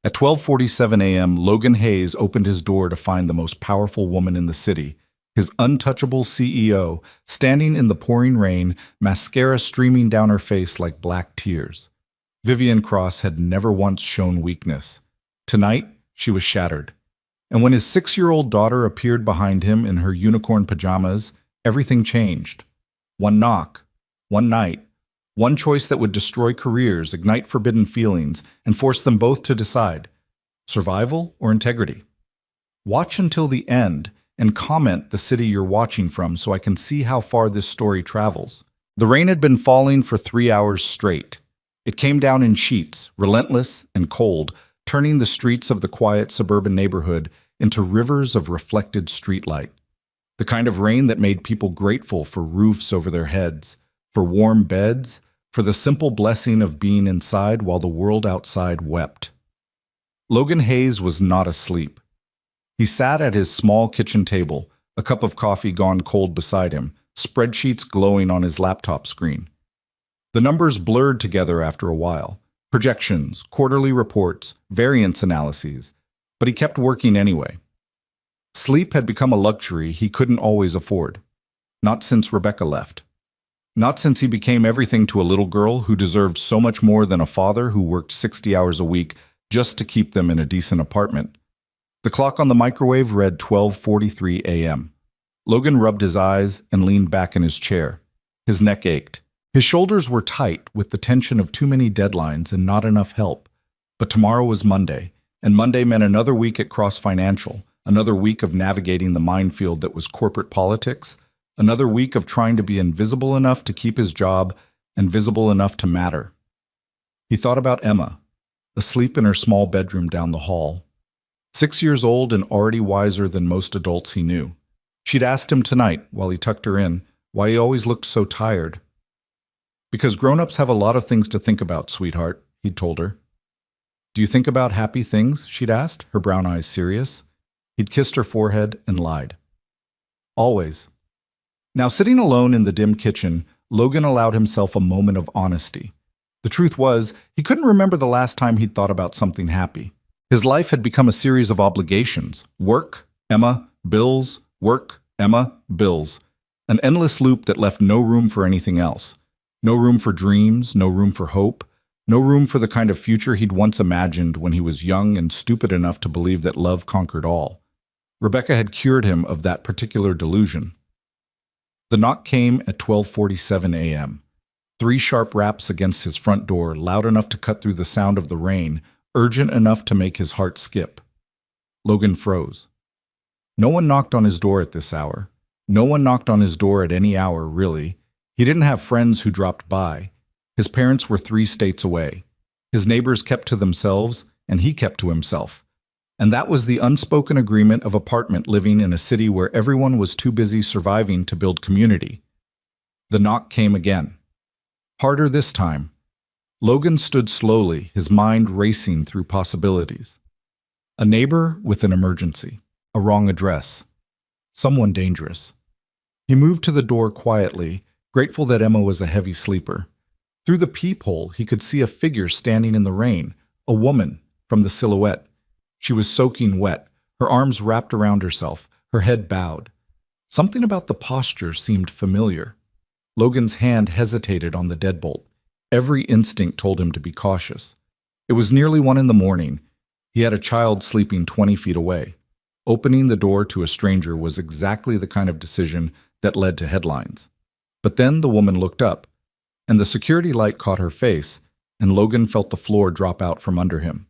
At 12:47 a.m., Logan Hayes opened his door to find the most powerful woman in the city, his untouchable CEO, standing in the pouring rain, mascara streaming down her face like black tears. Vivian Cross had never once shown weakness. Tonight, she was shattered. And when his 6-year-old daughter appeared behind him in her unicorn pajamas, everything changed. One knock, one night, one choice that would destroy careers, ignite forbidden feelings, and force them both to decide: survival or integrity. Watch until the end and comment the city you're watching from so I can see how far this story travels. The rain had been falling for 3 hours straight. It came down in sheets, relentless and cold, turning the streets of the quiet suburban neighborhood into rivers of reflected streetlight. The kind of rain that made people grateful for roofs over their heads, for warm beds, for the simple blessing of being inside while the world outside wept. Logan Hayes was not asleep. He sat at his small kitchen table, a cup of coffee gone cold beside him, spreadsheets glowing on his laptop screen. The numbers blurred together after a while: projections, quarterly reports, variance analyses, but he kept working anyway. Sleep had become a luxury he couldn't always afford. Not since Rebecca left. Not since he became everything to a little girl who deserved so much more than a father who worked 60 hours a week just to keep them in a decent apartment. The clock on the microwave read 12:43 a.m. Logan rubbed his eyes and leaned back in his chair. His neck ached. His shoulders were tight with the tension of too many deadlines and not enough help. But tomorrow was Monday, and Monday meant another week at Cross Financial, another week of navigating the minefield that was corporate politics, another week of trying to be invisible enough to keep his job and visible enough to matter. He thought about Emma, asleep in her small bedroom down the hall. 6 years old and already wiser than most adults he knew. She'd asked him tonight, while he tucked her in, why he always looked so tired. "Because grown-ups have a lot of things to think about, sweetheart," he'd told her. "Do you think about happy things?" she'd asked, her brown eyes serious. He'd kissed her forehead and lied. "Always." Now, sitting alone in the dim kitchen, Logan allowed himself a moment of honesty. The truth was, he couldn't remember the last time he'd thought about something happy. His life had become a series of obligations: work, Emma, bills, work, Emma, bills. An endless loop that left no room for anything else. No room for dreams, no room for hope, no room for the kind of future he'd once imagined when he was young and stupid enough to believe that love conquered all. Rebecca had cured him of that particular delusion. The knock came at 12:47 a.m. 3 sharp raps against his front door, loud enough to cut through the sound of the rain, urgent enough to make his heart skip. Logan froze. No one knocked on his door at this hour. No one knocked on his door at any hour, really. He didn't have friends who dropped by. His parents were 3 states away. His neighbors kept to themselves, and he kept to himself. And that was the unspoken agreement of apartment living in a city where everyone was too busy surviving to build community. The knock came again. Harder this time. Logan stood slowly, his mind racing through possibilities. A neighbor with an emergency. A wrong address. Someone dangerous. He moved to the door quietly, grateful that Emma was a heavy sleeper. Through the peephole, he could see a figure standing in the rain, a woman, from the silhouette. She was soaking wet, her arms wrapped around herself, her head bowed. Something about the posture seemed familiar. Logan's hand hesitated on the deadbolt. Every instinct told him to be cautious. It was nearly 1 in the morning. He had a child sleeping 20 feet away. Opening the door to a stranger was exactly the kind of decision that led to headlines. But then the woman looked up, and the security light caught her face, and Logan felt the floor drop out from under him.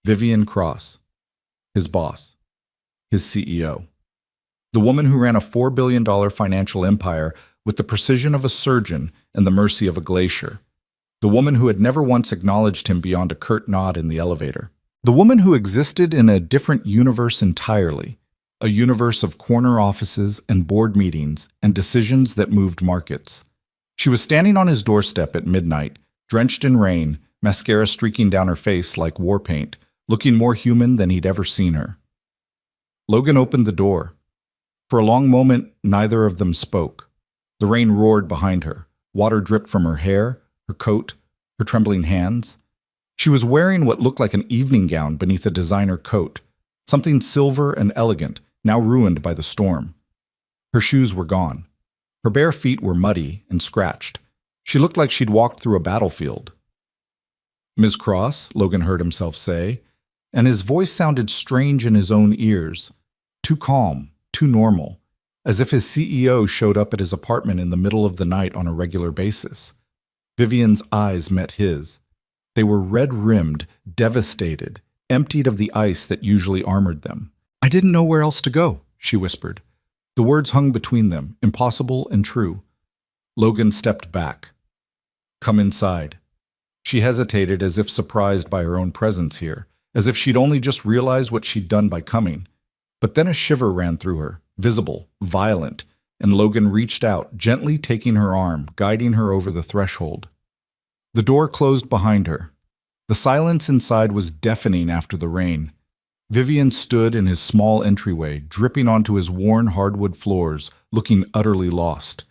Vivian Cross, his boss, his CEO. The woman who ran a $4 billion financial empire with the precision of a surgeon and the mercy of a glacier. The woman who had never once acknowledged him beyond a curt nod in the elevator. The woman who existed in a different universe entirely, a universe of corner offices and board meetings and decisions that moved markets. She was standing on his doorstep at midnight, drenched in rain, mascara streaking down her face like war paint, looking more human than he'd ever seen her. Logan opened the door. For a long moment, neither of them spoke. The rain roared behind her. Water dripped from her hair, her coat, her trembling hands. She was wearing what looked like an evening gown beneath a designer coat, something silver and elegant, now ruined by the storm. Her shoes were gone. Her bare feet were muddy and scratched. She looked like she'd walked through a battlefield. "Ms. Cross," Logan heard himself say, and his voice sounded strange in his own ears, too calm, too normal, as if his CEO showed up at his apartment in the middle of the night on a regular basis. Vivian's eyes met his. They were red-rimmed, devastated, emptied of the ice that usually armored them. "I didn't know where else to go," she whispered. The words hung between them, impossible and true. Logan stepped back. "Come inside." She hesitated as if surprised by her own presence here, as if she'd only just realized what she'd done by coming. But then a shiver ran through her, visible, violent, and Logan reached out, gently taking her arm, guiding her over the threshold. The door closed behind her. The silence inside was deafening after the rain. Vivian stood in his small entryway, dripping onto his worn hardwood floors, looking utterly lost.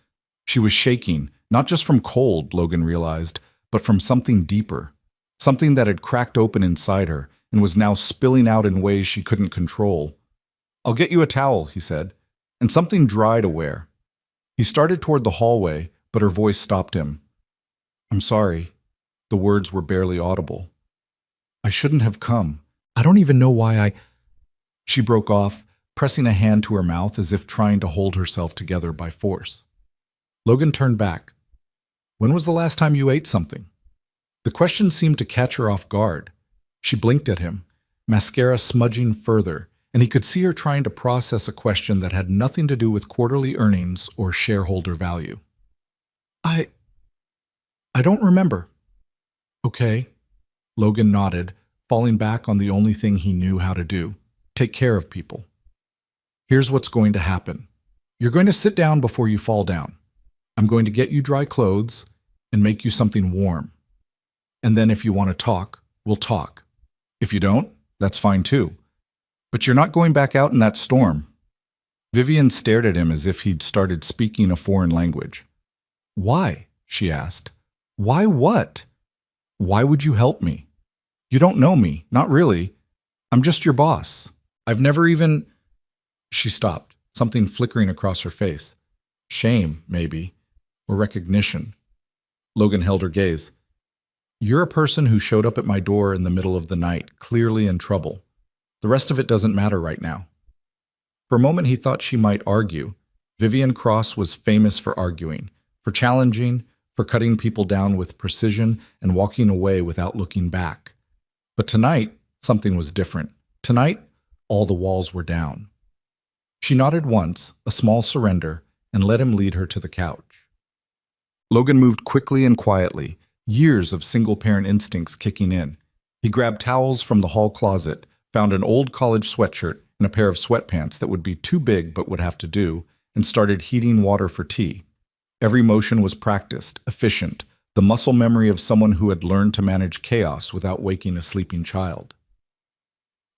She was shaking, not just from cold, Logan realized, but from something deeper, something that had cracked open inside her and was now spilling out in ways she couldn't control. "I'll get you a towel," he said, "and something dry to wear." He started toward the hallway, but her voice stopped him. "I'm sorry." The words were barely audible. "I shouldn't have come. I don't even know why I—" She broke off, pressing a hand to her mouth as if trying to hold herself together by force. Logan turned back. "When was the last time you ate something?" The question seemed to catch her off guard. She blinked at him, mascara smudging further, and he could see her trying to process a question that had nothing to do with quarterly earnings or shareholder value. I don't remember." "Okay." Logan nodded, falling back on the only thing he knew how to do: take care of people. "Here's what's going to happen. You're going to sit down before you fall down. I'm going to get you dry clothes and make you something warm. And then if you want to talk, we'll talk. If you don't, that's fine too. But you're not going back out in that storm." Vivian stared at him as if he'd started speaking a foreign language. "Why?" she asked. "Why what? Why would you help me? You don't know me, not really. I'm just your boss. I've never even—" She stopped, something flickering across her face. Shame, maybe, or recognition. Logan held her gaze. "You're a person who showed up at my door in the middle of the night, clearly in trouble. The rest of it doesn't matter right now." For a moment he thought she might argue. Vivian Cross was famous for arguing, for challenging, for cutting people down with precision and walking away without looking back. But tonight, something was different. Tonight, all the walls were down. She nodded once, a small surrender, and let him lead her to the couch. Logan moved quickly and quietly, years of single-parent instincts kicking in. He grabbed towels from the hall closet, found an old college sweatshirt and a pair of sweatpants that would be too big but would have to do, and started heating water for tea. Every motion was practiced, efficient, the muscle memory of someone who had learned to manage chaos without waking a sleeping child.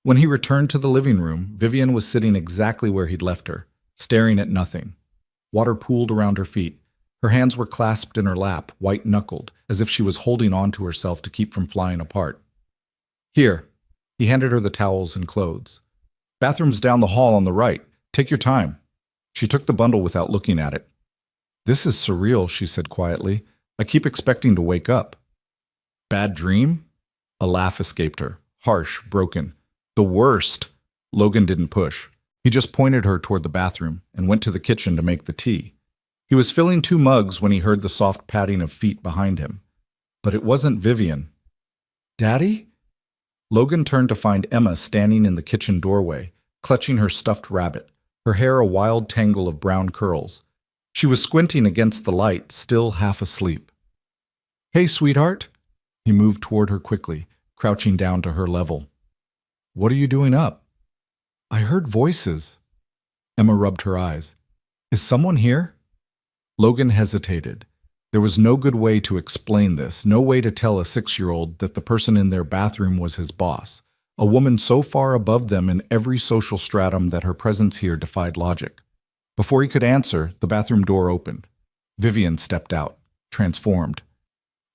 When he returned to the living room, Vivian was sitting exactly where he'd left her, staring at nothing. Water pooled around her feet. Her hands were clasped in her lap, white-knuckled, as if she was holding on to herself to keep from flying apart. "Here." He handed her the towels and clothes. "Bathroom's down the hall on the right. Take your time." She took the bundle without looking at it. "This is surreal," she said quietly. "I keep expecting to wake up." "Bad dream?" A laugh escaped her, harsh, broken. "The worst." Logan didn't push. He just pointed her toward the bathroom and went to the kitchen to make the tea. He was filling 2 mugs when he heard the soft padding of feet behind him. But it wasn't Vivian. "Daddy?" Logan turned to find Emma standing in the kitchen doorway, clutching her stuffed rabbit, her hair a wild tangle of brown curls. She was squinting against the light, still half asleep. "Hey, sweetheart." He moved toward her quickly, crouching down to her level. "What are you doing up?" "I heard voices." Emma rubbed her eyes. "Is someone here?" Logan hesitated. There was no good way to explain this, no way to tell a 6-year-old that the person in their bathroom was his boss, a woman so far above them in every social stratum that her presence here defied logic. Before he could answer, the bathroom door opened. Vivian stepped out, transformed.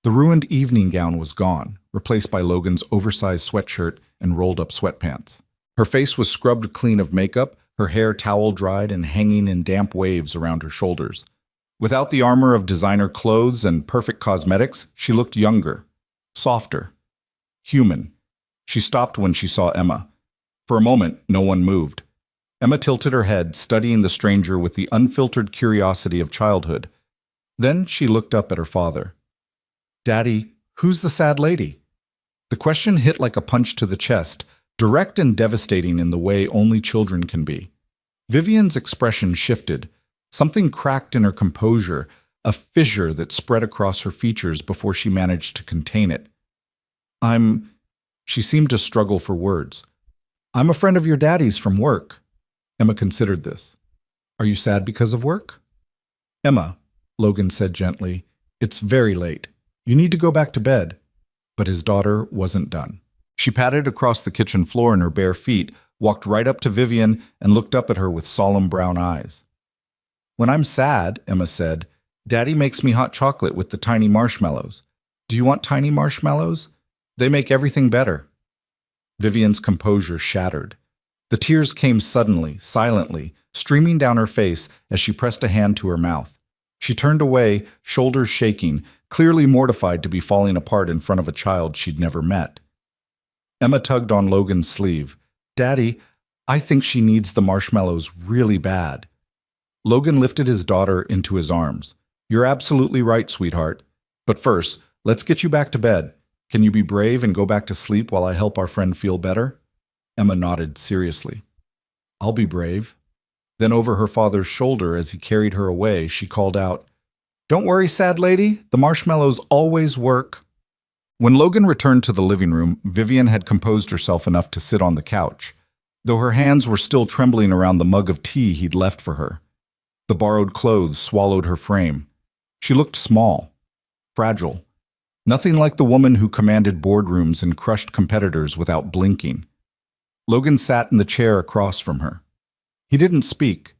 The ruined evening gown was gone, replaced by Logan's oversized sweatshirt and rolled-up sweatpants. Her face was scrubbed clean of makeup, her hair towel-dried and hanging in damp waves around her shoulders. Without the armor of designer clothes and perfect cosmetics, she looked younger, softer, human. She stopped when she saw Emma. For a moment, no one moved. Emma tilted her head, studying the stranger with the unfiltered curiosity of childhood. Then she looked up at her father. "Daddy, who's the sad lady?" The question hit like a punch to the chest, direct and devastating in the way only children can be. Vivian's expression shifted. Something cracked in her composure, a fissure that spread across her features before she managed to contain it. She seemed to struggle for words. "I'm a friend of your daddy's from work." Emma considered this. "Are you sad because of work?" "Emma," Logan said gently, "it's very late. You need to go back to bed." But his daughter wasn't done. She padded across the kitchen floor in her bare feet, walked right up to Vivian, and looked up at her with solemn brown eyes. "When I'm sad," Emma said, "Daddy makes me hot chocolate with the tiny marshmallows. Do you want tiny marshmallows? They make everything better." Vivian's composure shattered. The tears came suddenly, silently, streaming down her face as she pressed a hand to her mouth. She turned away, shoulders shaking, clearly mortified to be falling apart in front of a child she'd never met. Emma tugged on Logan's sleeve. "Daddy, I think she needs the marshmallows really bad." Logan lifted his daughter into his arms. "You're absolutely right, sweetheart. But first, let's get you back to bed. Can you be brave and go back to sleep while I help our friend feel better?" Emma nodded seriously. "I'll be brave." Then over her father's shoulder as he carried her away, she called out, "Don't worry, sad lady. The marshmallows always work." When Logan returned to the living room, Vivian had composed herself enough to sit on the couch, though her hands were still trembling around the mug of tea he'd left for her. The borrowed clothes swallowed her frame. She looked small, fragile, nothing like the woman who commanded boardrooms and crushed competitors without blinking. Logan sat in the chair across from her. He didn't speak.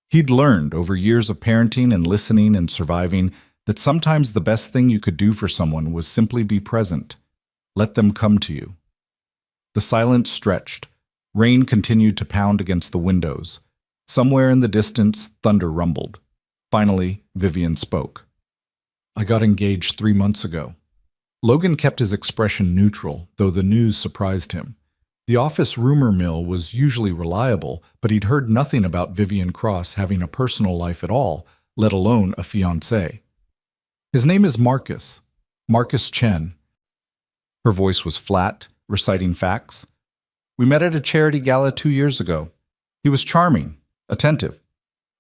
He'd learned over years of parenting and listening and surviving that sometimes the best thing you could do for someone was simply be present. Let them come to you. The silence stretched. Rain continued to pound against the windows. Somewhere in the distance, thunder rumbled. Finally, Vivian spoke. "I got engaged 3 months ago." Logan kept his expression neutral, though the news surprised him. The office rumor mill was usually reliable, but he'd heard nothing about Vivian Cross having a personal life at all, let alone a fiancé. "His name is Marcus. Marcus Chen." Her voice was flat, reciting facts. "We met at a charity gala 2 years ago. He was charming, attentive.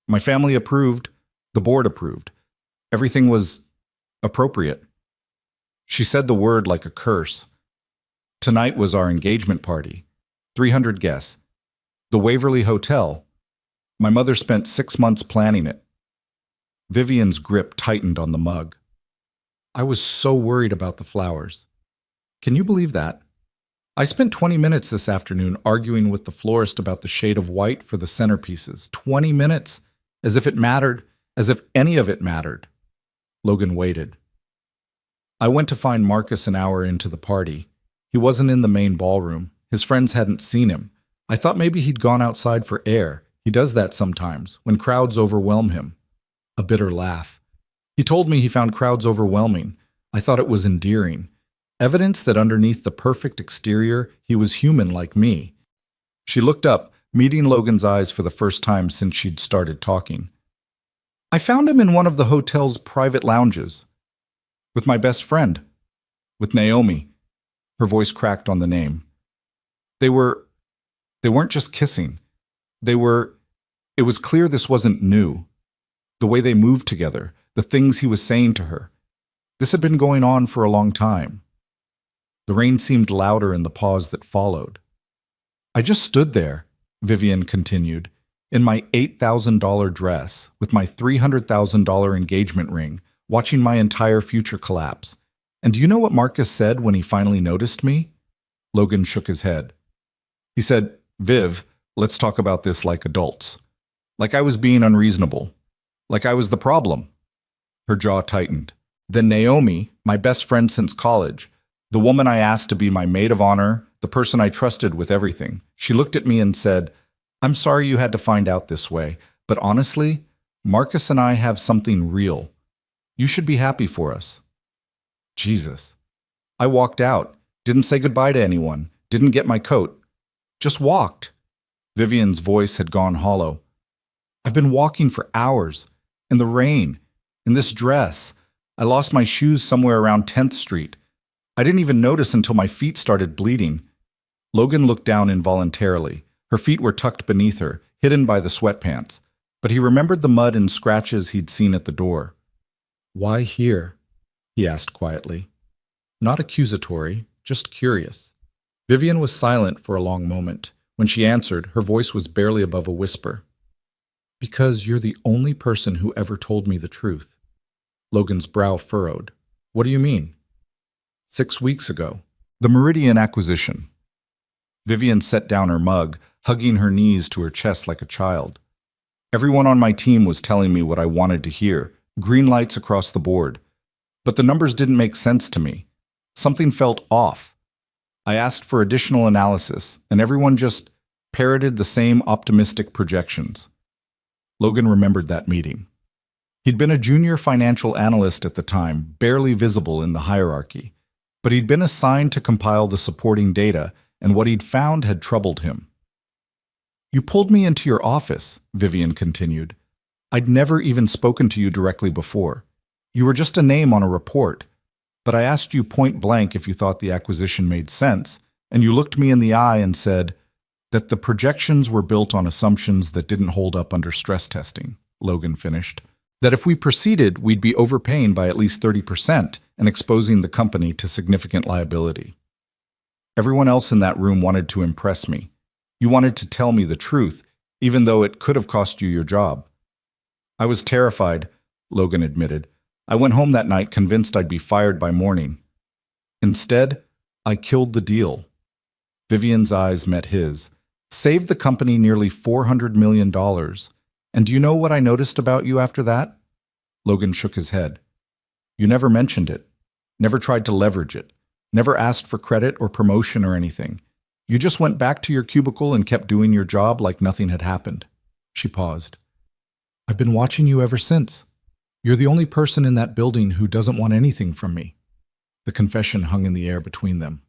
My family approved. The board approved. Everything was appropriate." She said the word like a curse. "Tonight was our engagement party. 300 guests. The Waverly Hotel. My mother spent 6 months planning it." Vivian's grip tightened on the mug. "I was so worried about the flowers. Can you believe that? I spent 20 minutes this afternoon arguing with the florist about the shade of white for the centerpieces. 20 minutes. As if it mattered. As if any of it mattered." Logan waited. "I went to find Marcus an hour into the party. He wasn't in the main ballroom. His friends hadn't seen him. I thought maybe he'd gone outside for air. He does that sometimes, when crowds overwhelm him." A bitter laugh. "He told me he found crowds overwhelming. I thought it was endearing. Evidence that underneath the perfect exterior, he was human like me." She looked up, meeting Logan's eyes for the first time since she'd started talking. "I found him in one of the hotel's private lounges. With my best friend. With Naomi." Her voice cracked on the name. They weren't just kissing. It was clear this wasn't new. The way they moved together, the things he was saying to her. This had been going on for a long time. The rain seemed louder in the pause that followed. "I just stood there," Vivian continued, "in my $8,000 dress, with my $300,000 engagement ring, watching my entire future collapse. And do you know what Marcus said when he finally noticed me?" Logan shook his head. He said, "Viv, let's talk about this like adults. Like I was being unreasonable. Like I was the problem." Her jaw tightened. "Then Naomi, my best friend since college, The woman I asked to be my maid of honor, the person I trusted with everything. She looked at me and said, "I'm sorry you had to find out this way, but honestly, Marcus and I have something real. You should be happy for us." Jesus. I walked out, didn't say goodbye to anyone, didn't get my coat, just walked. Vivian's voice had gone hollow. "I've been walking for hours, in the rain, in this dress. I lost my shoes somewhere around 10th Street. I didn't even notice until my feet started bleeding." Logan looked down involuntarily. Her feet were tucked beneath her, hidden by the sweatpants, but he remembered the mud and scratches he'd seen at the door. "Why here?" he asked quietly. Not accusatory, just curious. Vivian was silent for a long moment. When she answered, her voice was barely above a whisper. "Because you're the only person who ever told me the truth." Logan's brow furrowed. "What do you mean?" 6 weeks ago. The Meridian acquisition. Vivian set down her mug, hugging her knees to her chest like a child. Everyone on my team was telling me what I wanted to hear, green lights across the board. But the numbers didn't make sense to me. Something felt off. I asked for additional analysis, and everyone just parroted the same optimistic projections. Logan remembered that meeting. He'd been a junior financial analyst at the time, barely visible in the hierarchy, but he'd been assigned to compile the supporting data, and what he'd found had troubled him. "You pulled me into your office," Vivian continued. "I'd never even spoken to you directly before. You were just a name on a report. But I asked you point blank if you thought the acquisition made sense, and you looked me in the eye and said that the projections were built on assumptions that didn't hold up under stress testing," Logan finished. "That if we proceeded, we'd be overpaying by at least 30% and exposing the company to significant liability. Everyone else in that room wanted to impress me. You wanted to tell me the truth, even though it could have cost you your job." "I was terrified," Logan admitted. "I went home that night convinced I'd be fired by morning. Instead, I killed the deal." Vivian's eyes met his. "Saved the company nearly $400 million. And do you know what I noticed about you after that?" Logan shook his head. "You never mentioned it. Never tried to leverage it. Never asked for credit or promotion or anything. You just went back to your cubicle and kept doing your job like nothing had happened." She paused. "I've been watching you ever since. You're the only person in that building who doesn't want anything from me." The confession hung in the air between them.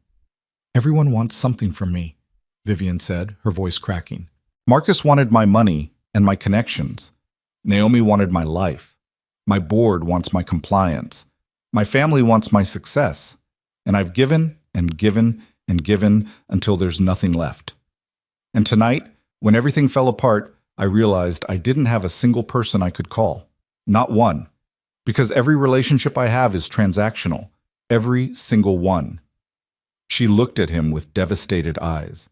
"Everyone wants something from me," Vivian said, her voice cracking. "Marcus wanted my money and my connections. Naomi wanted my life. My board wants my compliance. My family wants my success. And I've given and given and given until there's nothing left. And tonight, when everything fell apart, I realized I didn't have a single person I could call. Not one. Because every relationship I have is transactional. Every single one." She looked at him with devastated eyes.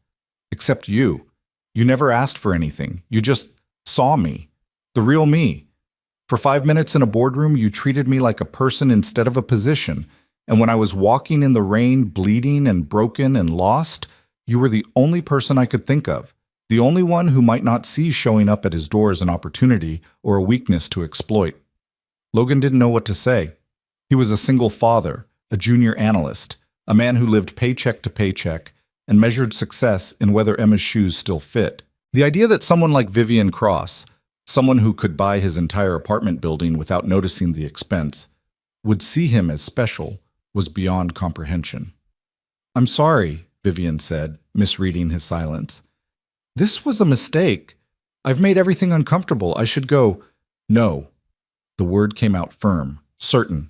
"Except you. You never asked for anything. You just saw me. The real me. For 5 minutes in a boardroom, you treated me like a person instead of a position. And when I was walking in the rain, bleeding and broken and lost, you were the only person I could think of. The only one who might not see showing up at his door as an opportunity or a weakness to exploit." Logan didn't know what to say. He was a single father, a junior analyst, a man who lived paycheck to paycheck and measured success in whether Emma's shoes still fit. The idea that someone like Vivian Cross, someone who could buy his entire apartment building without noticing the expense, would see him as special was beyond comprehension. "I'm sorry," Vivian said, misreading his silence. "This was a mistake. I've made everything uncomfortable. I should go." "No." The word came out firm, certain,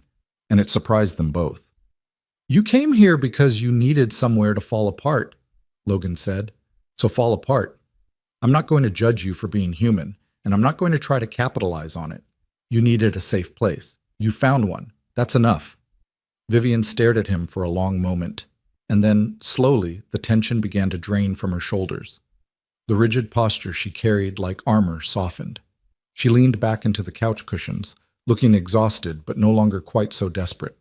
and it surprised them both. "You came here because you needed somewhere to fall apart," Logan said. "So fall apart. I'm not going to judge you for being human, and I'm not going to try to capitalize on it. You needed a safe place. You found one. That's enough." Vivian stared at him for a long moment, and then, slowly, the tension began to drain from her shoulders. The rigid posture she carried like armor softened. She leaned back into the couch cushions, looking exhausted but no longer quite so desperate.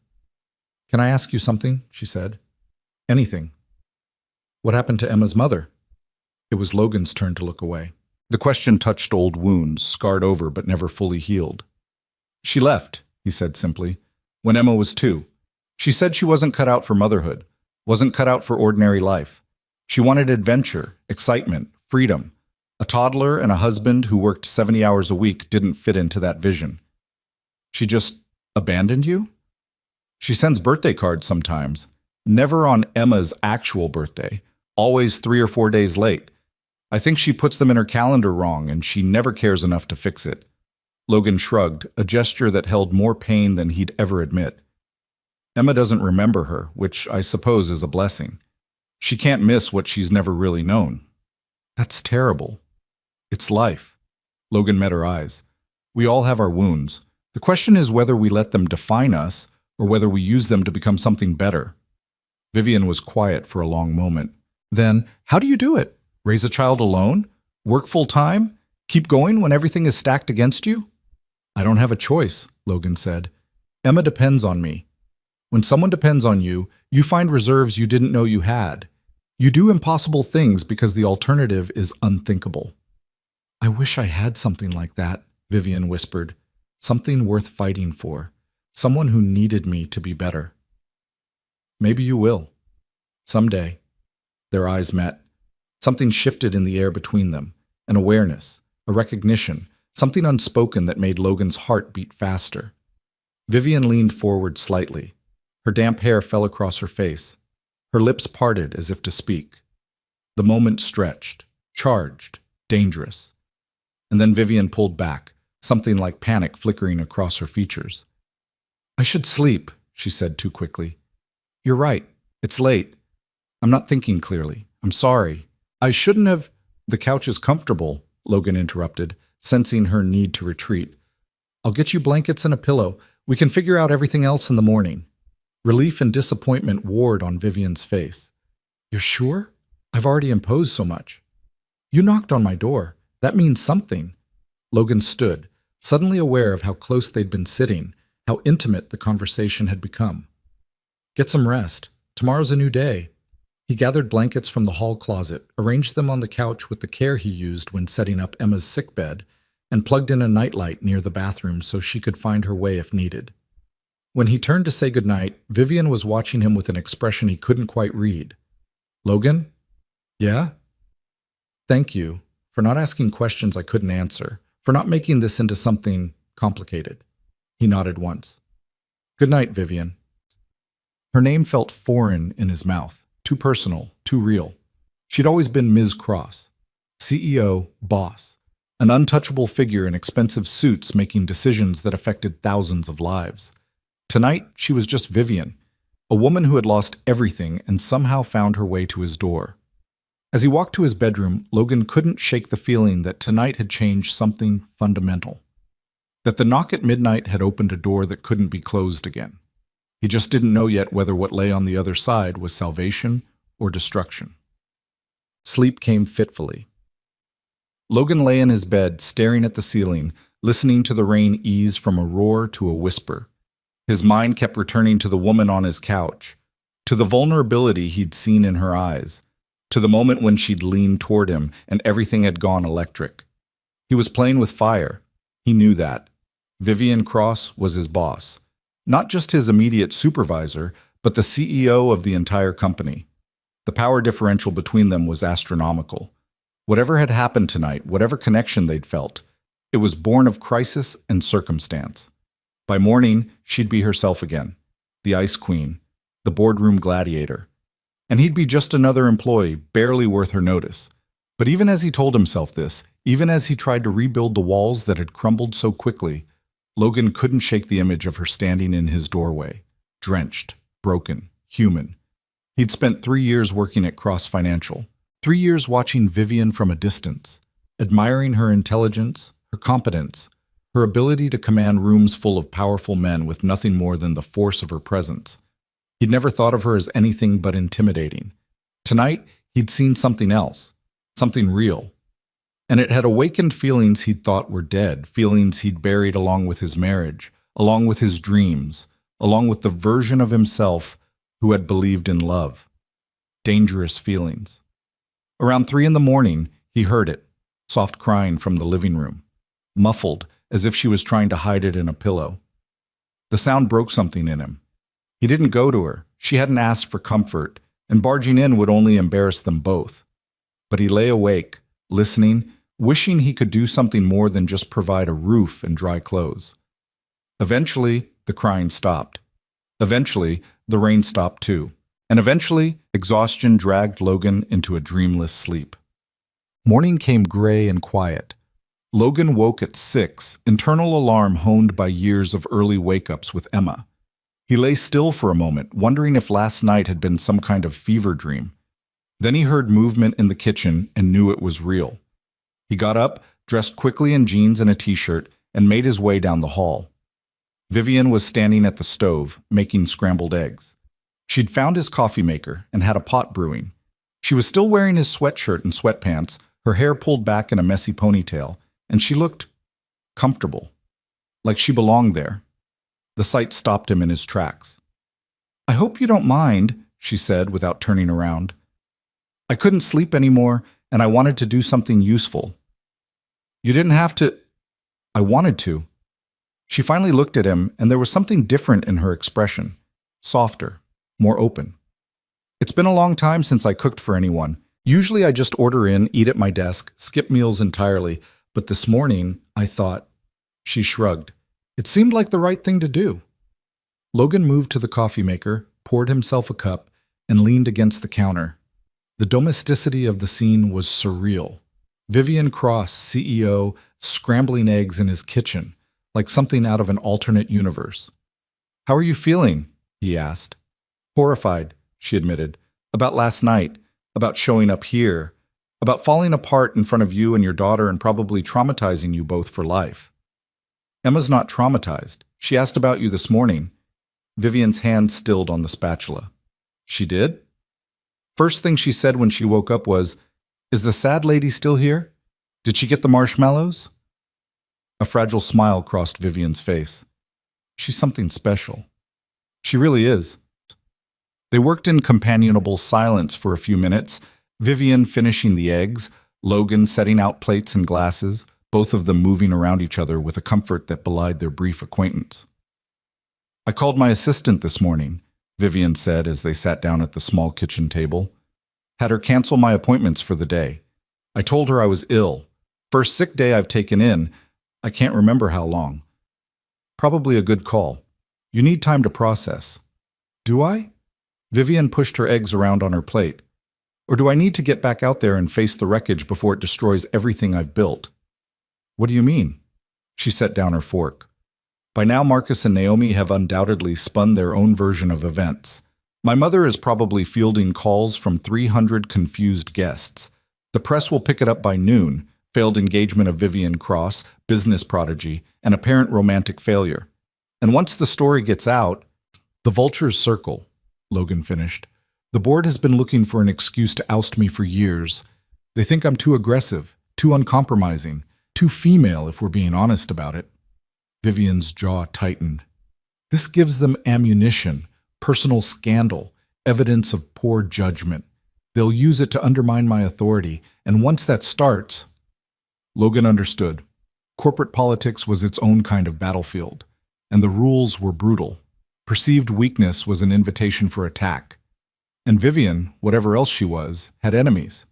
"Can I ask you something?" she said. "Anything." "What happened to Emma's mother?" It was Logan's turn to look away. The question touched old wounds, scarred over but never fully healed. "She left," he said simply, "when Emma was 2. She said she wasn't cut out for motherhood. Wasn't cut out for ordinary life. She wanted adventure, excitement, freedom. A toddler and a husband who worked 70 hours a week didn't fit into that vision. She just abandoned you? She sends birthday cards sometimes. Never on Emma's actual birthday. Always 3 or 4 days late. I think she puts them in her calendar wrong, and she never cares enough to fix it. Logan shrugged, a gesture that held more pain than he'd ever admit. Emma doesn't remember her, which I suppose is a blessing. She can't miss what she's never really known. That's terrible. It's life. Logan met her eyes. We all have our wounds. The question is whether we let them define us or whether we use them to become something better. Vivian was quiet for a long moment. Then, how do you do it? Raise a child alone? Work full-time? Keep going when everything is stacked against you? I don't have a choice, Logan said. Emma depends on me. When someone depends on you, you find reserves you didn't know you had. You do impossible things because the alternative is unthinkable. I wish I had something like that, Vivian whispered. Something worth fighting for. Someone who needed me to be better. Maybe you will. Someday. Their eyes met. Something shifted in the air between them. An awareness, a recognition, something unspoken that made Logan's heart beat faster. Vivian leaned forward slightly. Her damp hair fell across her face. Her lips parted as if to speak. The moment stretched, charged, dangerous. And then Vivian pulled back, something like panic flickering across her features. I should sleep, she said too quickly. You're right. It's late. I'm not thinking clearly. I'm sorry. I shouldn't have... The couch is comfortable, Logan interrupted, sensing her need to retreat. I'll get you blankets and a pillow. We can figure out everything else in the morning. Relief and disappointment warred on Vivian's face. You're sure? I've already imposed so much. You knocked on my door. That means something. Logan stood, suddenly aware of how close they'd been sitting, how intimate the conversation had become. Get some rest. Tomorrow's a new day. He gathered blankets from the hall closet, arranged them on the couch with the care he used when setting up Emma's sickbed, and plugged in a nightlight near the bathroom so she could find her way if needed. When he turned to say goodnight, Vivian was watching him with an expression he couldn't quite read. Logan? Yeah? Thank you for not asking questions I couldn't answer, for not making this into something complicated. He nodded once. Good night, Vivian. Her name felt foreign in his mouth, too personal, too real. She'd always been Ms. Cross, CEO, boss, an untouchable figure in expensive suits making decisions that affected thousands of lives. Tonight, she was just Vivian, a woman who had lost everything and somehow found her way to his door. As he walked to his bedroom, Logan couldn't shake the feeling that tonight had changed something fundamental. That the knock at midnight had opened a door that couldn't be closed again. He just didn't know yet whether what lay on the other side was salvation or destruction. Sleep came fitfully. Logan lay in his bed, staring at the ceiling, listening to the rain ease from a roar to a whisper. His mind kept returning to the woman on his couch, to the vulnerability he'd seen in her eyes, to the moment when she'd leaned toward him and everything had gone electric. He was playing with fire. He knew that. Vivian Cross was his boss. Not just his immediate supervisor, but the CEO of the entire company. The power differential between them was astronomical. Whatever had happened tonight, whatever connection they'd felt, it was born of crisis and circumstance. By morning, she'd be herself again, the Ice Queen, the boardroom gladiator. And he'd be just another employee, barely worth her notice. But even as he told himself this, even as he tried to rebuild the walls that had crumbled so quickly, Logan couldn't shake the image of her standing in his doorway, drenched, broken, human. He'd spent 3 years working at Cross Financial, 3 years watching Vivian from a distance, admiring her intelligence, her competence, her ability to command rooms full of powerful men with nothing more than the force of her presence. He'd never thought of her as anything but intimidating. Tonight, he'd seen something else, something real. And it had awakened feelings he'd thought were dead, feelings he'd buried along with his marriage, along with his dreams, along with the version of himself who had believed in love. Dangerous feelings. Around 3 a.m, he heard it, soft crying from the living room, muffled as if she was trying to hide it in a pillow. The sound broke something in him. He didn't go to her. She hadn't asked for comfort. and barging in would only embarrass them both. But he lay awake, listening, wishing he could do something more than just provide a roof and dry clothes. Eventually, the crying stopped. Eventually, the rain stopped too. And eventually, exhaustion dragged Logan into a dreamless sleep. Morning came gray and quiet. Logan woke at 6, internal alarm honed by years of early wake-ups with Emma. He lay still for a moment, wondering if last night had been some kind of fever dream. Then he heard movement in the kitchen and knew it was real. He got up, dressed quickly in jeans and a t-shirt, and made his way down the hall. Vivian was standing at the stove, making scrambled eggs. She'd found his coffee maker and had a pot brewing. She was still wearing his sweatshirt and sweatpants, her hair pulled back in a messy ponytail, and she looked comfortable, like she belonged there. The sight stopped him in his tracks. "I hope you don't mind," she said without turning around. "I couldn't sleep anymore, and I wanted to do something useful." "You didn't have to." "I wanted to." She finally looked at him, and there was something different in her expression, softer, more open. "It's been a long time since I cooked for anyone. Usually I just order in, eat at my desk, skip meals entirely, but this morning I thought—" She shrugged. It seemed like the right thing to do. Logan moved to the coffee maker, poured himself a cup, and leaned against the counter. The domesticity of the scene was surreal. Vivian Cross, CEO, scrambling eggs in his kitchen, like something out of an alternate universe. "How are you feeling?" he asked. "Horrified," she admitted. "About last night, about showing up here, about falling apart in front of you and your daughter and probably traumatizing you both for life." "Emma's not traumatized. She asked about you this morning." Vivian's hand stilled on the spatula. "She did?" "First thing she said when she woke up was, 'Is the sad lady still here? Did she get the marshmallows?'" A fragile smile crossed Vivian's face. "She's something special." "She really is." They worked in companionable silence for a few minutes, Vivian finishing the eggs, Logan setting out plates and glasses, both of them moving around each other with a comfort that belied their brief acquaintance. "I called my assistant this morning," Vivian said as they sat down at the small kitchen table. "Had her cancel my appointments for the day. I told her I was ill. First sick day I've taken in. I can't remember how long. Probably a good call. You need time to process." "Do I?" Vivian pushed her eggs around on her plate. "Or do I need to get back out there and face the wreckage before it destroys everything I've built?" "What do you mean?" She set down her fork. "By now Marcus and Naomi have undoubtedly spun their own version of events. My mother is probably fielding calls from 300 confused guests. The press will pick it up by noon, failed engagement of Vivian Cross, business prodigy, and apparent romantic failure. And once the story gets out, the vultures circle," Logan finished. "The board has been looking for an excuse to oust me for years. They think I'm too aggressive, too uncompromising, too female if we're being honest about it." Vivian's jaw tightened. "This gives them ammunition, personal scandal, evidence of poor judgment. They'll use it to undermine my authority, and once that starts—" Logan understood. Corporate politics was its own kind of battlefield, and the rules were brutal. Perceived weakness was an invitation for attack. And Vivian, whatever else she was, had enemies.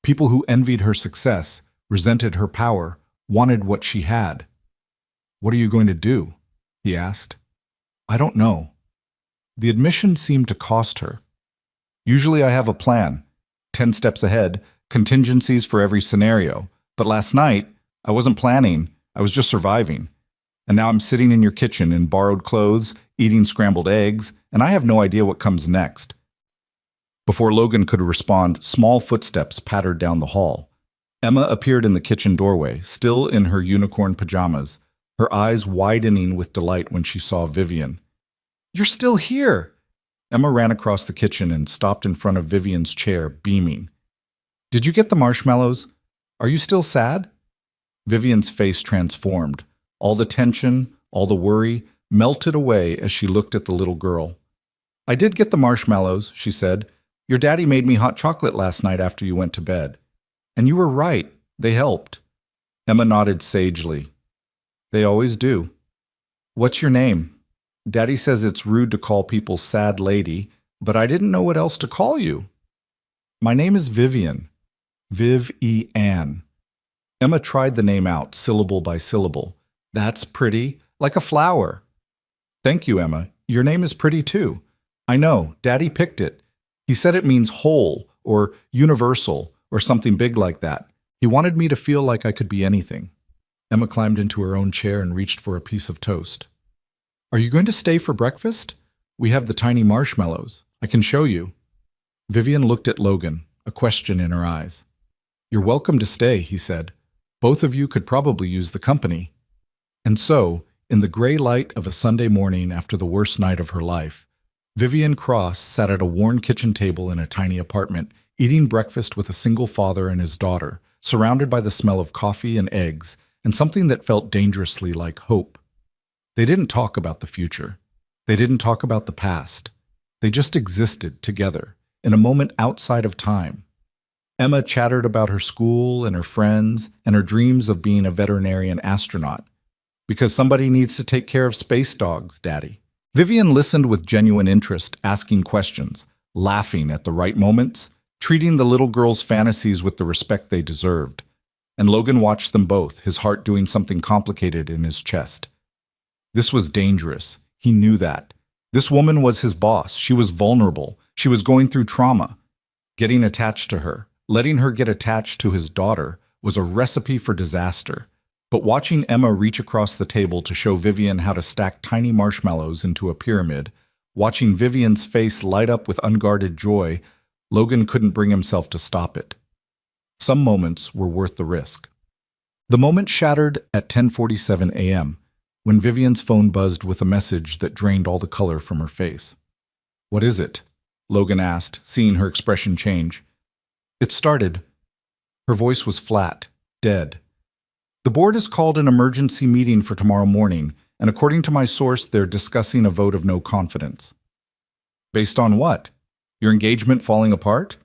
People who envied her success, resented her power, wanted what she had. "What are you going to do?" he asked. "I don't know." The admission seemed to cost her. "Usually I have a plan. 10 steps ahead, contingencies for every scenario. But last night, I wasn't planning, I was just surviving. And now I'm sitting in your kitchen in borrowed clothes, eating scrambled eggs, and I have no idea what comes next." Before Logan could respond, small footsteps pattered down the hall. Emma appeared in the kitchen doorway, still in her unicorn pajamas, her eyes widening with delight when she saw Vivian. "You're still here!" Emma ran across the kitchen and stopped in front of Vivian's chair, beaming. "Did you get the marshmallows? Are you still sad?" Vivian's face transformed. All the tension, all the worry, melted away as she looked at the little girl. "I did get the marshmallows," she said. "Your daddy made me hot chocolate last night after you went to bed. And you were right, they helped." Emma nodded sagely. "They always do." "What's your name?" "Daddy says it's rude to call people sad lady. But I didn't know what else to call you. My name is Vivian. Viv-E-Ann. Emma tried the name out, syllable by syllable. That's pretty, like a flower. Thank you, Emma. Your name is pretty too. I know, Daddy picked it. He said it means whole or universal or something big like that. He wanted me to feel like I could be anything. Emma climbed into her own chair and reached for a piece of toast. Are you going to stay for breakfast? We have the tiny marshmallows. I can show you. Vivian looked at Logan, a question in her eyes. You're welcome to stay, he said. Both of you could probably use the company. And so, in the gray light of a Sunday morning after the worst night of her life, Vivian Cross sat at a worn kitchen table in a tiny apartment, eating breakfast with a single father and his daughter, surrounded by the smell of coffee and eggs, and something that felt dangerously like hope. They didn't talk about the future. They didn't talk about the past. They just existed together, in a moment outside of time. Emma chattered about her school and her friends and her dreams of being a veterinarian astronaut. Because somebody needs to take care of space dogs, Daddy. Vivian listened with genuine interest, asking questions, laughing at the right moments, treating the little girl's fantasies with the respect they deserved. And Logan watched them both, his heart doing something complicated in his chest. This was dangerous. He knew that. This woman was his boss. She was vulnerable. She was going through trauma. Getting attached to her, letting her get attached to his daughter, was a recipe for disaster. But watching Emma reach across the table to show Vivian how to stack tiny marshmallows into a pyramid, watching Vivian's face light up with unguarded joy, Logan couldn't bring himself to stop it. Some moments were worth the risk. The moment shattered at 10:47 a.m., when Vivian's phone buzzed with a message that drained all the color from her face. What is it? Logan asked, seeing her expression change. It started. Her voice was flat, dead. The board has called an emergency meeting for tomorrow morning, and according to my source, they're discussing a vote of no confidence. Based on what? Your engagement falling apart?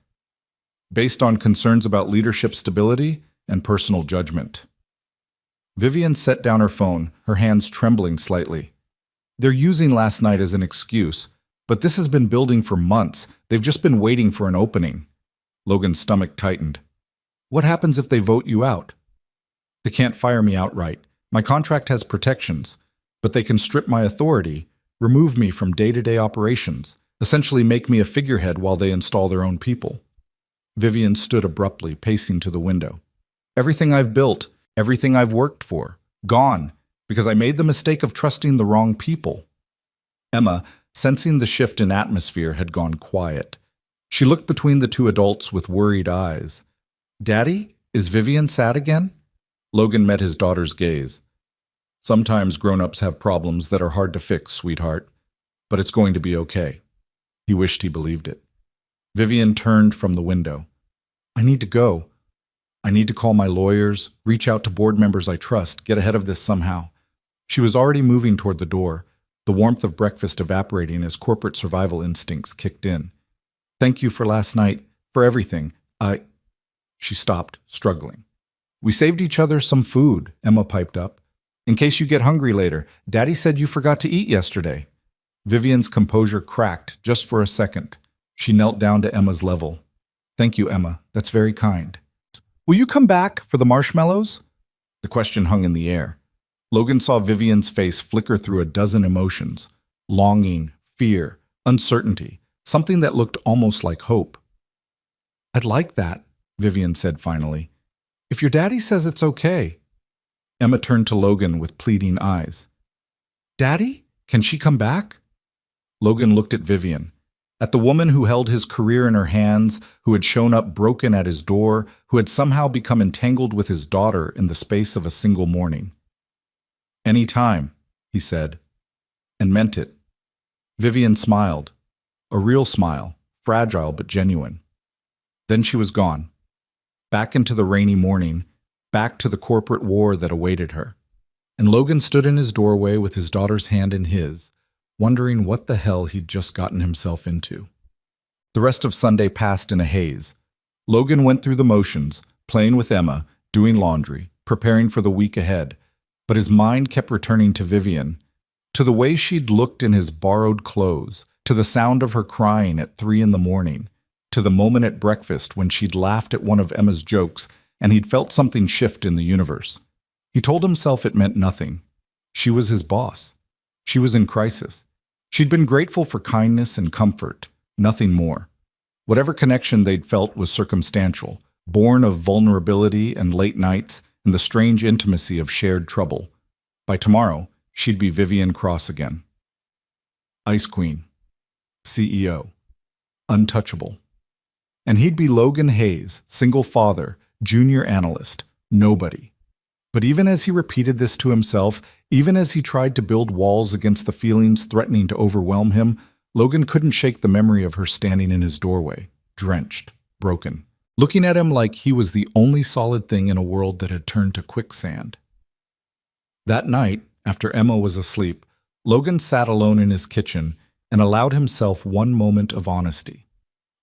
Based on concerns about leadership stability and personal judgment. Vivian set down her phone, her hands trembling slightly. They're using last night as an excuse, but this has been building for months. They've just been waiting for an opening. Logan's stomach tightened. What happens if they vote you out? They can't fire me outright. My contract has protections, but they can strip my authority, remove me from day-to-day operations, essentially make me a figurehead while they install their own people. Vivian stood abruptly, pacing to the window. Everything I've built, everything I've worked for, gone, because I made the mistake of trusting the wrong people. Emma, sensing the shift in atmosphere, had gone quiet. She looked between the two adults with worried eyes. Daddy, is Vivian sad again? Logan met his daughter's gaze. Sometimes grown-ups have problems that are hard to fix, sweetheart, but it's going to be okay. He wished he believed it. Vivian turned from the window. I need to go. I need to call my lawyers, reach out to board members I trust, get ahead of this somehow. She was already moving toward the door, the warmth of breakfast evaporating as corporate survival instincts kicked in. Thank you for last night, for everything. She stopped, struggling. We saved each other some food, Emma piped up. In case you get hungry later, Daddy said you forgot to eat yesterday. Vivian's composure cracked just for a second. She knelt down to Emma's level. Thank you, Emma. That's very kind. Will you come back for the marshmallows? The question hung in the air. Logan saw Vivian's face flicker through a dozen emotions. Longing, fear, uncertainty, something that looked almost like hope. I'd like that, Vivian said finally. If your daddy says it's okay. Emma turned to Logan with pleading eyes. Daddy, can she come back? Logan looked at Vivian, at the woman who held his career in her hands, who had shown up broken at his door, who had somehow become entangled with his daughter in the space of a single morning. Any time, he said, and meant it. Vivian smiled, a real smile, fragile but genuine. Then she was gone. Back into the rainy morning, back to the corporate war that awaited her. And Logan stood in his doorway with his daughter's hand in his, wondering what the hell he'd just gotten himself into. The rest of Sunday passed in a haze. Logan went through the motions, playing with Emma, doing laundry, preparing for the week ahead, but his mind kept returning to Vivian, to the way she'd looked in his borrowed clothes, to the sound of her crying at 3 in the morning, to the moment at breakfast when she'd laughed at one of Emma's jokes and he'd felt something shift in the universe. He told himself it meant nothing. She was his boss. She was in crisis. She'd been grateful for kindness and comfort, nothing more. Whatever connection they'd felt was circumstantial, born of vulnerability and late nights and the strange intimacy of shared trouble. By tomorrow, she'd be Vivian Cross again. Ice Queen. CEO. Untouchable. And he'd be Logan Hayes, single father, junior analyst, nobody. But even as he repeated this to himself, even as he tried to build walls against the feelings threatening to overwhelm him, Logan couldn't shake the memory of her standing in his doorway, drenched, broken, looking at him like he was the only solid thing in a world that had turned to quicksand. That night, after Emma was asleep, Logan sat alone in his kitchen and allowed himself one moment of honesty.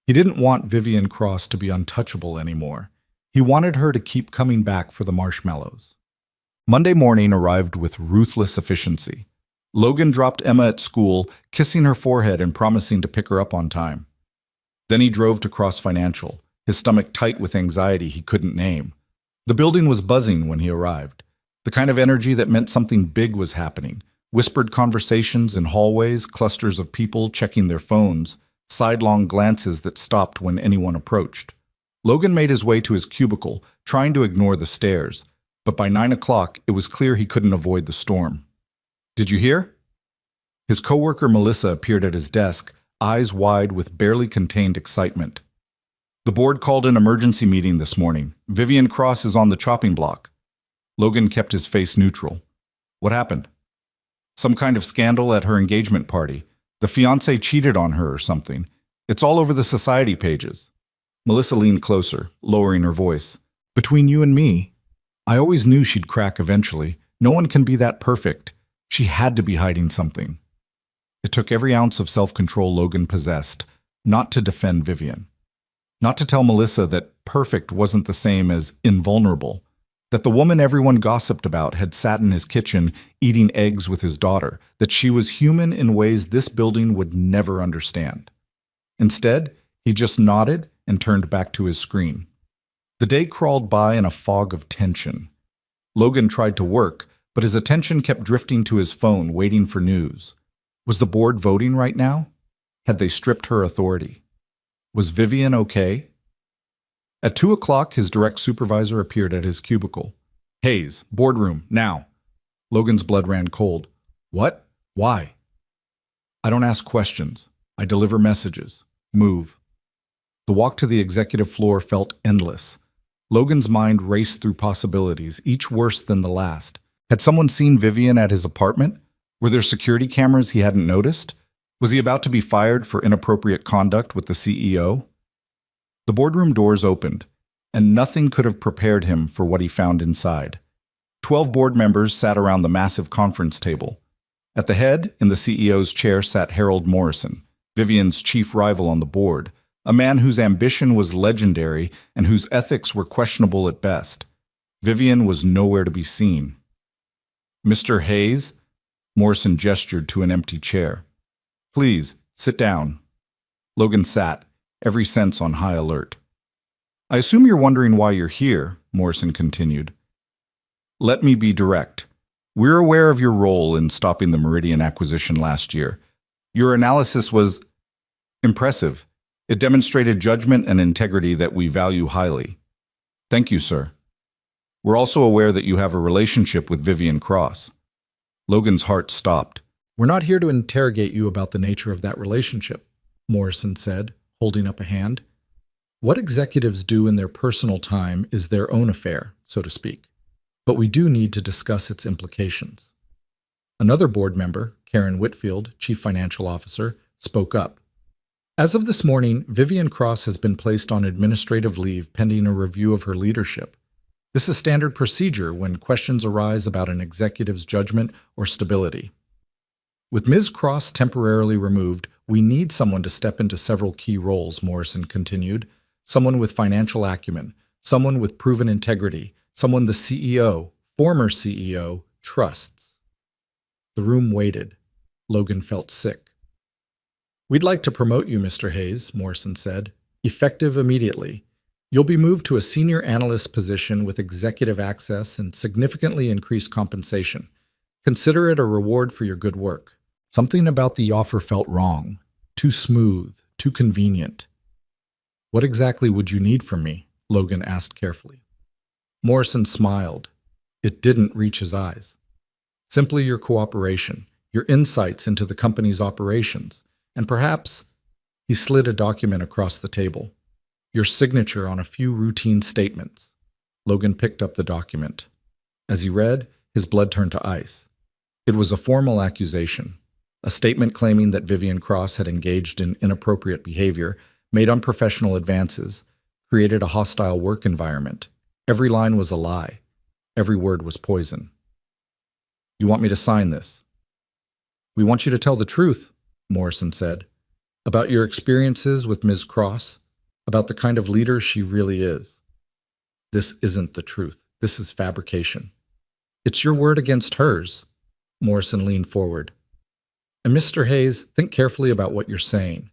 He didn't want Vivian Cross to be untouchable anymore. He wanted her to keep coming back for the marshmallows. Monday morning arrived with ruthless efficiency. Logan dropped Emma at school, kissing her forehead and promising to pick her up on time. Then he drove to Cross Financial, his stomach tight with anxiety he couldn't name. The building was buzzing when he arrived, the kind of energy that meant something big was happening. Whispered conversations in hallways, clusters of people checking their phones, sidelong glances that stopped when anyone approached. Logan made his way to his cubicle, trying to ignore the stares, but by 9 o'clock it was clear he couldn't avoid the storm. Did you hear? His coworker Melissa appeared at his desk, eyes wide with barely contained excitement. The board called an emergency meeting this morning. Vivian Cross is on the chopping block. Logan kept his face neutral. What happened? Some kind of scandal at her engagement party. The fiancé cheated on her or something. It's all over the society pages. Melissa leaned closer, lowering her voice. Between you and me, I always knew she'd crack eventually. No one can be that perfect. She had to be hiding something. It took every ounce of self-control Logan possessed, not to defend Vivian. Not to tell Melissa that perfect wasn't the same as invulnerable. That the woman everyone gossiped about had sat in his kitchen eating eggs with his daughter, that she was human in ways this building would never understand. Instead, he just nodded and turned back to his screen. The day crawled by in a fog of tension. Logan tried to work, but his attention kept drifting to his phone, waiting for news. Was the board voting right now? Had they stripped her authority? Was Vivian okay? At 2 o'clock, his direct supervisor appeared at his cubicle. Hayes, boardroom, now. Logan's blood ran cold. What? Why? I don't ask questions. I deliver messages. Move. The walk to the executive floor felt endless. Logan's mind raced through possibilities, each worse than the last. Had someone seen Vivian at his apartment? Were there security cameras he hadn't noticed? Was he about to be fired for inappropriate conduct with the CEO? The boardroom doors opened, and nothing could have prepared him for what he found inside. 12 board members sat around the massive conference table. At the head, in the CEO's chair, sat Harold Morrison, Vivian's chief rival on the board, a man whose ambition was legendary and whose ethics were questionable at best. Vivian was nowhere to be seen. Mr. Hayes? Morrison gestured to an empty chair. Please, sit down. Logan sat, every sense on high alert. I assume you're wondering why you're here, Morrison continued. Let me be direct. We're aware of your role in stopping the Meridian acquisition last year. Your analysis was impressive. It demonstrated judgment and integrity that we value highly. Thank you, sir. We're also aware that you have a relationship with Vivian Cross. Logan's heart stopped. We're not here to interrogate you about the nature of that relationship, Morrison said, holding up a hand. What executives do in their personal time is their own affair, so to speak. But we do need to discuss its implications. Another board member, Karen Whitfield, Chief Financial Officer, spoke up. As of this morning, Vivian Cross has been placed on administrative leave pending a review of her leadership. This is standard procedure when questions arise about an executive's judgment or stability. With Ms. Cross temporarily removed, we need someone to step into several key roles, Morrison continued. Someone with financial acumen, someone with proven integrity, someone the CEO, former CEO, trusts. The room waited. Logan felt sick. We'd like to promote you, Mr. Hayes, Morrison said. Effective immediately. You'll be moved to a senior analyst position with executive access and significantly increased compensation. Consider it a reward for your good work. Something about the offer felt wrong. Too smooth, too convenient. What exactly would you need from me? Logan asked carefully. Morrison smiled. It didn't reach his eyes. Simply your cooperation, your insights into the company's operations, and perhaps, he slid a document across the table, your signature on a few routine statements. Logan picked up the document. As he read, his blood turned to ice. It was a formal accusation, a statement claiming that Vivian Cross had engaged in inappropriate behavior, made unprofessional advances, created a hostile work environment. Every line was a lie. Every word was poison. You want me to sign this? We want you to tell the truth, Morrison said, about your experiences with Ms. Cross, about the kind of leader she really is. This isn't the truth. This is fabrication. It's your word against hers. Morrison leaned forward. And Mr. Hayes, think carefully about what you're saying.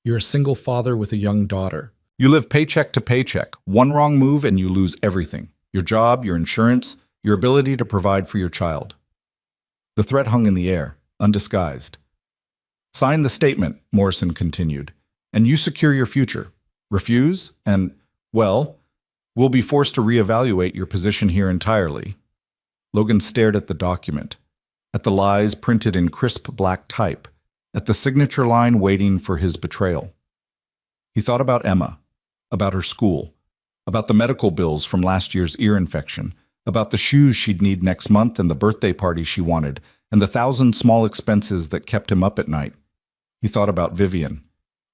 You're a single father with a young daughter. You live paycheck to paycheck. One wrong move and you lose everything. Your job, your insurance, your ability to provide for your child. The threat hung in the air, undisguised. Sign the statement, Morrison continued, and you secure your future. Refuse, and, well, we'll be forced to reevaluate your position here entirely. Logan stared at the document, at the lies printed in crisp black type, at the signature line waiting for his betrayal. He thought about Emma, about her school, about the medical bills from last year's ear infection, about the shoes she'd need next month and the birthday party she wanted, and the 1,000 small expenses that kept him up at night. He thought about Vivian,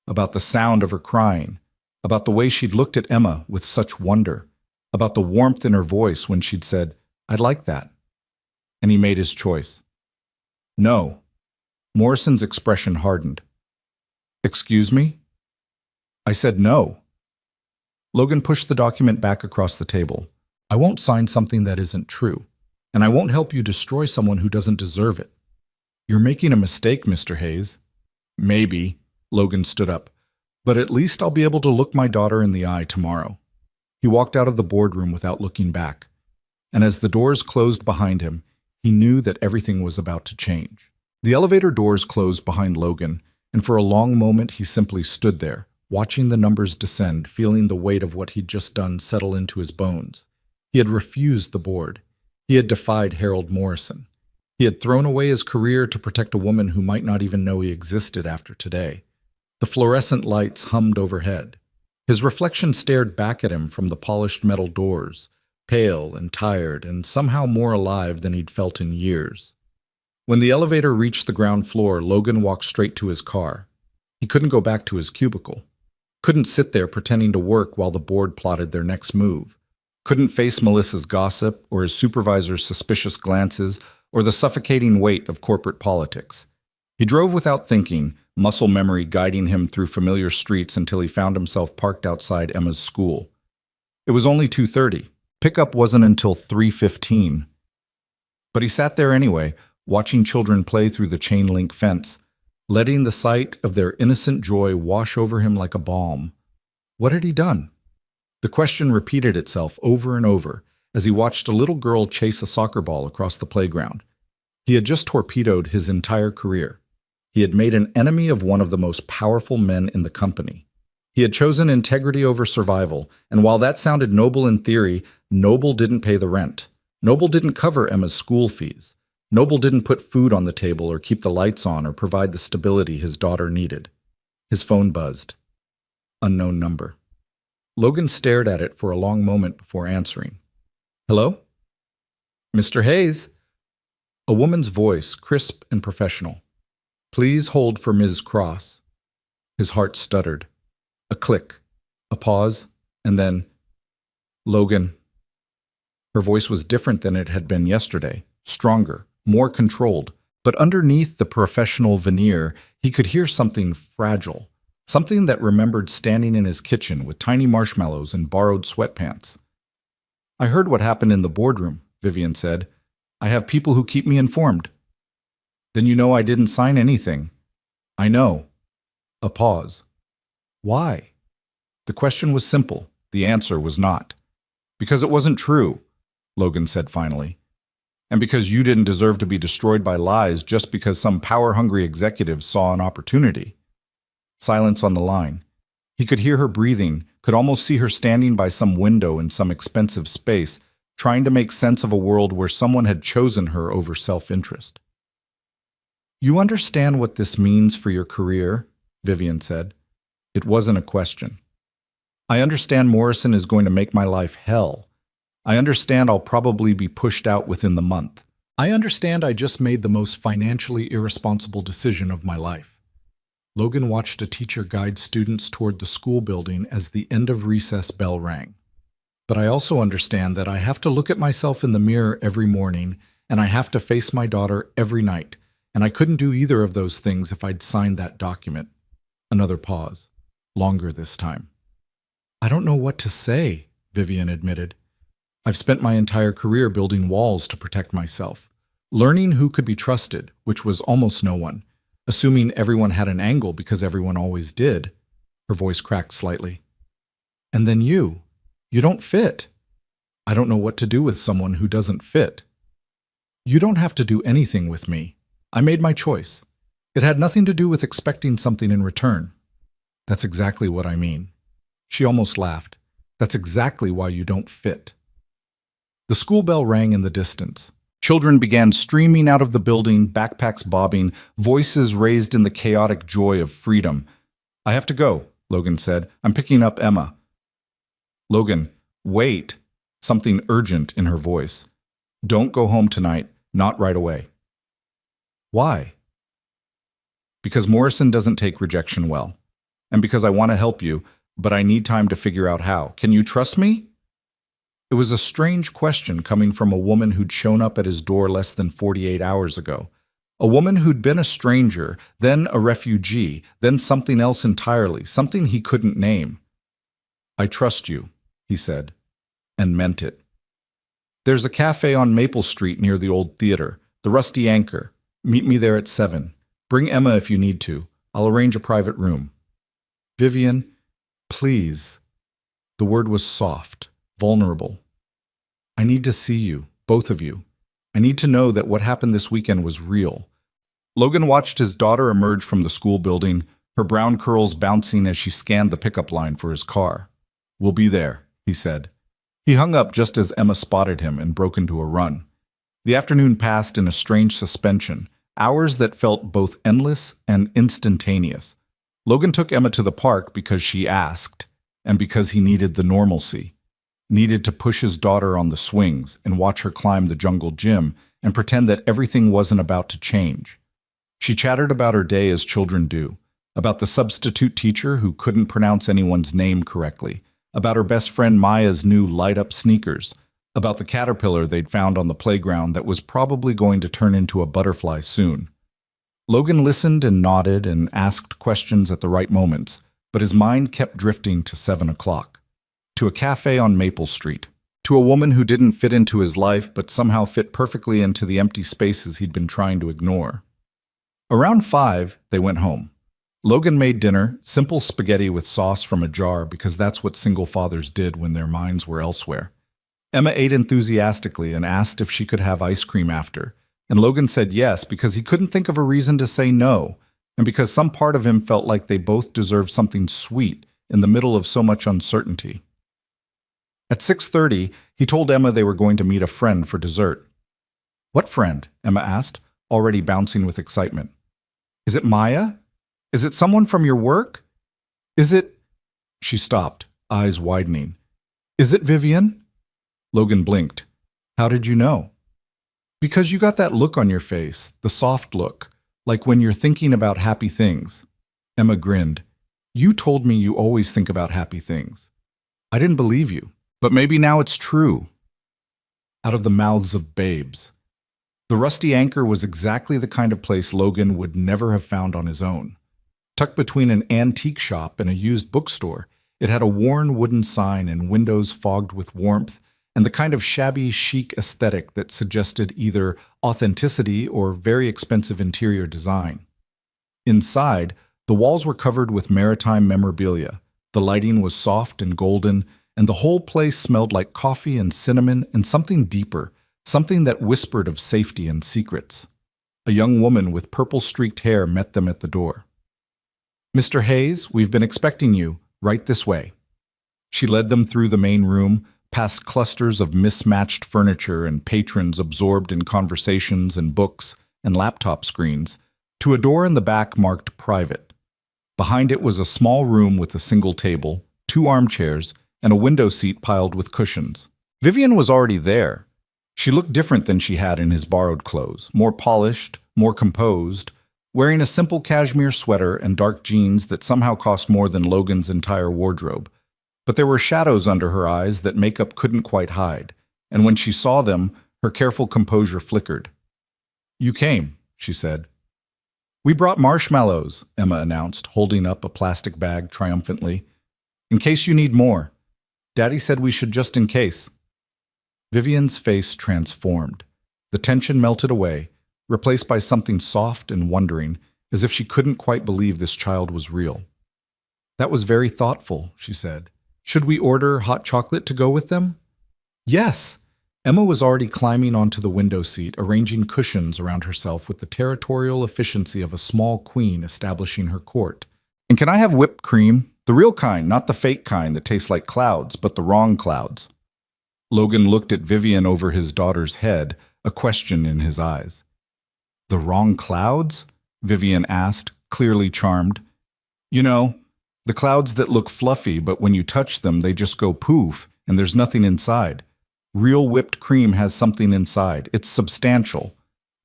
about the sound of her crying, about the way she'd looked at Emma with such wonder, about the warmth in her voice when she'd said, "I'd like that." And he made his choice. No. Morrison's expression hardened. Excuse me? I said no. Logan pushed the document back across the table. I won't sign something that isn't true, and I won't help you destroy someone who doesn't deserve it. You're making a mistake, Mr. Hayes. Maybe, Logan stood up, but at least I'll be able to look my daughter in the eye tomorrow. He walked out of the boardroom without looking back, and as the doors closed behind him, he knew that everything was about to change. The elevator doors closed behind Logan, and for a long moment he simply stood there, watching the numbers descend, feeling the weight of what he'd just done settle into his bones. He had refused the board. He had defied Harold Morrison. He had thrown away his career to protect a woman who might not even know he existed after today. The fluorescent lights hummed overhead. His reflection stared back at him from the polished metal doors, pale and tired and somehow more alive than he'd felt in years. When the elevator reached the ground floor, Logan walked straight to his car. He couldn't go back to his cubicle. Couldn't sit there pretending to work while the board plotted their next move. Couldn't face Melissa's gossip or his supervisor's suspicious glances or the suffocating weight of corporate politics. He drove without thinking, muscle memory guiding him through familiar streets until he found himself parked outside Emma's school. It was only 2:30. Pickup wasn't until 3:15. But he sat there anyway, watching children play through the chain-link fence, letting the sight of their innocent joy wash over him like a balm. What had he done? The question repeated itself over and over as he watched a little girl chase a soccer ball across the playground. He had just torpedoed his entire career. He had made an enemy of one of the most powerful men in the company. He had chosen integrity over survival, and while that sounded noble in theory, Noble didn't pay the rent. Noble didn't cover Emma's school fees. Noble didn't put food on the table or keep the lights on or provide the stability his daughter needed. His phone buzzed. Unknown number. Logan stared at it for a long moment before answering. Hello? Mr. Hayes? A woman's voice, crisp and professional. Please hold for Ms. Cross. His heart stuttered. A click, a pause, and then, Logan. Her voice was different than it had been yesterday, stronger, more controlled, but underneath the professional veneer, he could hear something fragile, something that remembered standing in his kitchen with tiny marshmallows and borrowed sweatpants. I heard what happened in the boardroom, Vivian said. I have people who keep me informed. Then you know I didn't sign anything. I know. A pause. Why? The question was simple. The answer was not. Because it wasn't true, Logan said finally. And because you didn't deserve to be destroyed by lies just because some power-hungry executive saw an opportunity. Silence on the line. He could hear her breathing, could almost see her standing by some window in some expensive space, trying to make sense of a world where someone had chosen her over self-interest. You understand what this means for your career? Vivian said. It wasn't a question. I understand Morrison is going to make my life hell. I understand I'll probably be pushed out within the month. I understand I just made the most financially irresponsible decision of my life. Logan watched a teacher guide students toward the school building as the end of recess bell rang. But I also understand that I have to look at myself in the mirror every morning, and I have to face my daughter every night, and I couldn't do either of those things if I'd signed that document. Another pause. Longer this time. I don't know what to say, Vivian admitted. I've spent my entire career building walls to protect myself, learning who could be trusted, which was almost no one, assuming everyone had an angle because everyone always did. Her voice cracked slightly. And then you don't fit. I don't know what to do with someone who doesn't fit. You don't have to do anything with me. I made my choice. It had nothing to do with expecting something in return. That's exactly what I mean. She almost laughed. That's exactly why you don't fit. The school bell rang in the distance. Children began streaming out of the building, backpacks bobbing, voices raised in the chaotic joy of freedom. I have to go, Logan said. I'm picking up Emma. Logan, wait. Something urgent in her voice. Don't go home tonight, not right away. Why? Because Morrison doesn't take rejection well. And because I want to help you, but I need time to figure out how. Can you trust me? It was a strange question coming from a woman who'd shown up at his door less than 48 hours ago. A woman who'd been a stranger, then a refugee, then something else entirely, something he couldn't name. I trust you, he said, and meant it. There's a cafe on Maple Street near the old theater, the Rusty Anchor. Meet me there at 7. Bring Emma if you need to. I'll arrange a private room. Vivian, please. The word was soft, vulnerable. I need to see you, both of you. I need to know that what happened this weekend was real. Logan watched his daughter emerge from the school building, her brown curls bouncing as she scanned the pickup line for his car. We'll be there, he said. He hung up just as Emma spotted him and broke into a run. The afternoon passed in a strange suspension, hours that felt both endless and instantaneous. Logan took Emma to the park because she asked, and because he needed the normalcy. Needed to push his daughter on the swings and watch her climb the jungle gym and pretend that everything wasn't about to change. She chattered about her day as children do, about the substitute teacher who couldn't pronounce anyone's name correctly, about her best friend Maya's new light-up sneakers, about the caterpillar they'd found on the playground that was probably going to turn into a butterfly soon. Logan listened and nodded and asked questions at the right moments, but his mind kept drifting to 7 o'clock. To a cafe on Maple Street. To a woman who didn't fit into his life but somehow fit perfectly into the empty spaces he'd been trying to ignore. Around 5, they went home. Logan made dinner, simple spaghetti with sauce from a jar because that's what single fathers did when their minds were elsewhere. Emma ate enthusiastically and asked if she could have ice cream after, and Logan said yes because he couldn't think of a reason to say no, and because some part of him felt like they both deserved something sweet in the middle of so much uncertainty. At 6:30, he told Emma they were going to meet a friend for dessert. What friend? Emma asked, already bouncing with excitement. Is it Maya? Is it someone from your work? Is it... She stopped, eyes widening. Is it Vivian? Logan blinked. How did you know? Because you got that look on your face, the soft look, like when you're thinking about happy things. Emma grinned. You told me you always think about happy things. I didn't believe you, but maybe now it's true. Out of the mouths of babes. The Rusty Anchor was exactly the kind of place Logan would never have found on his own. Tucked between an antique shop and a used bookstore, it had a worn wooden sign and windows fogged with warmth and the kind of shabby chic aesthetic that suggested either authenticity or very expensive interior design. Inside, The walls were covered with maritime memorabilia. The lighting was soft and golden, and the whole place smelled like coffee and cinnamon and something deeper, something that whispered of safety and secrets. A young woman with purple-streaked hair met them at the door. "Mr. Hayes, we've been expecting you. Right this way." She led them through the main room, past clusters of mismatched furniture and patrons absorbed in conversations and books and laptop screens, to a door in the back marked Private. Behind it was a small room with a single table, 2 armchairs, and a window seat piled with cushions. Vivian was already there. She looked different than she had in his borrowed clothes, more polished, more composed, wearing a simple cashmere sweater and dark jeans that somehow cost more than Logan's entire wardrobe. But there were shadows under her eyes that makeup couldn't quite hide, and when she saw them, her careful composure flickered. "You came," she said. "We brought marshmallows," Emma announced, holding up a plastic bag triumphantly. "In case you need more. Daddy said we should just in case." Vivian's face transformed. The tension melted away, replaced by something soft and wondering, as if she couldn't quite believe this child was real. "That was very thoughtful," she said. "Should we order hot chocolate to go with them?" "Yes!" Emma was already climbing onto the window seat, arranging cushions around herself with the territorial efficiency of a small queen establishing her court. "And can I have whipped cream? The real kind, not the fake kind that tastes like clouds, but the wrong clouds." Logan looked at Vivian over his daughter's head, a question in his eyes. "The wrong clouds?" Vivian asked, clearly charmed. "You know, the clouds that look fluffy, but when you touch them, they just go poof, and there's nothing inside. Real whipped cream has something inside. It's substantial."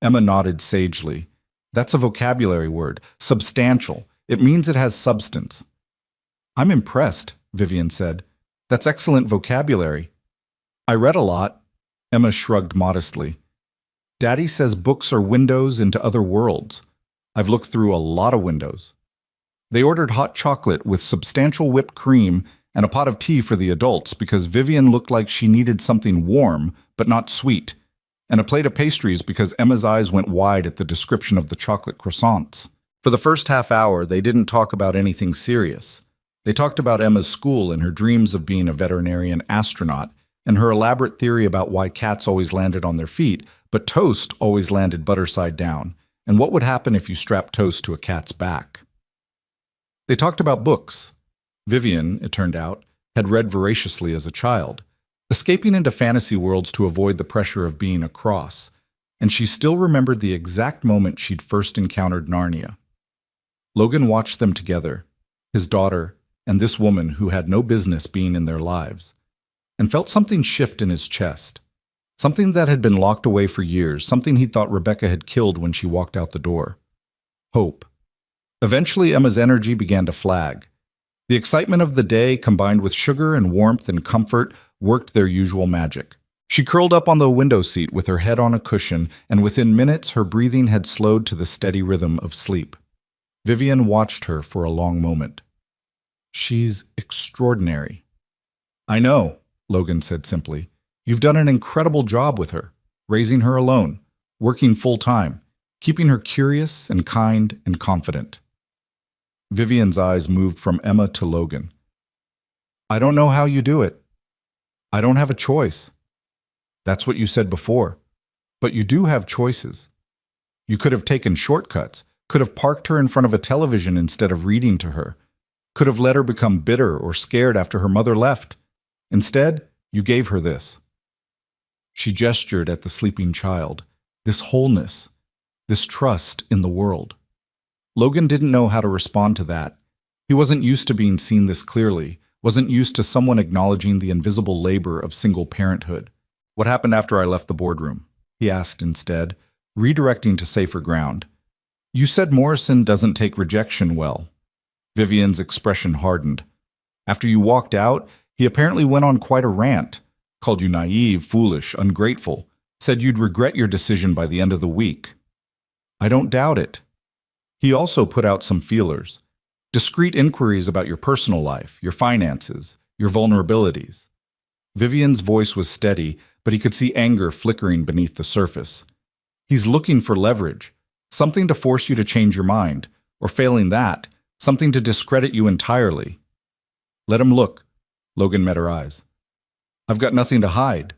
Emma nodded sagely. "That's a vocabulary word. Substantial. It means it has substance." "I'm impressed," Vivian said. "That's excellent vocabulary." "I read a lot." Emma shrugged modestly. "Daddy says books are windows into other worlds. I've looked through a lot of windows." They ordered hot chocolate with substantial whipped cream and a pot of tea for the adults because Vivian looked like she needed something warm but not sweet, and a plate of pastries because Emma's eyes went wide at the description of the chocolate croissants. For the first half hour, they didn't talk about anything serious. They talked about Emma's school and her dreams of being a veterinarian astronaut, and her elaborate theory about why cats always landed on their feet, but Toast always landed butter side down, and what would happen if you strapped Toast to a cat's back. They talked about books. Vivian, it turned out, had read voraciously as a child, escaping into fantasy worlds to avoid the pressure of being a cross, and she still remembered the exact moment she'd first encountered Narnia. Logan watched them together, his daughter, and this woman who had no business being in their lives, and felt something shift in his chest. Something that had been locked away for years, something he thought Rebecca had killed when she walked out the door. Hope. Eventually, Emma's energy began to flag. The excitement of the day, combined with sugar and warmth and comfort, worked their usual magic. She curled up on the window seat with her head on a cushion, and within minutes her breathing had slowed to the steady rhythm of sleep. Vivian watched her for a long moment. "She's extraordinary." "I know," Logan said simply. "You've done an incredible job with her, raising her alone, working full-time, keeping her curious and kind and confident." Vivian's eyes moved from Emma to Logan. "I don't know how you do it. I don't have a choice." "That's what you said before. But you do have choices. You could have taken shortcuts, could have parked her in front of a television instead of reading to her, could have let her become bitter or scared after her mother left. Instead, you gave her this." She gestured at the sleeping child, this wholeness, this trust in the world. Logan didn't know how to respond to that. He wasn't used to being seen this clearly, wasn't used to someone acknowledging the invisible labor of single parenthood. "What happened after I left the boardroom?" he asked instead, redirecting to safer ground. "You said Morrison doesn't take rejection well." Vivian's expression hardened. "After you walked out, he apparently went on quite a rant, called you naive, foolish, ungrateful, said you'd regret your decision by the end of the week." "I don't doubt it." He also put out some feelers, discreet inquiries about your personal life, your finances, your vulnerabilities. Vivian's voice was steady, but he could see anger flickering beneath the surface. "He's looking for leverage, something to force you to change your mind, or failing that, something to discredit you entirely. Let him look. Logan met her eyes. I've got nothing to hide.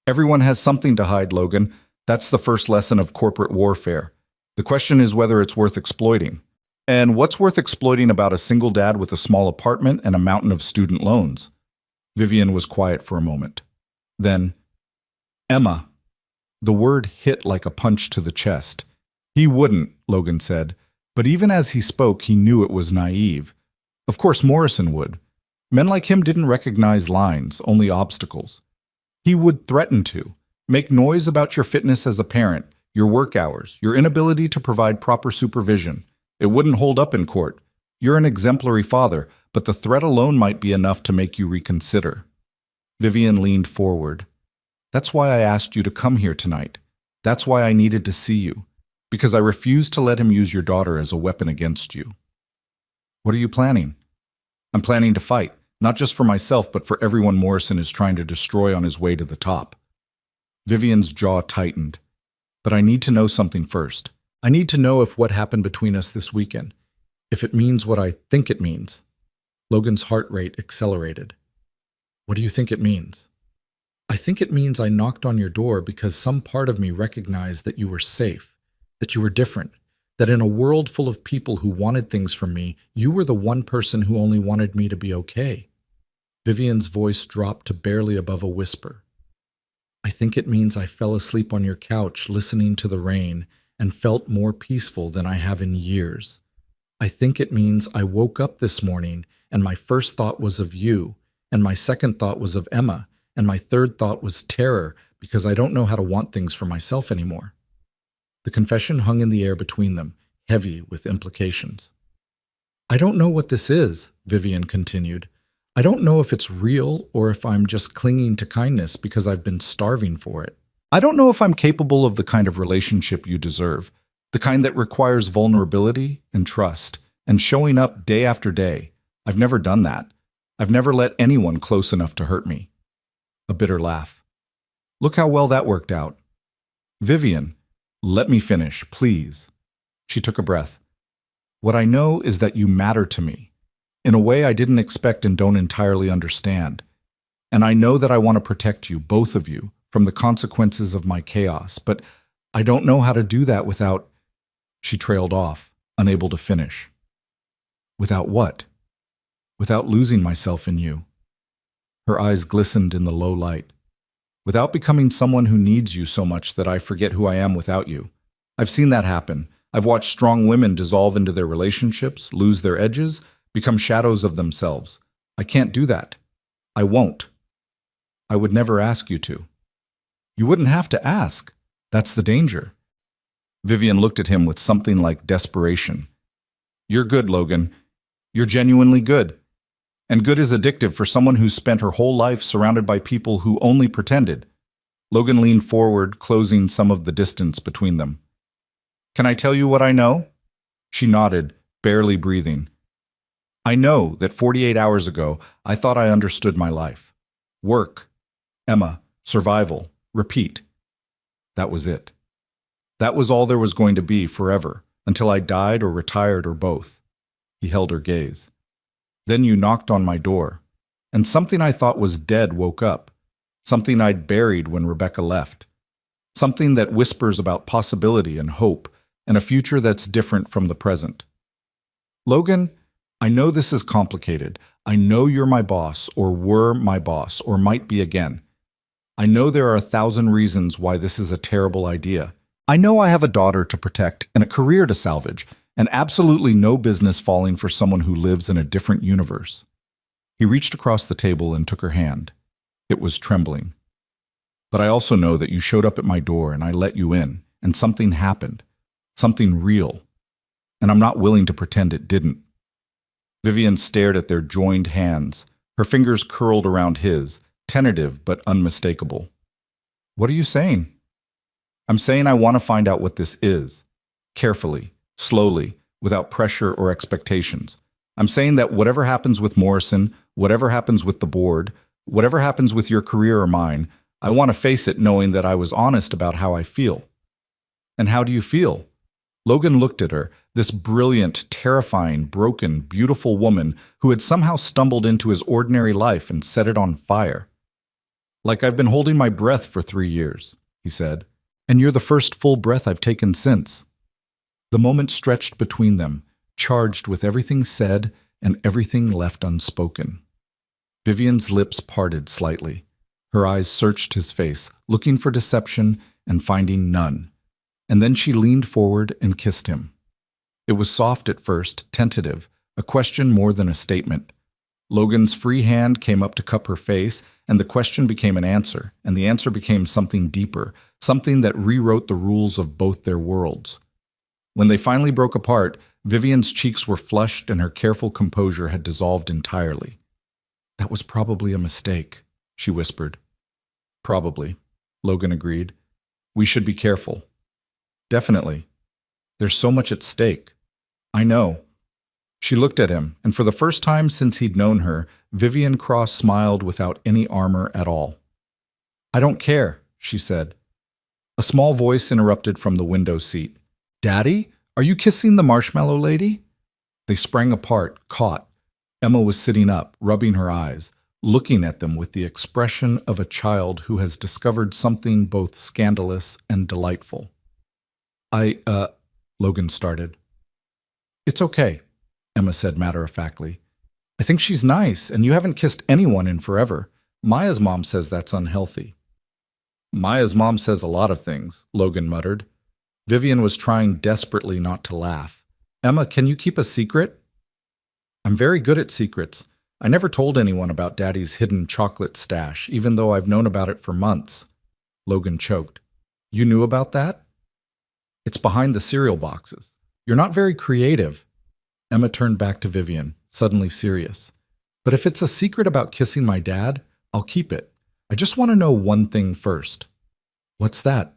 Everyone has something to hide, Logan. That's the first lesson of corporate warfare. The question is whether it's worth exploiting. And what's worth exploiting about a single dad with a small apartment and a mountain of student loans? Vivian was quiet for a moment. Then, Emma. The word hit like a punch to the chest. He wouldn't, Logan said, but even as he spoke, he knew it was naive. Of course Morrison would. Men like him didn't recognize lines, only obstacles. He would threaten to. Make noise about your fitness as a parent, your work hours, your inability to provide proper supervision. It wouldn't hold up in court. You're an exemplary father, but the threat alone might be enough to make you reconsider. Vivian leaned forward. That's why I asked you to come here tonight. That's why I needed to see you. Because I refused to let him use your daughter as a weapon against you. What are you planning? I'm planning to fight, not just for myself, but for everyone Morrison is trying to destroy on his way to the top. Vivian's jaw tightened. But I need to know something first. I need to know if what happened between us this weekend, if it means what I think it means. Logan's heart rate accelerated. What do you think it means? I think it means I knocked on your door because some part of me recognized that you were safe, that you were different, that in a world full of people who wanted things from me, you were the one person who only wanted me to be okay. Vivian's voice dropped to barely above a whisper. I think it means I fell asleep on your couch listening to the rain and felt more peaceful than I have in years. I think it means I woke up this morning and my first thought was of you, and my second thought was of Emma, and my third thought was terror because I don't know how to want things for myself anymore. The confession hung in the air between them, heavy with implications. I don't know what this is, Vivian continued. I don't know if it's real or if I'm just clinging to kindness because I've been starving for it. I don't know if I'm capable of the kind of relationship you deserve, the kind that requires vulnerability and trust, and showing up day after day. I've never done that. I've never let anyone close enough to hurt me. A bitter laugh. Look how well that worked out. Vivian, let me finish, please. She took a breath. What I know is that you matter to me, in a way I didn't expect and don't entirely understand. And I know that I want to protect you, both of you, from the consequences of my chaos, but I don't know how to do that without... She trailed off, unable to finish. Without what? Without losing myself in you. Her eyes glistened in the low light. Without becoming someone who needs you so much that I forget who I am without you. I've seen that happen. I've watched strong women dissolve into their relationships, lose their edges, become shadows of themselves. I can't do that. I won't. I would never ask you to. You wouldn't have to ask. That's the danger. Vivian looked at him with something like desperation. You're good, Logan. You're genuinely good. And good is addictive for someone who's spent her whole life surrounded by people who only pretended. Logan leaned forward, closing some of the distance between them. Can I tell you what I know? She nodded, barely breathing. I know that 48 hours ago, I thought I understood my life. Work, Emma, survival, repeat. That was it. That was all there was going to be forever, until I died or retired or both. He held her gaze. Then you knocked on my door, and something I thought was dead woke up, something I'd buried when Rebecca left, something that whispers about possibility and hope and a future that's different from the present. Logan, I know this is complicated. I know you're my boss, or were my boss, or might be again. I know there are 1,000 reasons why this is a terrible idea. I know I have a daughter to protect and a career to salvage, and absolutely no business falling for someone who lives in a different universe. He reached across the table and took her hand. It was trembling. But I also know that you showed up at my door and I let you in, and something happened. Something real. And I'm not willing to pretend it didn't. Vivian stared at their joined hands, her fingers curled around his, tentative but unmistakable. What are you saying? I'm saying I want to find out what this is. Carefully. Slowly, without pressure or expectations. I'm saying that whatever happens with Morrison, whatever happens with the board, whatever happens with your career or mine, I want to face it knowing that I was honest about how I feel. And how do you feel? Logan looked at her, this brilliant, terrifying, broken, beautiful woman who had somehow stumbled into his ordinary life and set it on fire. Like I've been holding my breath for 3 years, he said, and you're the first full breath I've taken since. The moment stretched between them, charged with everything said and everything left unspoken. Vivian's lips parted slightly. Her eyes searched his face, looking for deception and finding none. And then she leaned forward and kissed him. It was soft at first, tentative, a question more than a statement. Logan's free hand came up to cup her face, and the question became an answer, and the answer became something deeper, something that rewrote the rules of both their worlds. When they finally broke apart, Vivian's cheeks were flushed and her careful composure had dissolved entirely. "That was probably a mistake," she whispered. "Probably," Logan agreed. "We should be careful." "Definitely. There's so much at stake." "I know." She looked at him, and for the first time since he'd known her, Vivian Cross smiled without any armor at all. "I don't care," she said. A small voice interrupted from the window seat. "Daddy, are you kissing the marshmallow lady?" They sprang apart, caught. Emma was sitting up, rubbing her eyes, looking at them with the expression of a child who has discovered something both scandalous and delightful. Logan started. "It's okay," Emma said matter-of-factly. "I think she's nice, and you haven't kissed anyone in forever. Maya's mom says that's unhealthy." "Maya's mom says a lot of things," Logan muttered. Vivian was trying desperately not to laugh. "Emma, can you keep a secret?" "I'm very good at secrets. I never told anyone about Daddy's hidden chocolate stash, even though I've known about it for months." Logan choked. "You knew about that?" "It's behind the cereal boxes. You're not very creative." Emma turned back to Vivian, suddenly serious. "But if it's a secret about kissing my dad, I'll keep it. I just want to know one thing first." "What's that?"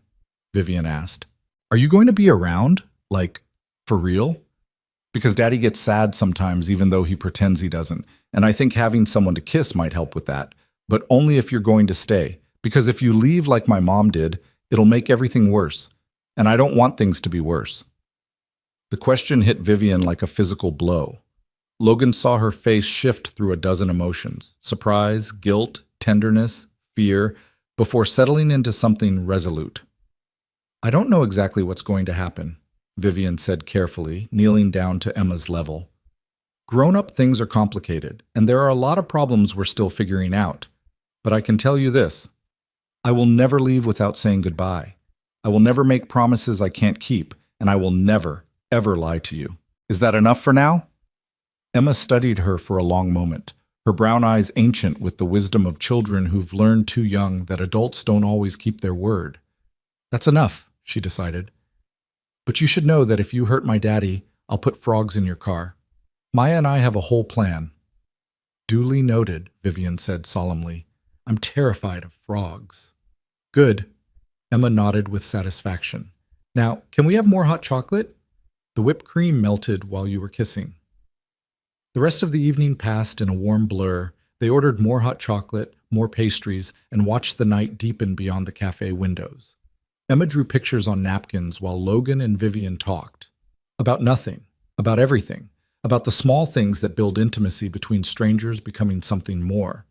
Vivian asked. "Are you going to be around? Like, for real? Because Daddy gets sad sometimes even though he pretends he doesn't, and I think having someone to kiss might help with that, but only if you're going to stay, because if you leave like my mom did, it'll make everything worse, and I don't want things to be worse." The question hit Vivian like a physical blow. Logan saw her face shift through a dozen emotions: surprise, guilt, tenderness, fear, before settling into something resolute. "I don't know exactly what's going to happen," Vivian said carefully, kneeling down to Emma's level. "Grown-up things are complicated, and there are a lot of problems we're still figuring out. But I can tell you this: I will never leave without saying goodbye. I will never make promises I can't keep, and I will never, ever lie to you. Is that enough for now?" Emma studied her for a long moment, her brown eyes ancient with the wisdom of children who've learned too young that adults don't always keep their word. "That's enough," she decided. "But you should know that if you hurt my daddy, I'll put frogs in your car. Maya and I have a whole plan." "Duly noted," Vivian said solemnly. "I'm terrified of frogs." "Good." Emma nodded with satisfaction. "Now, can we have more hot chocolate? The whipped cream melted while you were kissing." The rest of the evening passed in a warm blur. They ordered more hot chocolate, more pastries, and watched the night deepen beyond the cafe windows. Emma drew pictures on napkins while Logan and Vivian talked. About nothing, about everything, about the small things that build intimacy between strangers becoming something more.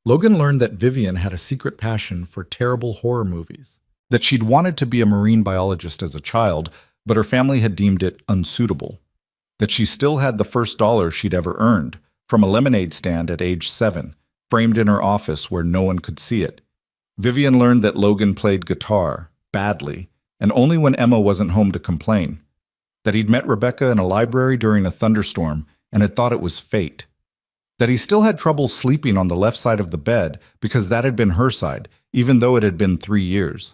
Logan learned that Vivian had a secret passion for terrible horror movies, that she'd wanted to be a marine biologist as a child, but her family had deemed it unsuitable, that she still had the first dollar she'd ever earned, from a lemonade stand at age 7, framed in her office where no one could see it. Vivian learned that Logan played guitar, badly, and only when Emma wasn't home to complain, that he'd met Rebecca in a library during a thunderstorm and had thought it was fate, that he still had trouble sleeping on the left side of the bed because that had been her side, even though it had been 3 years.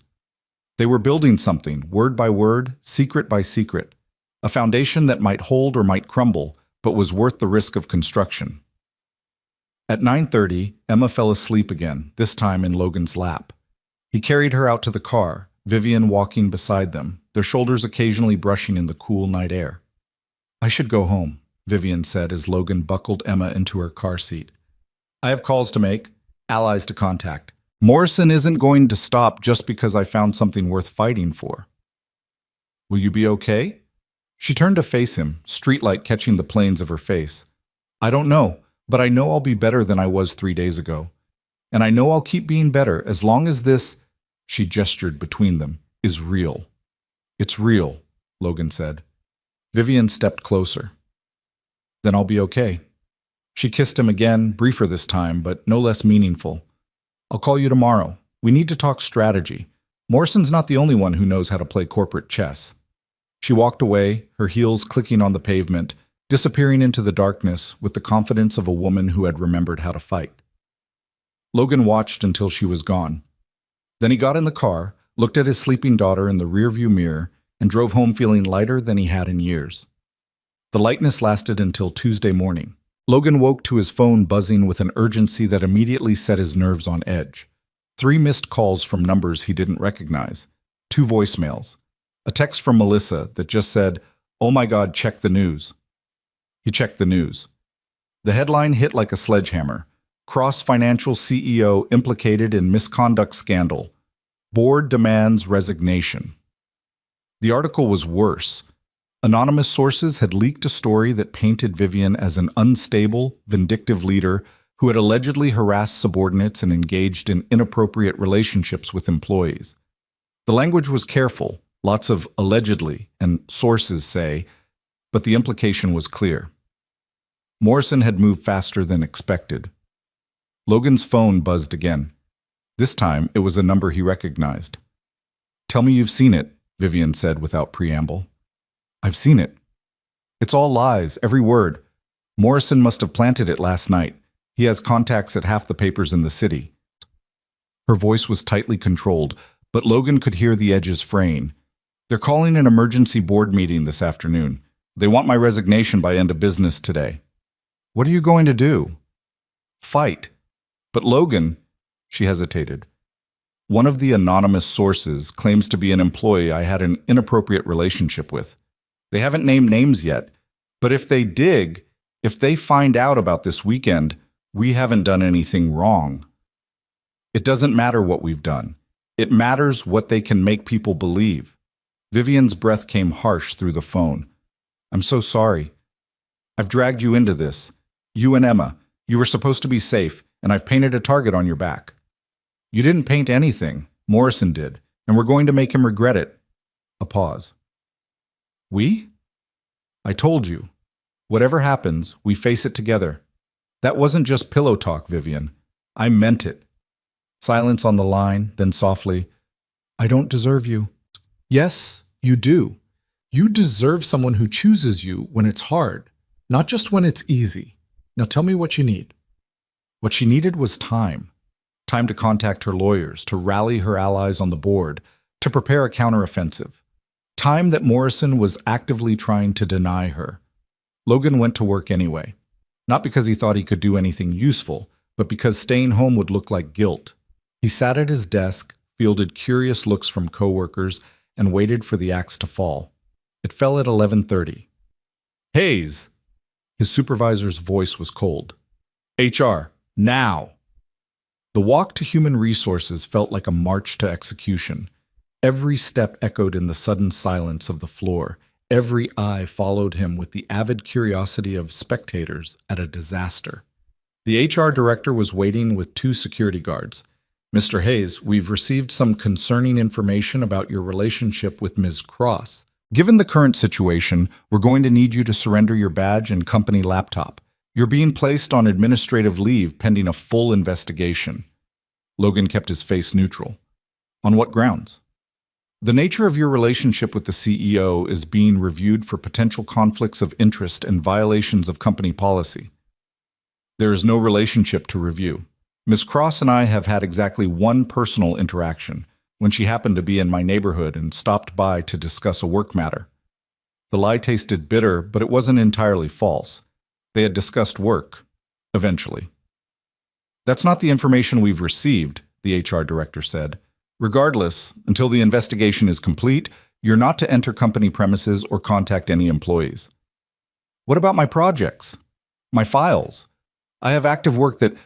They were building something, word by word, secret by secret, a foundation that might hold or might crumble, but was worth the risk of construction. At 9:30, Emma fell asleep again, this time in Logan's lap. He carried her out to the car, Vivian walking beside them, their shoulders occasionally brushing in the cool night air. "I should go home," Vivian said as Logan buckled Emma into her car seat. "I have calls to make, allies to contact. Morrison isn't going to stop just because I found something worth fighting for." "Will you be okay?" She turned to face him, streetlight catching the planes of her face. I don't know, but I know I'll be better than I was 3 days ago. And I know I'll keep being better as long as this, she gestured between them, is real. It's real, Logan said. Vivian stepped closer. Then I'll be okay. She kissed him again, briefer this time, but no less meaningful. I'll call you tomorrow. We need to talk strategy. Morrison's not the only one who knows how to play corporate chess. She walked away, her heels clicking on the pavement, disappearing into the darkness with the confidence of a woman who had remembered how to fight. Logan watched until she was gone. Then he got in the car, looked at his sleeping daughter in the rearview mirror, and drove home feeling lighter than he had in years. The lightness lasted until Tuesday morning. Logan woke to his phone buzzing with an urgency that immediately set his nerves on edge. 3 missed calls from numbers he didn't recognize, 2 voicemails, a text from Melissa that just said, "Oh my God, check the news." He checked the news. The headline hit like a sledgehammer. Cross Financial CEO implicated in misconduct scandal. Board demands resignation. The article was worse. Anonymous sources had leaked a story that painted Vivian as an unstable, vindictive leader who had allegedly harassed subordinates and engaged in inappropriate relationships with employees. The language was careful, lots of allegedly and sources say, but the implication was clear. Morrison had moved faster than expected. Logan's phone buzzed again. This time, it was a number he recognized. "Tell me you've seen it," Vivian said without preamble. "I've seen it. It's all lies, every word. Morrison must have planted it last night. He has contacts at half the papers in the city." Her voice was tightly controlled, but Logan could hear the edges fraying. "They're calling an emergency board meeting this afternoon. They want my resignation by end of business today." "What are you going to do?" "Fight." "But Logan," she hesitated. "One of the anonymous sources claims to be an employee I had an inappropriate relationship with. They haven't named names yet, but if they dig, if they find out about this weekend, we haven't done anything wrong. It doesn't matter what we've done. It matters what they can make people believe." Vivian's breath came harsh through the phone. "I'm so sorry. I've dragged you into this. You and Emma, you were supposed to be safe, and I've painted a target on your back." "You didn't paint anything. Morrison did, and we're going to make him regret it." A pause. "We?" "I told you. Whatever happens, we face it together. That wasn't just pillow talk, Vivian. I meant it." Silence on the line, then softly, "I don't deserve you." "Yes, you do. You deserve someone who chooses you when it's hard, not just when it's easy. Now tell me what you need." What she needed was time. Time to contact her lawyers, to rally her allies on the board, to prepare a counteroffensive. Time that Morrison was actively trying to deny her. Logan went to work anyway. Not because he thought he could do anything useful, but because staying home would look like guilt. He sat at his desk, fielded curious looks from coworkers, and waited for the axe to fall. It fell at 11:30. "Hayes!" His supervisor's voice was cold. "HR, now!" The walk to human resources felt like a march to execution. Every step echoed in the sudden silence of the floor. Every eye followed him with the avid curiosity of spectators at a disaster. The HR director was waiting with 2 security guards. "Mr. Hayes, we've received some concerning information about your relationship with Ms. Cross. Given the current situation, we're going to need you to surrender your badge and company laptop. You're being placed on administrative leave pending a full investigation." Logan kept his face neutral. "On what grounds?" "The nature of your relationship with the CEO is being reviewed for potential conflicts of interest and violations of company policy." "There is no relationship to review. Ms. Cross and I have had exactly one personal interaction, when she happened to be in my neighborhood and stopped by to discuss a work matter." The lie tasted bitter, but it wasn't entirely false. They had discussed work, eventually. "That's not the information we've received," the HR director said. "Regardless, until the investigation is complete, you're not to enter company premises or contact any employees." "What about my projects? My files? I have active work that—"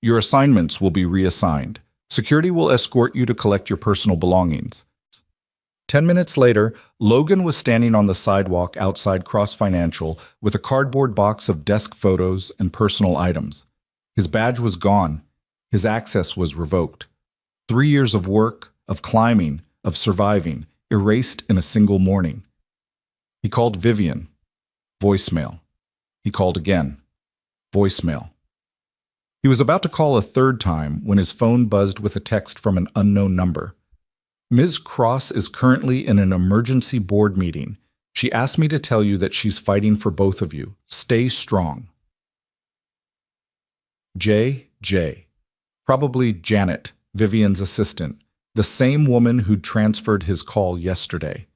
"Your assignments will be reassigned. Security will escort you to collect your personal belongings." 10 minutes later, Logan was standing on the sidewalk outside Cross Financial with a cardboard box of desk photos and personal items. His badge was gone. His access was revoked. 3 years of work, of climbing, of surviving, erased in a single morning. He called Vivian. Voicemail. He called again. Voicemail. He was about to call a third time when his phone buzzed with a text from an unknown number. Ms. Cross is currently in an emergency board meeting. She asked me to tell you that she's fighting for both of you. Stay strong. J. Probably Janet, Vivian's assistant, the same woman who'd transferred his call yesterday.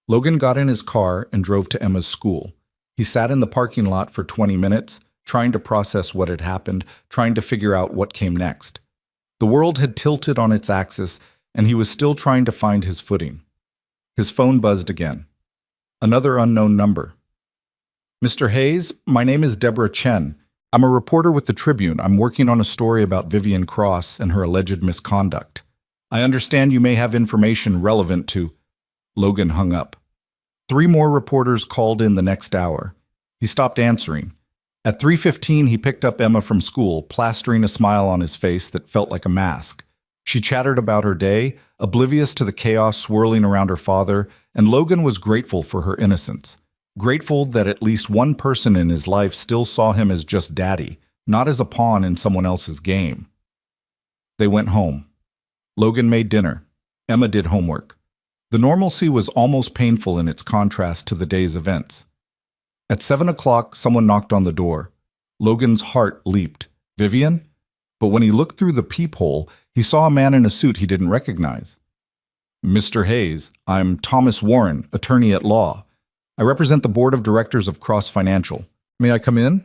Logan got in his car and drove to Emma's school. He sat in the parking lot for 20 minutes, trying to process what had happened, trying to figure out what came next. The world had tilted on its axis, and he was still trying to find his footing. His phone buzzed again. Another unknown number. Mr. Hayes, my name is Deborah Chen. I'm a reporter with the Tribune. I'm working on a story about Vivian Cross and her alleged misconduct. I understand you may have information relevant to... Logan hung up. 3 more reporters called in the next hour. He stopped answering. At 3:15, he picked up Emma from school, plastering a smile on his face that felt like a mask. She chattered about her day, oblivious to the chaos swirling around her father, and Logan was grateful for her innocence. Grateful that at least one person in his life still saw him as just daddy, not as a pawn in someone else's game. They went home. Logan made dinner. Emma did homework. The normalcy was almost painful in its contrast to the day's events. At 7 o'clock, someone knocked on the door. Logan's heart leaped. Vivian? But when he looked through the peephole, he saw a man in a suit he didn't recognize. Mr. Hayes, I'm Thomas Warren, attorney at law. I represent the board of directors of Cross Financial. May I come in?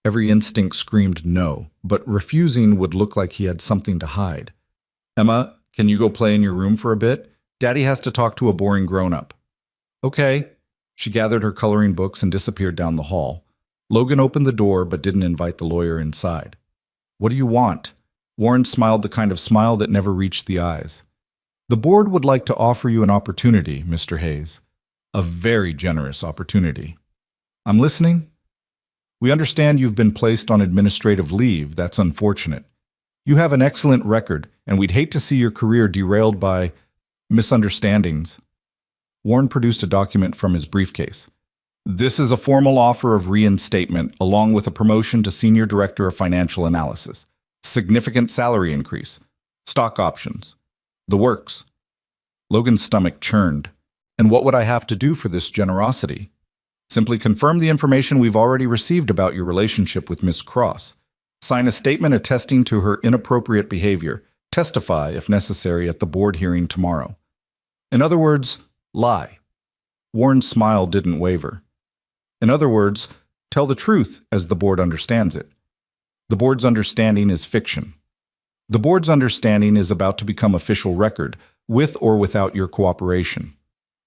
Every instinct screamed no, but refusing would look like he had something to hide. Emma, can you go play in your room for a bit? Daddy has to talk to a boring grown-up. Okay. She gathered her coloring books and disappeared down the hall. Logan opened the door but didn't invite the lawyer inside. What do you want? Warren smiled the kind of smile that never reached the eyes. The board would like to offer you an opportunity, Mr. Hayes. A very generous opportunity. I'm listening. We understand you've been placed on administrative leave. That's unfortunate. You have an excellent record, and we'd hate to see your career derailed by misunderstandings. Warren produced a document from his briefcase. This is a formal offer of reinstatement, along with a promotion to Senior Director of Financial Analysis. Significant salary increase. Stock options. The works. Logan's stomach churned. And what would I have to do for this generosity? Simply confirm the information we've already received about your relationship with Miss Cross. Sign a statement attesting to her inappropriate behavior. Testify, if necessary, at the board hearing tomorrow. In other words, lie. Warren's smile didn't waver. In other words, tell the truth as the board understands it. The board's understanding is fiction. The board's understanding is about to become official record, with or without your cooperation.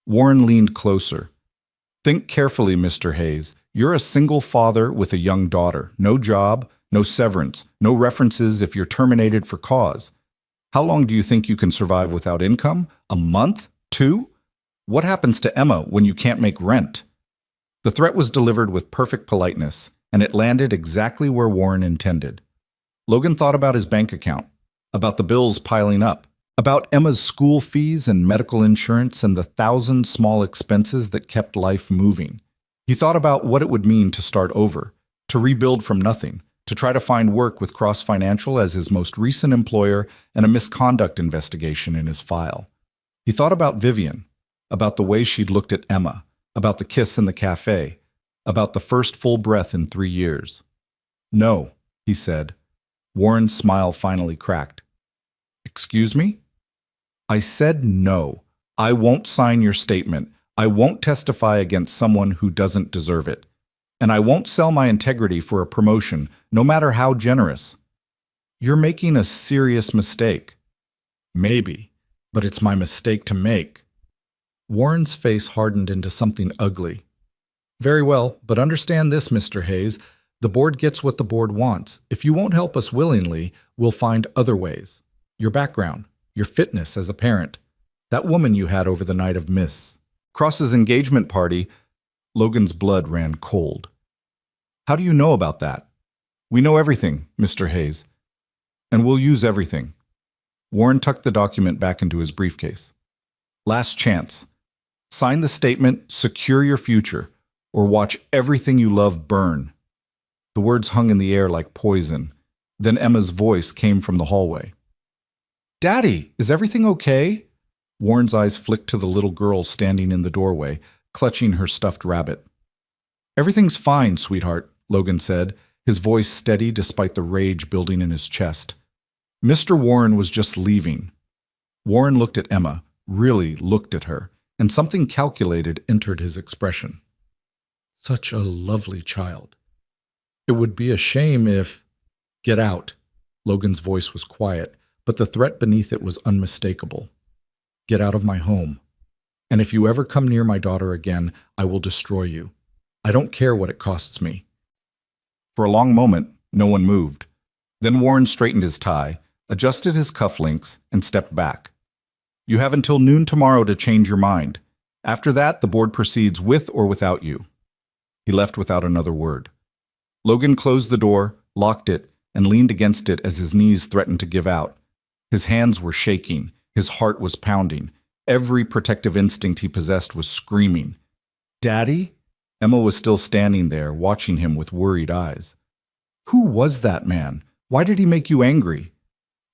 Warren leaned closer. Think carefully, Mr. Hayes. You're a single father with a young daughter. No job, no severance, no references if you're terminated for cause. How long do you think you can survive without income? A month? 2? What happens to Emma when you can't make rent? The threat was delivered with perfect politeness, and it landed exactly where Warren intended. Logan thought about his bank account, about the bills piling up, about Emma's school fees and medical insurance and the 1,000 small expenses that kept life moving. He thought about what it would mean to start over, to rebuild from nothing, to try to find work with Cross Financial as his most recent employer and a misconduct investigation in his file. He thought about Vivian, about the way she'd looked at Emma, about the kiss in the cafe, about the first full breath in 3 years. No, he said. Warren's smile finally cracked. Excuse me? I said no. I won't sign your statement. I won't testify against someone who doesn't deserve it. And I won't sell my integrity for a promotion, no matter how generous. You're making a serious mistake. Maybe, but it's my mistake to make. Warren's face hardened into something ugly. Very well, but understand this, Mr. Hayes. The board gets what the board wants. If you won't help us willingly, we'll find other ways. Your background, your fitness as a parent. That woman you had over the night of Miss Cross's engagement party. Logan's blood ran cold. How do you know about that? We know everything, Mr. Hayes. And we'll use everything. Warren tucked the document back into his briefcase. Last chance. Sign the statement, secure your future, or watch everything you love burn. The words hung in the air like poison. Then Emma's voice came from the hallway. Daddy, is everything okay? Warren's eyes flicked to the little girl standing in the doorway, clutching her stuffed rabbit. Everything's fine, sweetheart, Logan said, his voice steady despite the rage building in his chest. Mr. Warren was just leaving. Warren looked at Emma, really looked at her, and something calculated entered his expression. Such a lovely child. It would be a shame if... Get out. Logan's voice was quiet, but the threat beneath it was unmistakable. Get out of my home. And if you ever come near my daughter again, I will destroy you. I don't care what it costs me. For a long moment, no one moved. Then Warren straightened his tie, adjusted his cufflinks, and stepped back. You have until noon tomorrow to change your mind. After that, the board proceeds with or without you. He left without another word. Logan closed the door, locked it, and leaned against it as his knees threatened to give out. His hands were shaking. His heart was pounding. Every protective instinct he possessed was screaming. Daddy? Emma was still standing there, watching him with worried eyes. Who was that man? Why did he make you angry?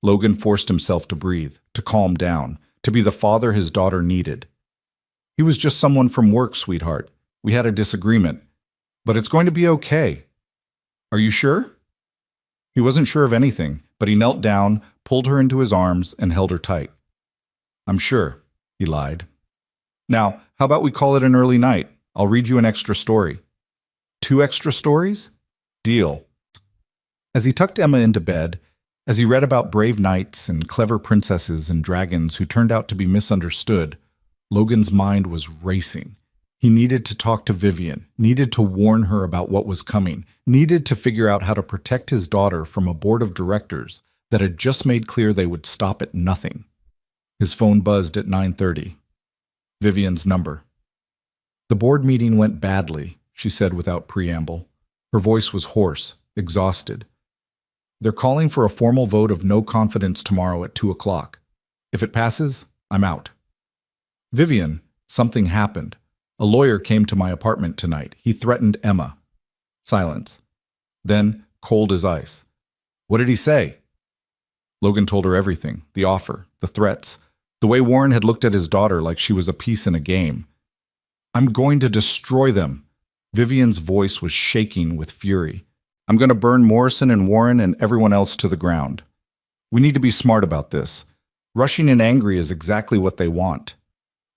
Logan forced himself to breathe, to calm down, to be the father his daughter needed. He was just someone from work, sweetheart. We had a disagreement. But it's going to be okay. Are you sure? He wasn't sure of anything, but he knelt down, pulled her into his arms, and held her tight. I'm sure, he lied. Now, how about we call it an early night? I'll read you an extra story. 2 extra stories? Deal. As he tucked Emma into bed, as he read about brave knights and clever princesses and dragons who turned out to be misunderstood, Logan's mind was racing. He needed to talk to Vivian, needed to warn her about what was coming, needed to figure out how to protect his daughter from a board of directors that had just made clear they would stop at nothing. His phone buzzed at 9:30. Vivian's number. The board meeting went badly, she said without preamble. Her voice was hoarse, exhausted. They're calling for a formal vote of no confidence tomorrow at 2 o'clock. If it passes, I'm out. Vivian, something happened. A lawyer came to my apartment tonight. He threatened Emma. Silence. Then, cold as ice. What did he say? Logan told her everything, the offer, the threats, the way Warren had looked at his daughter like she was a piece in a game. I'm going to destroy them. Vivian's voice was shaking with fury. I'm going to burn Morrison and Warren and everyone else to the ground. We need to be smart about this. Rushing and angry is exactly what they want.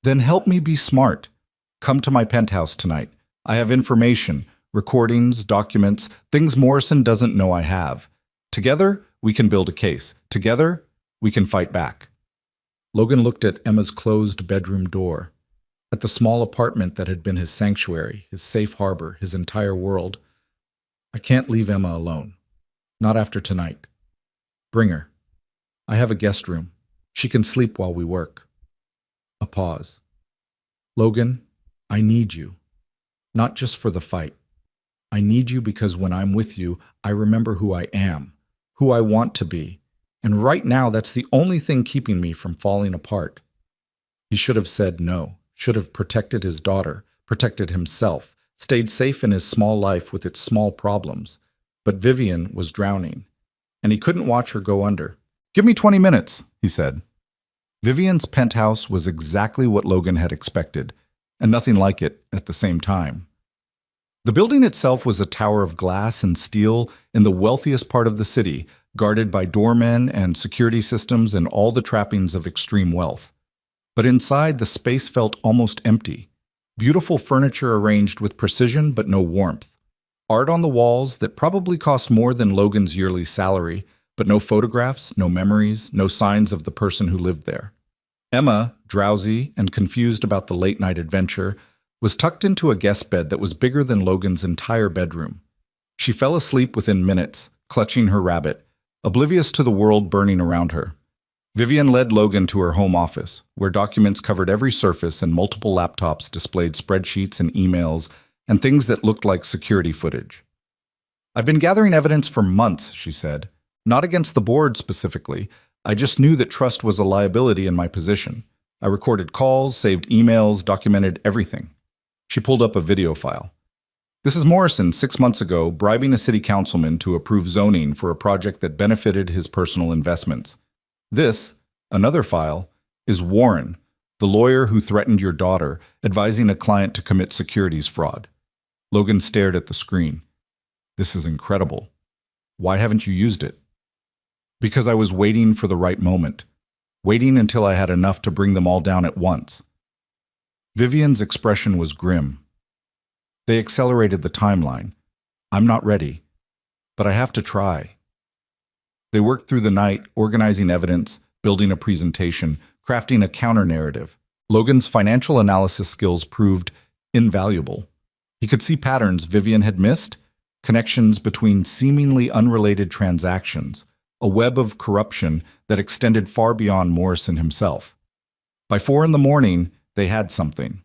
Then help me be smart. Come to my penthouse tonight. I have information, recordings, documents, things Morrison doesn't know I have. Together, we can build a case. Together, we can fight back. Logan looked at Emma's closed bedroom door, at the small apartment that had been his sanctuary, his safe harbor, his entire world. I can't leave Emma alone. Not after tonight. Bring her. I have a guest room. She can sleep while we work. A pause. Logan, I need you. Not just for the fight. I need you because when I'm with you, I remember who I am, who I want to be. And right now, that's the only thing keeping me from falling apart. He should have said no, should have protected his daughter, protected himself, stayed safe in his small life with its small problems. But Vivian was drowning, and he couldn't watch her go under. Give me 20 minutes, he said. Vivian's penthouse was exactly what Logan had expected, and nothing like it at the same time. The building itself was a tower of glass and steel in the wealthiest part of the city, guarded by doormen and security systems and all the trappings of extreme wealth. But inside, the space felt almost empty. Beautiful furniture arranged with precision but no warmth. Art on the walls that probably cost more than Logan's yearly salary, but no photographs, no memories, no signs of the person who lived there. Emma, drowsy and confused about the late-night adventure, was tucked into a guest bed that was bigger than Logan's entire bedroom. She fell asleep within minutes, clutching her rabbit, oblivious to the world burning around her. Vivian led Logan to her home office, where documents covered every surface and multiple laptops displayed spreadsheets and emails and things that looked like security footage. "I've been gathering evidence for months," she said. "Not against the board specifically. I just knew that trust was a liability in my position. I recorded calls, saved emails, documented everything." She pulled up a video file. "This is Morrison 6 months ago bribing a city councilman to approve zoning for a project that benefited his personal investments. This, another file, is Warren, the lawyer who threatened your daughter, advising a client to commit securities fraud." Logan stared at the screen. "This is incredible. Why haven't you used it?" "Because I was waiting for the right moment, waiting until I had enough to bring them all down at once." Vivian's expression was grim. "They accelerated the timeline. I'm not ready, but I have to try." They worked through the night, organizing evidence, building a presentation, crafting a counter-narrative. Logan's financial analysis skills proved invaluable. He could see patterns Vivian had missed, connections between seemingly unrelated transactions, a web of corruption that extended far beyond Morrison himself. By 4 a.m, they had something.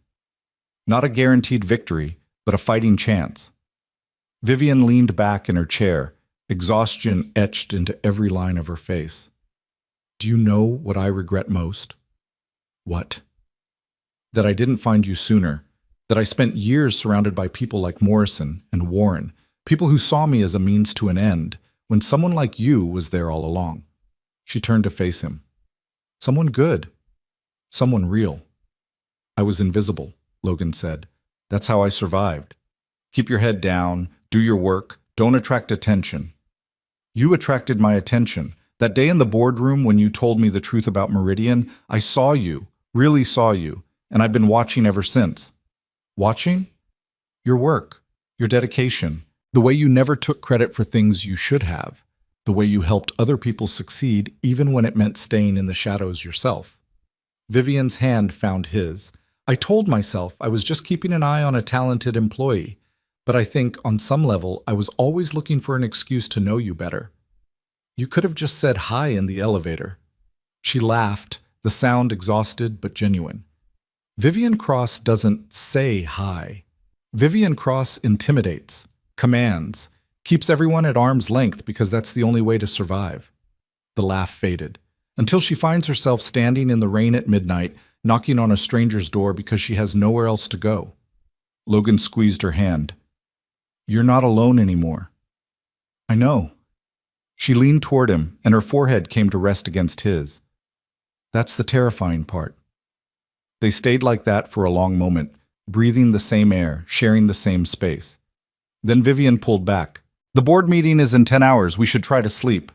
Not a guaranteed victory, but a fighting chance. Vivian leaned back in her chair, exhaustion etched into every line of her face. "Do you know what I regret most?" "What?" "That I didn't find you sooner. That I spent years surrounded by people like Morrison and Warren, people who saw me as a means to an end, when someone like you was there all along." She turned to face him. "Someone good. Someone real." "I was invisible," Logan said. "That's how I survived. Keep your head down, do your work, don't attract attention." "You attracted my attention. That day in the boardroom when you told me the truth about Meridian, I saw you, really saw you, and I've been watching ever since." "Watching?" "Your work, your dedication, the way you never took credit for things you should have, the way you helped other people succeed even when it meant staying in the shadows yourself." Vivian's hand found his. "I told myself I was just keeping an eye on a talented employee, but I think, on some level, I was always looking for an excuse to know you better. You could have just said hi in the elevator." She laughed, the sound exhausted but genuine. "Vivian Cross doesn't say hi. Vivian Cross intimidates, commands, keeps everyone at arm's length because that's the only way to survive." The laugh faded, until she finds herself standing in the rain at midnight, knocking on a stranger's door because she has nowhere else to go. Logan squeezed her hand. "You're not alone anymore." "I know." She leaned toward him, and her forehead came to rest against his. "That's the terrifying part." They stayed like that for a long moment, breathing the same air, sharing the same space. Then Vivian pulled back. "The board meeting is in 10 hours. We should try to sleep."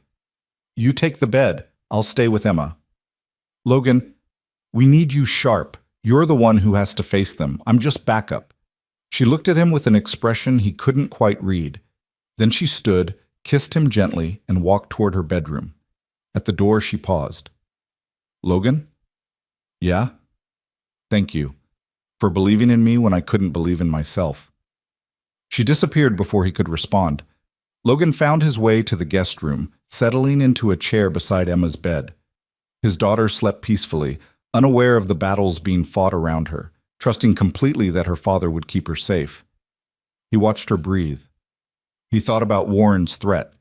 "You take the bed. I'll stay with Emma." "Logan, we need you sharp. You're the one who has to face them. I'm just backup." She looked at him with an expression he couldn't quite read. Then she stood, kissed him gently, and walked toward her bedroom. At the door, she paused. "Logan?" "Yeah?" "Thank you for believing in me when I couldn't believe in myself." She disappeared before he could respond. Logan found his way to the guest room, settling into a chair beside Emma's bed. His daughter slept peacefully, unaware of the battles being fought around her, trusting completely that her father would keep her safe. He watched her breathe. He thought about Warren's threat.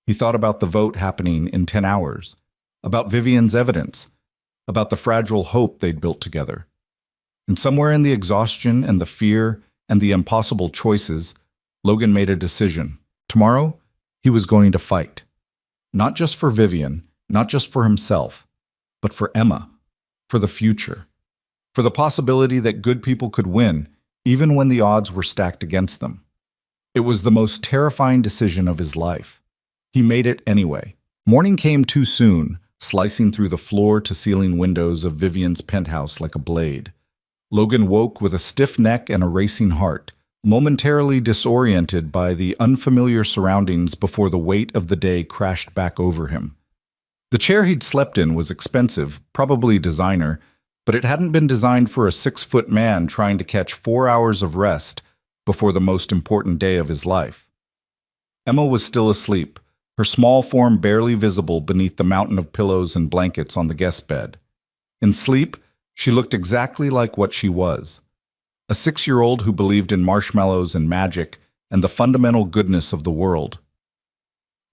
He thought about the vote happening in 10 hours, about Vivian's evidence, about the fragile hope they'd built together. And somewhere in the exhaustion and the fear and the impossible choices, Logan made a decision. Tomorrow, he was going to fight. Not just for Vivian, not just for himself, but for Emma, for the future, for the possibility that good people could win, even when the odds were stacked against them. It was the most terrifying decision of his life. He made it anyway. Morning came too soon, slicing through the floor-to-ceiling windows of Vivian's penthouse like a blade. Logan woke with a stiff neck and a racing heart, momentarily disoriented by the unfamiliar surroundings before the weight of the day crashed back over him. The chair he'd slept in was expensive, probably designer, but it hadn't been designed for a 6-foot man trying to catch 4 hours of rest before the most important day of his life. Emma was still asleep, her small form barely visible beneath the mountain of pillows and blankets on the guest bed. In sleep, she looked exactly like what she was, a 6-year-old who believed in marshmallows and magic and the fundamental goodness of the world.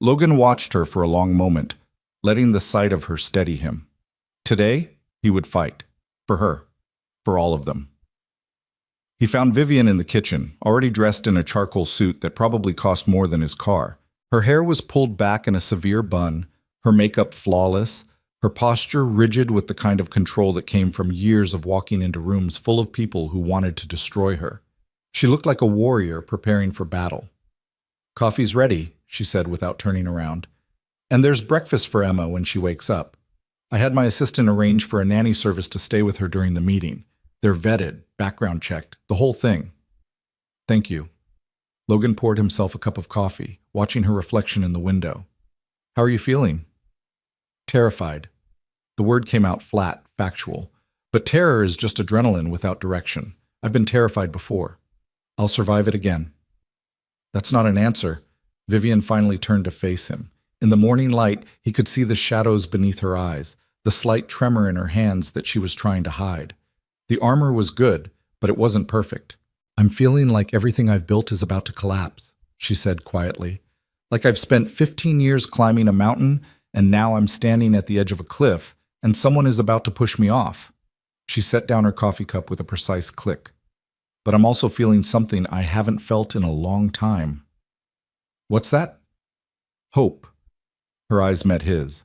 Logan watched her for a long moment, letting the sight of her steady him. Today, he would fight. For her. For all of them. He found Vivian in the kitchen, already dressed in a charcoal suit that probably cost more than his car. Her hair was pulled back in a severe bun, her makeup flawless, her posture rigid with the kind of control that came from years of walking into rooms full of people who wanted to destroy her. She looked like a warrior preparing for battle. "Coffee's ready," she said without turning around. "And there's breakfast for Emma when she wakes up. I had my assistant arrange for a nanny service to stay with her during the meeting. They're vetted, background checked, the whole thing." "Thank you." Logan poured himself a cup of coffee, watching her reflection in the window. "How are you feeling?" "Terrified." The word came out flat, factual. But terror is just adrenaline without direction. I've been terrified before. I'll survive it again. That's not an answer. Vivian finally turned to face him. In the morning light, he could see the shadows beneath her eyes, the slight tremor in her hands that she was trying to hide. The armor was good, but it wasn't perfect. "I'm feeling like everything I've built is about to collapse," she said quietly. "Like I've spent 15 years climbing a mountain, and now I'm standing at the edge of a cliff, and someone is about to push me off." She set down her coffee cup with a precise click. "But I'm also feeling something I haven't felt in a long time." "What's that?" "Hope." Her eyes met his.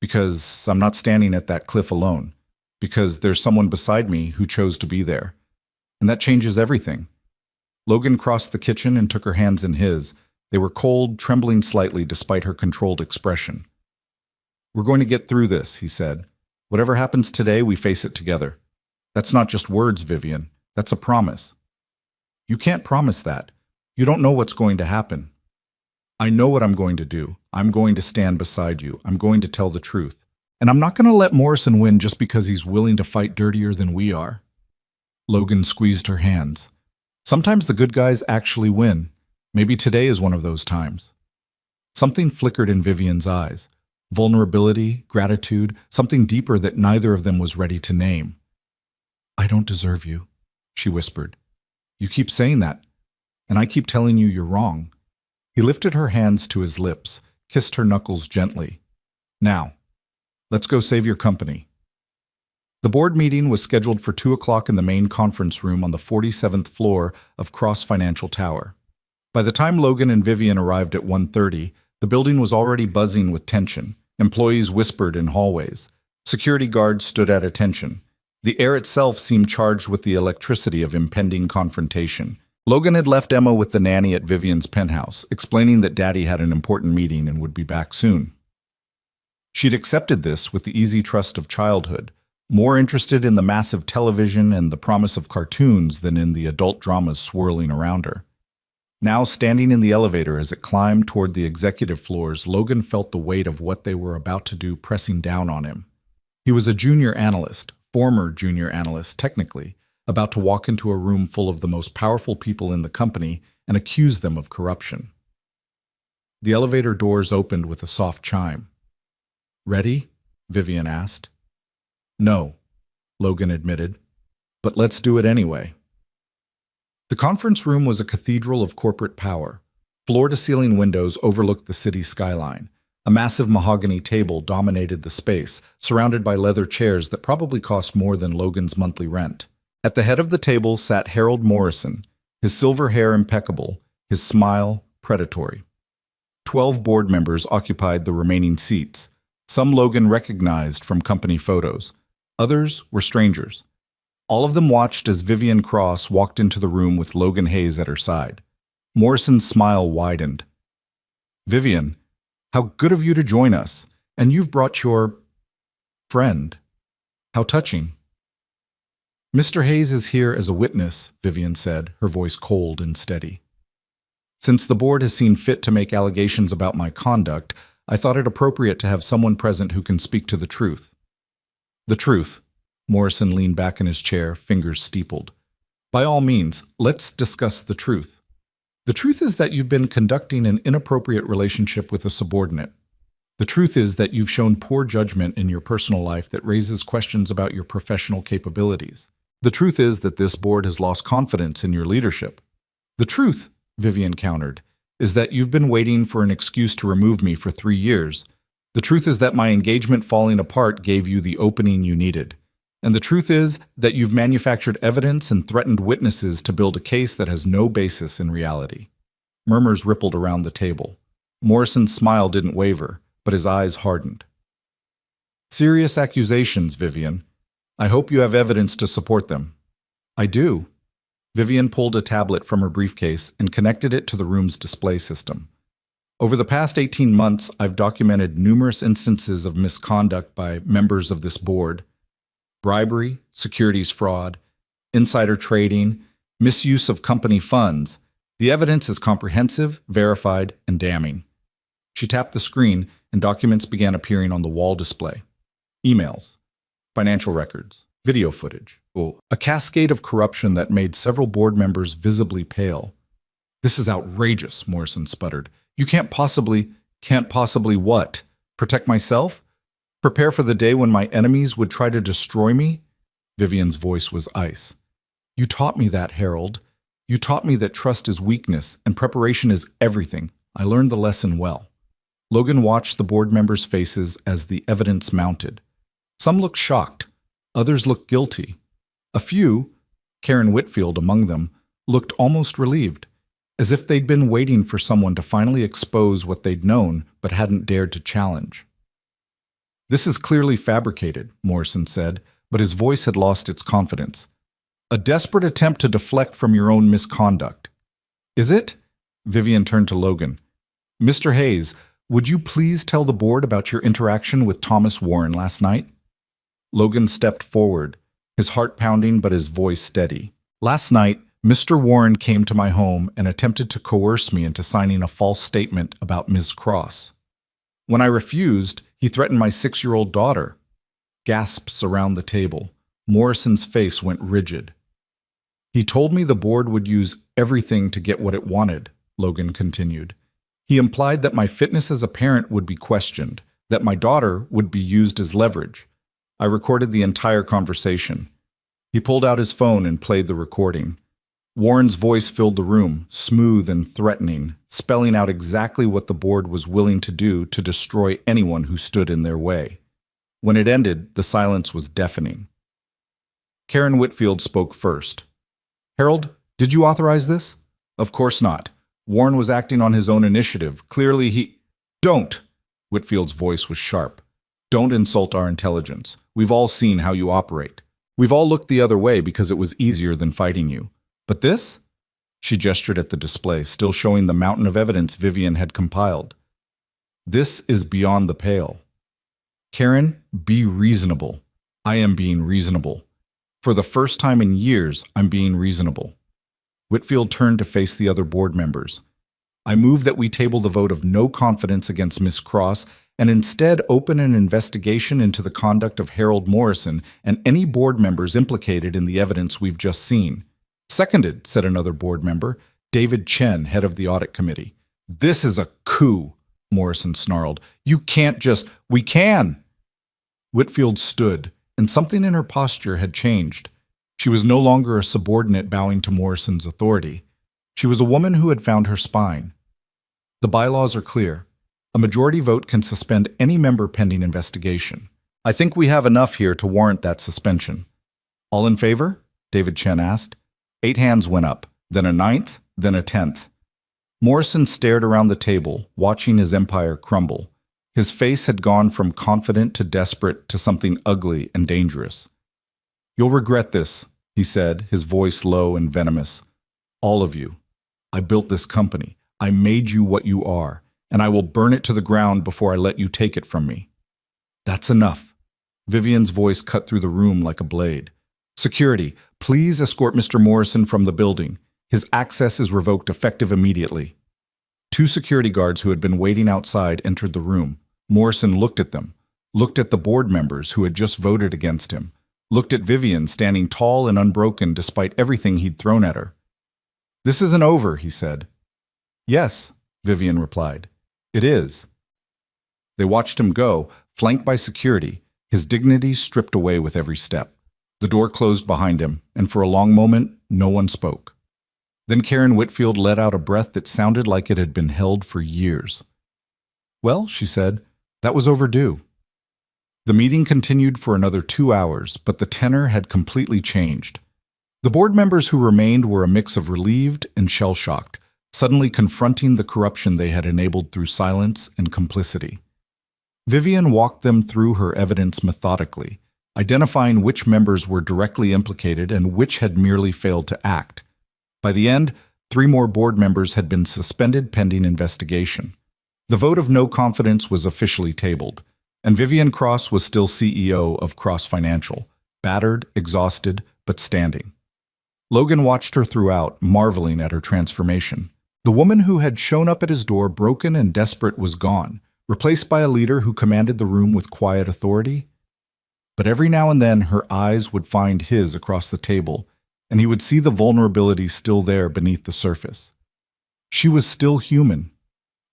"Because I'm not standing at that cliff alone. Because there's someone beside me who chose to be there. And that changes everything." Logan crossed the kitchen and took her hands in his. They were cold, trembling slightly despite her controlled expression. "We're going to get through this," he said. "Whatever happens today, we face it together. That's not just words, Vivian. That's a promise." "You can't promise that. You don't know what's going to happen." "I know what I'm going to do. I'm going to stand beside you. I'm going to tell the truth. And I'm not going to let Morrison win just because he's willing to fight dirtier than we are." Logan squeezed her hands. "Sometimes the good guys actually win. Maybe today is one of those times." Something flickered in Vivian's eyes. Vulnerability, gratitude, something deeper that neither of them was ready to name. "I don't deserve you," she whispered. "You keep saying that, and I keep telling you you're wrong." He lifted her hands to his lips, kissed her knuckles gently. "Now, let's go save your company." The board meeting was scheduled for 2 o'clock in the main conference room on the 47th floor of Cross Financial Tower. By the time Logan and Vivian arrived at 1:30, the building was already buzzing with tension. Employees whispered in hallways. Security guards stood at attention. The air itself seemed charged with the electricity of impending confrontation. Logan had left Emma with the nanny at Vivian's penthouse, explaining that Daddy had an important meeting and would be back soon. She'd accepted this with the easy trust of childhood, more interested in the massive television and the promise of cartoons than in the adult dramas swirling around her. Now, standing in the elevator as it climbed toward the executive floors, Logan felt the weight of what they were about to do pressing down on him. He was a junior analyst, former junior analyst technically, about to walk into a room full of the most powerful people in the company and accuse them of corruption. The elevator doors opened with a soft chime. "Ready?" Vivian asked. "No," Logan admitted, "but let's do it anyway." The conference room was a cathedral of corporate power. Floor-to-ceiling windows overlooked the city skyline. A massive mahogany table dominated the space, surrounded by leather chairs that probably cost more than Logan's monthly rent. At the head of the table sat Harold Morrison, his silver hair impeccable, his smile predatory. 12 board members occupied the remaining seats. Some Logan recognized from company photos. Others were strangers. All of them watched as Vivian Cross walked into the room with Logan Hayes at her side. Morrison's smile widened. "Vivian, how good of you to join us. And you've brought your friend. How touching." "Mr. Hayes is here as a witness," Vivian said, her voice cold and steady. "Since the board has seen fit to make allegations about my conduct, I thought it appropriate to have someone present who can speak to the truth." "The truth." Morrison leaned back in his chair, fingers steepled. "By all means, let's discuss the truth." The truth is that you've been conducting an inappropriate relationship with a subordinate. The truth is that you've shown poor judgment in your personal life that raises questions about your professional capabilities. The truth is that this board has lost confidence in your leadership. The truth, Vivian countered, is that you've been waiting for an excuse to remove me for 3 years. The truth is that my engagement falling apart gave you the opening you needed. And the truth is that you've manufactured evidence and threatened witnesses to build a case that has no basis in reality. Murmurs rippled around the table. Morrison's smile didn't waver, but his eyes hardened. Serious accusations, Vivian. I hope you have evidence to support them. I do. Vivian pulled a tablet from her briefcase and connected it to the room's display system. Over the past 18 months, I've documented numerous instances of misconduct by members of this board. Bribery, securities fraud, insider trading, misuse of company funds. The evidence is comprehensive, verified, and damning. She tapped the screen, and documents began appearing on the wall display. Emails, financial records, video footage, a cascade of corruption that made several board members visibly pale. This is outrageous, Morrison sputtered. You can't possibly what? Protect myself? Prepare for the day when my enemies would try to destroy me? Vivian's voice was ice. You taught me that, Harold. You taught me that trust is weakness and preparation is everything. I learned the lesson well. Logan watched the board members' faces as the evidence mounted. Some looked shocked. Others looked guilty. A few, Karen Whitfield among them, looked almost relieved, as if they'd been waiting for someone to finally expose what they'd known but hadn't dared to challenge. This is clearly fabricated, Morrison said, but his voice had lost its confidence. A desperate attempt to deflect from your own misconduct. Is it? Vivian turned to Logan. Mr. Hayes, would you please tell the board about your interaction with Thomas Warren last night? Logan stepped forward, his heart pounding but his voice steady. Last night, Mr. Warren came to my home and attempted to coerce me into signing a false statement about Ms. Cross. When I refused, he threatened my 6-year-old daughter. Gasps around the table. Morrison's face went rigid. He told me the board would use everything to get what it wanted, Logan continued. He implied that my fitness as a parent would be questioned, that my daughter would be used as leverage. I recorded the entire conversation. He pulled out his phone and played the recording. Warren's voice filled the room, smooth and threatening, spelling out exactly what the board was willing to do to destroy anyone who stood in their way. When it ended, the silence was deafening. Karen Whitfield spoke first. Harold, did you authorize this? Of course not. Warren was acting on his own initiative. Clearly he— Don't! Whitfield's voice was sharp. Don't insult our intelligence. We've all seen how you operate. We've all looked the other way because it was easier than fighting you. But this? She gestured at the display, still showing the mountain of evidence Vivian had compiled. This is beyond the pale. Karen, be reasonable. I am being reasonable. For the first time in years, I'm being reasonable. Whitfield turned to face the other board members. I move that we table the vote of no confidence against Miss Cross and instead open an investigation into the conduct of Harold Morrison and any board members implicated in the evidence we've just seen. Seconded, said another board member, David Chen, head of the audit committee. This is a coup, Morrison snarled. You can't just— We can! Whitfield stood, and something in her posture had changed. She was no longer a subordinate bowing to Morrison's authority. She was a woman who had found her spine. The bylaws are clear. A majority vote can suspend any member pending investigation. I think we have enough here to warrant that suspension. All in favor? David Chen asked. 8 hands went up, then a 9th, then a 10th. Morrison stared around the table, watching his empire crumble. His face had gone from confident to desperate to something ugly and dangerous. You'll regret this, he said, his voice low and venomous. All of you. I built this company. I made you what you are, and I will burn it to the ground before I let you take it from me. That's enough. Vivian's voice cut through the room like a blade. Security, please escort Mr. Morrison from the building. His access is revoked effective immediately. 2 security guards who had been waiting outside entered the room. Morrison looked at them, looked at the board members who had just voted against him, looked at Vivian standing tall and unbroken despite everything he'd thrown at her. This isn't over, he said. Yes, Vivian replied. It is. They watched him go, flanked by security, his dignity stripped away with every step. The door closed behind him, and for a long moment, no one spoke. Then Karen Whitfield let out a breath that sounded like it had been held for years. Well, she said, that was overdue. The meeting continued for another 2 hours, but the tenor had completely changed. The board members who remained were a mix of relieved and shell-shocked, suddenly confronting the corruption they had enabled through silence and complicity. Vivian walked them through her evidence methodically, identifying which members were directly implicated and which had merely failed to act. By the end, 3 more board members had been suspended pending investigation. The vote of no confidence was officially tabled, and Vivian Cross was still CEO of Cross Financial, battered, exhausted, but standing. Logan watched her throughout, marveling at her transformation. The woman who had shown up at his door broken and desperate was gone, replaced by a leader who commanded the room with quiet authority. But every now and then her eyes would find his across the table, and he would see the vulnerability still there beneath the surface. She was still human,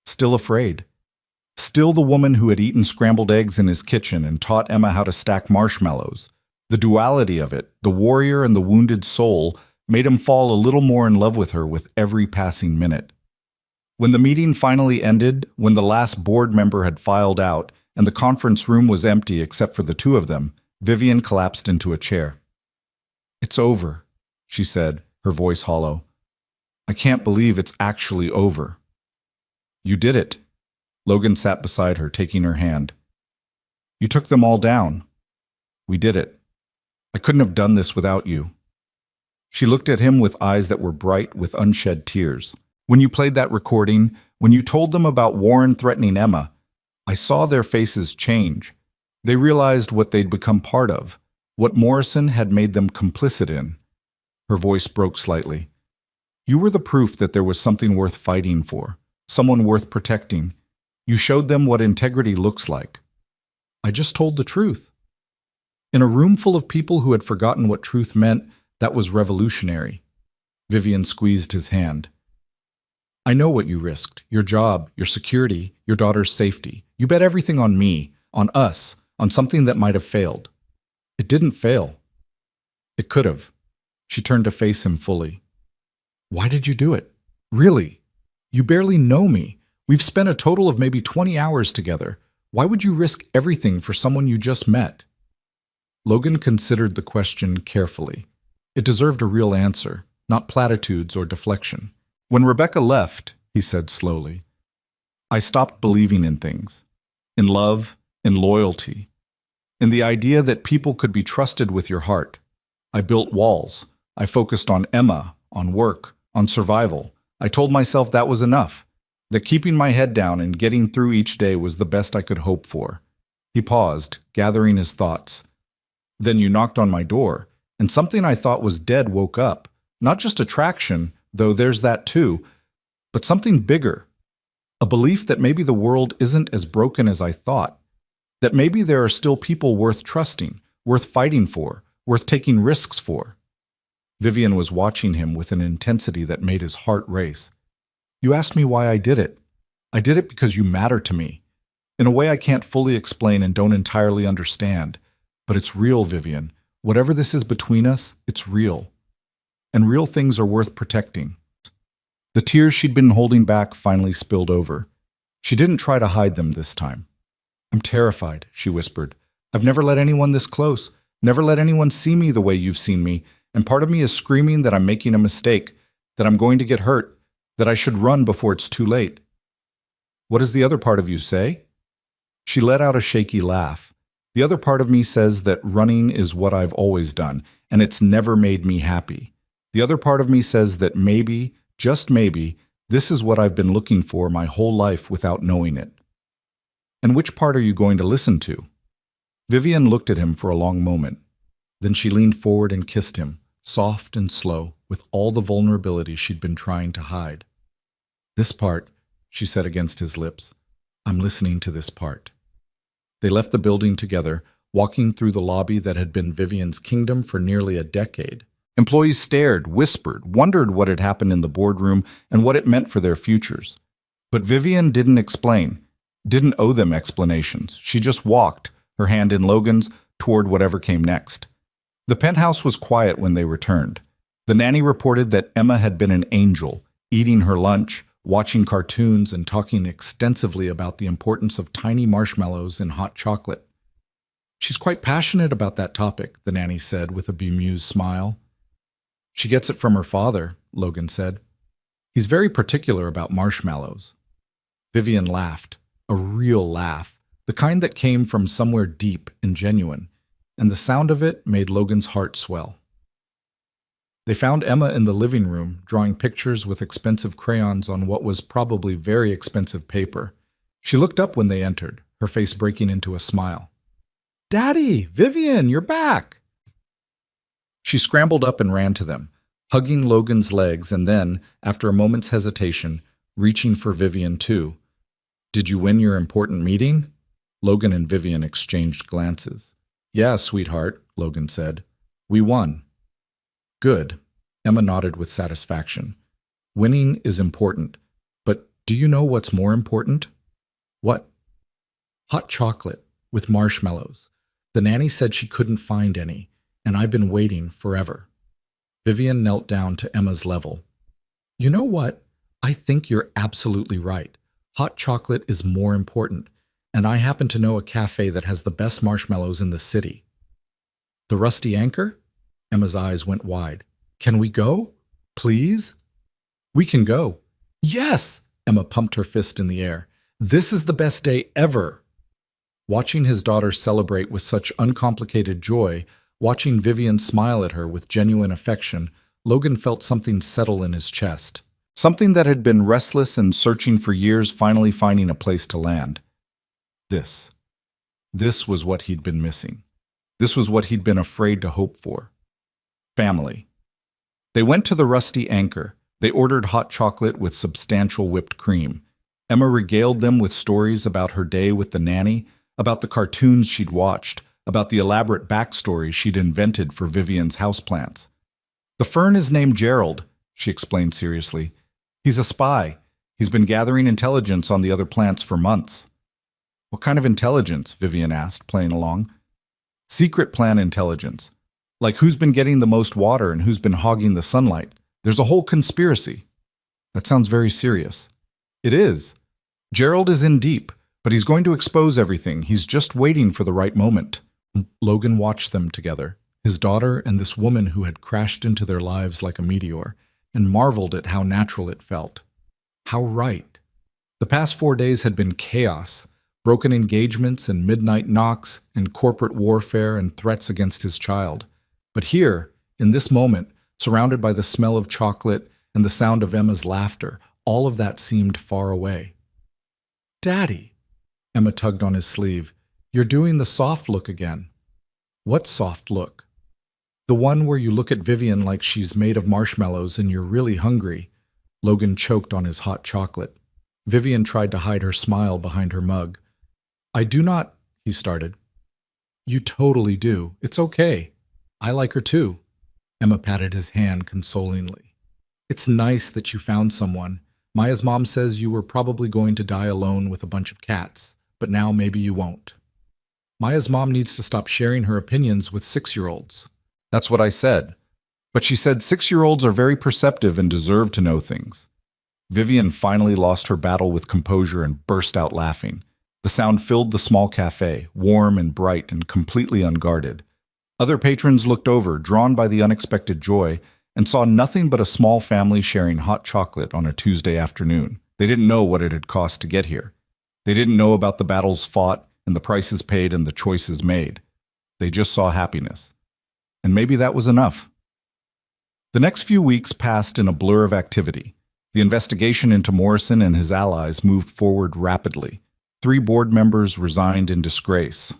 still afraid. Still the woman who had eaten scrambled eggs in his kitchen and taught Emma how to stack marshmallows. The duality of it, the warrior and the wounded soul, made him fall a little more in love with her with every passing minute. When the meeting finally ended, when the last board member had filed out, and the conference room was empty except for the 2 of them, Vivian collapsed into a chair. It's over, she said, her voice hollow. I can't believe it's actually over. You did it. Logan sat beside her, taking her hand. You took them all down. We did it. I couldn't have done this without you. She looked at him with eyes that were bright with unshed tears. When you played that recording, when you told them about Warren threatening Emma, I saw their faces change. They realized what they'd become part of, what Morrison had made them complicit in. Her voice broke slightly. You were the proof that there was something worth fighting for, someone worth protecting. You showed them what integrity looks like. I just told the truth. In a room full of people who had forgotten what truth meant, that was revolutionary. Vivian squeezed his hand. I know what you risked, your job, your security, your daughter's safety. You bet everything on me, on us, on something that might have failed. It didn't fail. It could have. She turned to face him fully. Why did you do it? Really? You barely know me. We've spent a total of maybe 20 hours together. Why would you risk everything for someone you just met? Logan considered the question carefully. It deserved a real answer, not platitudes or deflection. When Rebecca left, he said slowly, I stopped believing in things. In love, in loyalty, in the idea that people could be trusted with your heart. I built walls. I focused on Emma, on work, on survival. I told myself that was enough, that keeping my head down and getting through each day was the best I could hope for. He paused, gathering his thoughts. Then you knocked on my door, and something I thought was dead woke up. Not just attraction, though there's that too, but something bigger. A belief that maybe the world isn't as broken as I thought, that maybe there are still people worth trusting, worth fighting for, worth taking risks for. Vivian was watching him with an intensity that made his heart race. You asked me why I did it. I did it because you matter to me. In a way I can't fully explain and don't entirely understand. But it's real, Vivian. Whatever this is between us, it's real. And real things are worth protecting. The tears she'd been holding back finally spilled over. She didn't try to hide them this time. I'm terrified, she whispered. I've never let anyone this close, never let anyone see me the way you've seen me, and part of me is screaming that I'm making a mistake, that I'm going to get hurt, that I should run before it's too late. What does the other part of you say? She let out a shaky laugh. The other part of me says that running is what I've always done, and it's never made me happy. The other part of me says that maybe, just maybe, this is what I've been looking for my whole life without knowing it. And which part are you going to listen to? Vivian looked at him for a long moment. Then she leaned forward and kissed him, soft and slow, with all the vulnerability she'd been trying to hide. This part, she said against his lips. I'm listening to this part. They left the building together, walking through the lobby that had been Vivian's kingdom for nearly a decade. Employees stared, whispered, wondered what had happened in the boardroom and what it meant for their futures. But Vivian didn't explain, didn't owe them explanations. She just walked, her hand in Logan's, toward whatever came next. The penthouse was quiet when they returned. The nanny reported that Emma had been an angel, eating her lunch, watching cartoons, and talking extensively about the importance of tiny marshmallows in hot chocolate. "She's quite passionate about that topic," the nanny said with a bemused smile. "She gets it from her father," Logan said. "He's very particular about marshmallows." Vivian laughed, a real laugh, the kind that came from somewhere deep and genuine, and the sound of it made Logan's heart swell. They found Emma in the living room, drawing pictures with expensive crayons on what was probably very expensive paper. She looked up when they entered, her face breaking into a smile. "Daddy! Vivian, you're back!" She scrambled up and ran to them, hugging Logan's legs and then, after a moment's hesitation, reaching for Vivian too. "Did you win your important meeting?" Logan and Vivian exchanged glances. "Yeah, sweetheart," Logan said. "We won." "Good." Emma nodded with satisfaction. "Winning is important, but do you know what's more important?" "What?" "Hot chocolate with marshmallows. The nanny said she couldn't find any, and I've been waiting forever." Vivian knelt down to Emma's level. "You know what? I think you're absolutely right. Hot chocolate is more important, and I happen to know a cafe that has the best marshmallows in the city." "The Rusty Anchor?" Emma's eyes went wide. "Can we go? Please?" "We can go." "Yes!" Emma pumped her fist in the air. "This is the best day ever." Watching his daughter celebrate with such uncomplicated joy, watching Vivian smile at her with genuine affection, Logan felt something settle in his chest. Something that had been restless and searching for years finally finding a place to land. This. This was what he'd been missing. This was what he'd been afraid to hope for. Family. They went to the Rusty Anchor. They ordered hot chocolate with substantial whipped cream. Emma regaled them with stories about her day with the nanny, about the cartoons she'd watched, about the elaborate backstory she'd invented for Vivian's houseplants. "The fern is named Gerald," she explained seriously. "He's a spy. He's been gathering intelligence on the other plants for months." "What kind of intelligence?" Vivian asked, playing along. "Secret plant intelligence. Like who's been getting the most water and who's been hogging the sunlight. There's a whole conspiracy." "That sounds very serious." "It is. Gerald is in deep, but he's going to expose everything. He's just waiting for the right moment." Logan watched them together, his daughter and this woman who had crashed into their lives like a meteor, and marveled at how natural it felt. How right. The past 4 days had been chaos, broken engagements and midnight knocks and corporate warfare and threats against his child. But here, in this moment, surrounded by the smell of chocolate and the sound of Emma's laughter, all of that seemed far away. "Daddy," Emma tugged on his sleeve, "you're doing the soft look again." "What soft look?" "The one where you look at Vivian like she's made of marshmallows and you're really hungry." Logan choked on his hot chocolate. Vivian tried to hide her smile behind her mug. "I do not," he started. "You totally do. It's okay. I like her too." Emma patted his hand consolingly. "It's nice that you found someone. Maya's mom says you were probably going to die alone with a bunch of cats, but now maybe you won't." "Maya's mom needs to stop sharing her opinions with 6-year-olds. "That's what I said. But she said 6-year-olds are very perceptive and deserve to know things." Vivian finally lost her battle with composure and burst out laughing. The sound filled the small cafe, warm and bright and completely unguarded. Other patrons looked over, drawn by the unexpected joy, and saw nothing but a small family sharing hot chocolate on a Tuesday afternoon. They didn't know what it had cost to get here. They didn't know about the battles fought and the prices paid and the choices made. They just saw happiness. And maybe that was enough. The next few weeks passed in a blur of activity. The investigation into Morrison and his allies moved forward rapidly. 3 board members resigned in disgrace.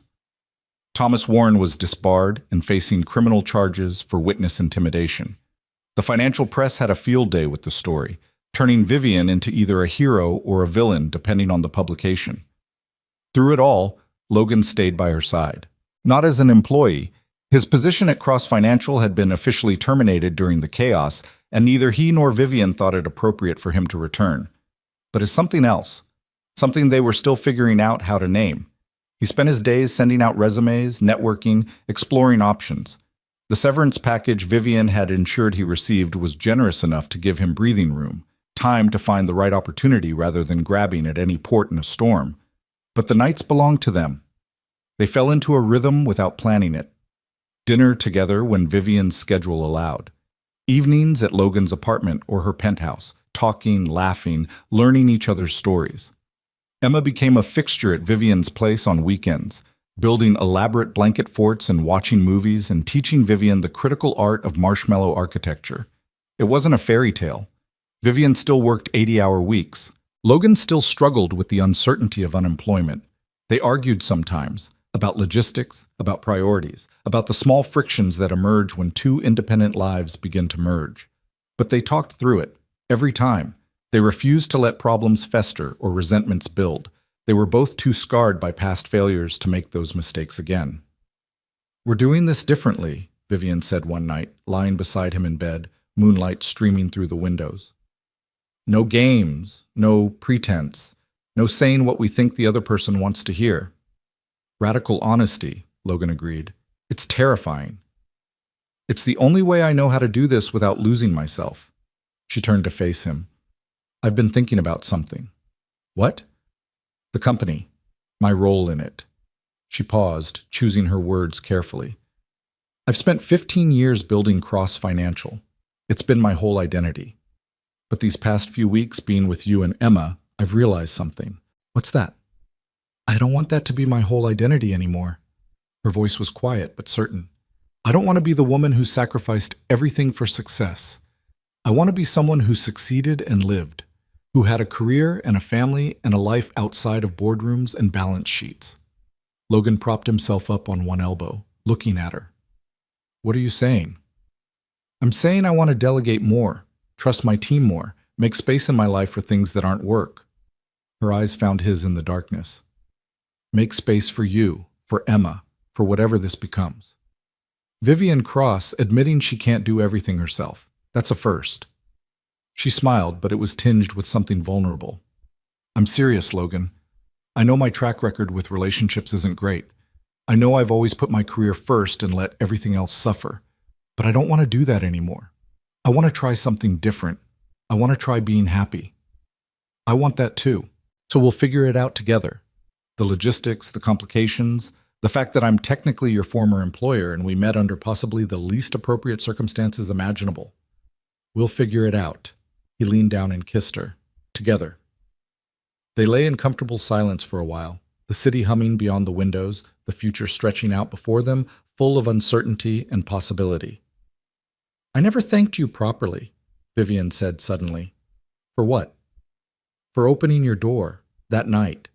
Thomas Warren was disbarred and facing criminal charges for witness intimidation. The financial press had a field day with the story, turning Vivian into either a hero or a villain depending on the publication. Through it all, Logan stayed by her side. Not as an employee. His position at Cross Financial had been officially terminated during the chaos, and neither he nor Vivian thought it appropriate for him to return. But as something else, something they were still figuring out how to name. He spent his days sending out resumes, networking, exploring options. The severance package Vivian had ensured he received was generous enough to give him breathing room, time to find the right opportunity rather than grabbing at any port in a storm. But the nights belonged to them. They fell into a rhythm without planning it. Dinner together when Vivian's schedule allowed. Evenings at Logan's apartment or her penthouse, talking, laughing, learning each other's stories. Emma became a fixture at Vivian's place on weekends, building elaborate blanket forts and watching movies and teaching Vivian the critical art of marshmallow architecture. It wasn't a fairy tale. Vivian still worked 80-hour weeks. Logan still struggled with the uncertainty of unemployment. They argued sometimes about logistics, about priorities, about the small frictions that emerge when two independent lives begin to merge. But they talked through it, every time. They refused to let problems fester or resentments build. They were both too scarred by past failures to make those mistakes again. "We're doing this differently," Vivian said one night, lying beside him in bed, moonlight streaming through the windows. "No games, no pretense, no saying what we think the other person wants to hear." "Radical honesty," Logan agreed. "It's terrifying. It's the only way I know how to do this without losing myself." She turned to face him. "I've been thinking about something." "What?" "The company. My role in it." She paused, choosing her words carefully. "I've spent 15 years building Cross Financial. It's been my whole identity. But these past few weeks being with you and Emma, I've realized something." "What's that?" "I don't want that to be my whole identity anymore." Her voice was quiet but certain. "I don't want to be the woman who sacrificed everything for success. I want to be someone who succeeded and lived, who had a career and a family and a life outside of boardrooms and balance sheets." Logan propped himself up on one elbow, looking at her. "What are you saying?" "I'm saying I want to delegate more, trust my team more, make space in my life for things that aren't work." Her eyes found his in the darkness. "Make space for you, for Emma, for whatever this becomes." Vivian Cross admitting she can't do everything herself. That's a first. She smiled, but it was tinged with something vulnerable. "I'm serious, Logan. I know my track record with relationships isn't great. I know I've always put my career first and let everything else suffer. But I don't want to do that anymore. I want to try something different. I want to try being happy." "I want that too. So we'll figure it out together. The logistics, the complications, the fact that I'm technically your former employer and we met under possibly the least appropriate circumstances imaginable. We'll figure it out." He leaned down and kissed her. Together. They lay in comfortable silence for a while, the city humming beyond the windows, the future stretching out before them, full of uncertainty and possibility. "I never thanked you properly," Vivian said suddenly. "For what?" "For opening your door, that night.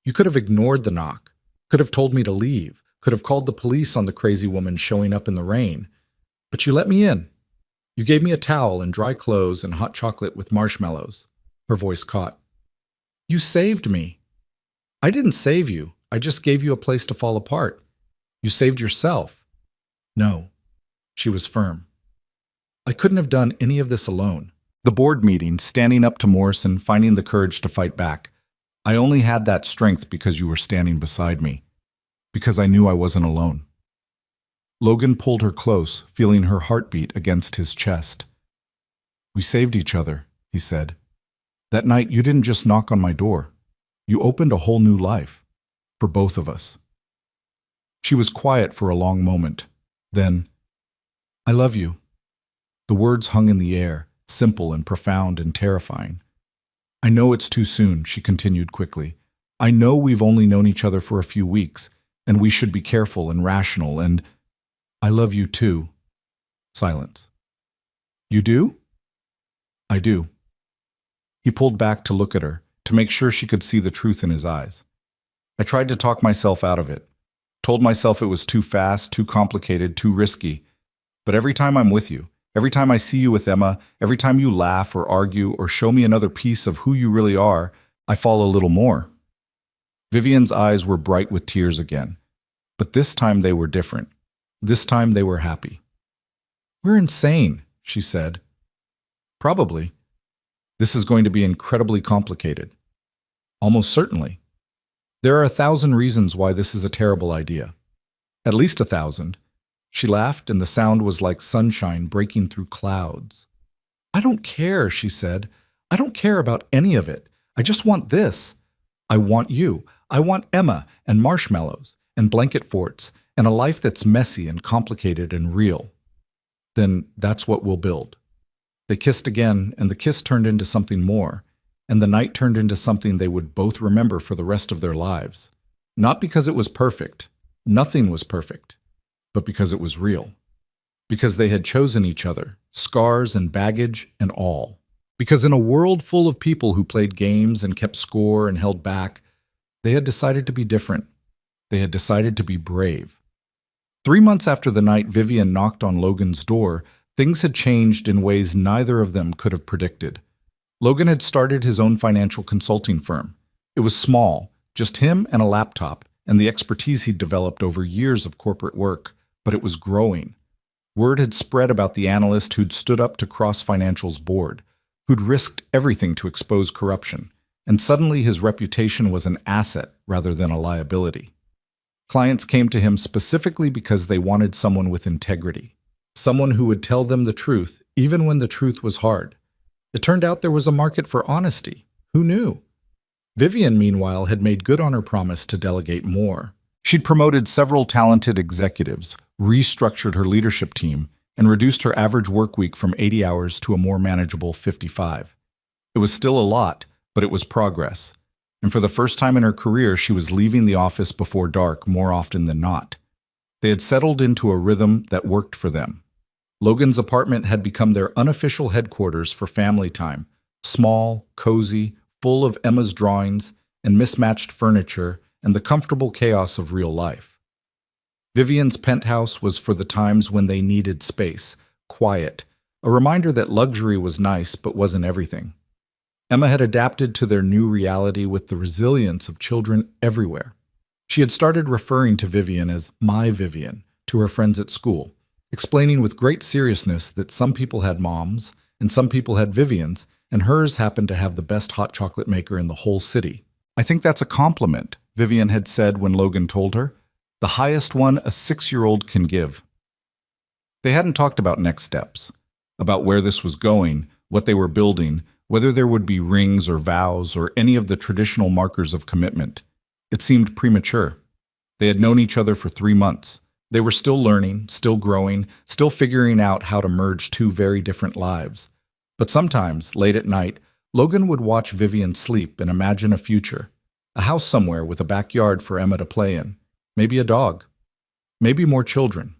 You could have ignored the knock, could have told me to leave, could have called the police on the crazy woman showing up in the rain. But you let me in. You gave me a towel and dry clothes and hot chocolate with marshmallows." Her voice caught. "You saved me." "I didn't save you. I just gave you a place to fall apart. You saved yourself." "No." She was firm. "I couldn't have done any of this alone." The board meeting, standing up to Morrison, finding the courage to fight back. "I only had that strength because you were standing beside me. Because I knew I wasn't alone." Logan pulled her close, feeling her heartbeat against his chest. "We saved each other," he said. "That night you didn't just knock on my door. You opened a whole new life. For both of us." She was quiet for a long moment. Then, "I love you." The words hung in the air, simple and profound and terrifying. "I know it's too soon," she continued quickly. "I know we've only known each other for a few weeks, and we should be careful and rational, and I love you too." Silence. "You do?" "I do." He pulled back to look at her, to make sure she could see the truth in his eyes. "I tried to talk myself out of it. Told myself it was too fast, too complicated, too risky. But every time I'm with you, every time I see you with Emma, every time you laugh or argue or show me another piece of who you really are, I fall a little more." Vivian's eyes were bright with tears again. But this time they were different. This time they were happy. "We're insane," she said. "Probably. This is going to be incredibly complicated." "Almost certainly. There are 1,000 reasons why this is a terrible idea. At least 1,000. She laughed, and the sound was like sunshine breaking through clouds. "I don't care," she said. "I don't care about any of it. I just want this. I want you. I want Emma and marshmallows and blanket forts and a life that's messy and complicated and real." "Then that's what we'll build." They kissed again, and the kiss turned into something more, and the night turned into something they would both remember for the rest of their lives. Not because it was perfect. Nothing was perfect. But because it was real. Because they had chosen each other, scars and baggage and all. Because in a world full of people who played games and kept score and held back, they had decided to be different. They had decided to be brave. 3 months after the night Vivian knocked on Logan's door, things had changed in ways neither of them could have predicted. Logan had started his own financial consulting firm. It was small, just him and a laptop, and the expertise he'd developed over years of corporate work, but it was growing. Word had spread about the analyst who'd stood up to Cross Financial's board, who'd risked everything to expose corruption, and suddenly his reputation was an asset rather than a liability. Clients came to him specifically because they wanted someone with integrity, someone who would tell them the truth even when the truth was hard. It turned out there was a market for honesty. Who knew? Vivian, meanwhile, had made good on her promise to delegate more. She'd promoted several talented executives, restructured her leadership team, and reduced her average work week from 80 hours to a more manageable 55. It was still a lot, but it was progress. And for the first time in her career, she was leaving the office before dark more often than not. They had settled into a rhythm that worked for them. Logan's apartment had become their unofficial headquarters for family time, small, cozy, full of Emma's drawings and mismatched furniture and the comfortable chaos of real life. Vivian's penthouse was for the times when they needed space, quiet, a reminder that luxury was nice but wasn't everything. Emma had adapted to their new reality with the resilience of children everywhere. She had started referring to Vivian as "my Vivian" to her friends at school, explaining with great seriousness that some people had moms and some people had Vivians, and hers happened to have the best hot chocolate maker in the whole city. "I think that's a compliment," Vivian had said when Logan told her. "The highest one a 6-year-old can give." They hadn't talked about next steps, about where this was going, what they were building, whether there would be rings or vows or any of the traditional markers of commitment. It seemed premature. They had known each other for 3 months. They were still learning, still growing, still figuring out how to merge two very different lives. But sometimes, late at night, Logan would watch Vivian sleep and imagine a future, a house somewhere with a backyard for Emma to play in, maybe a dog, maybe more children.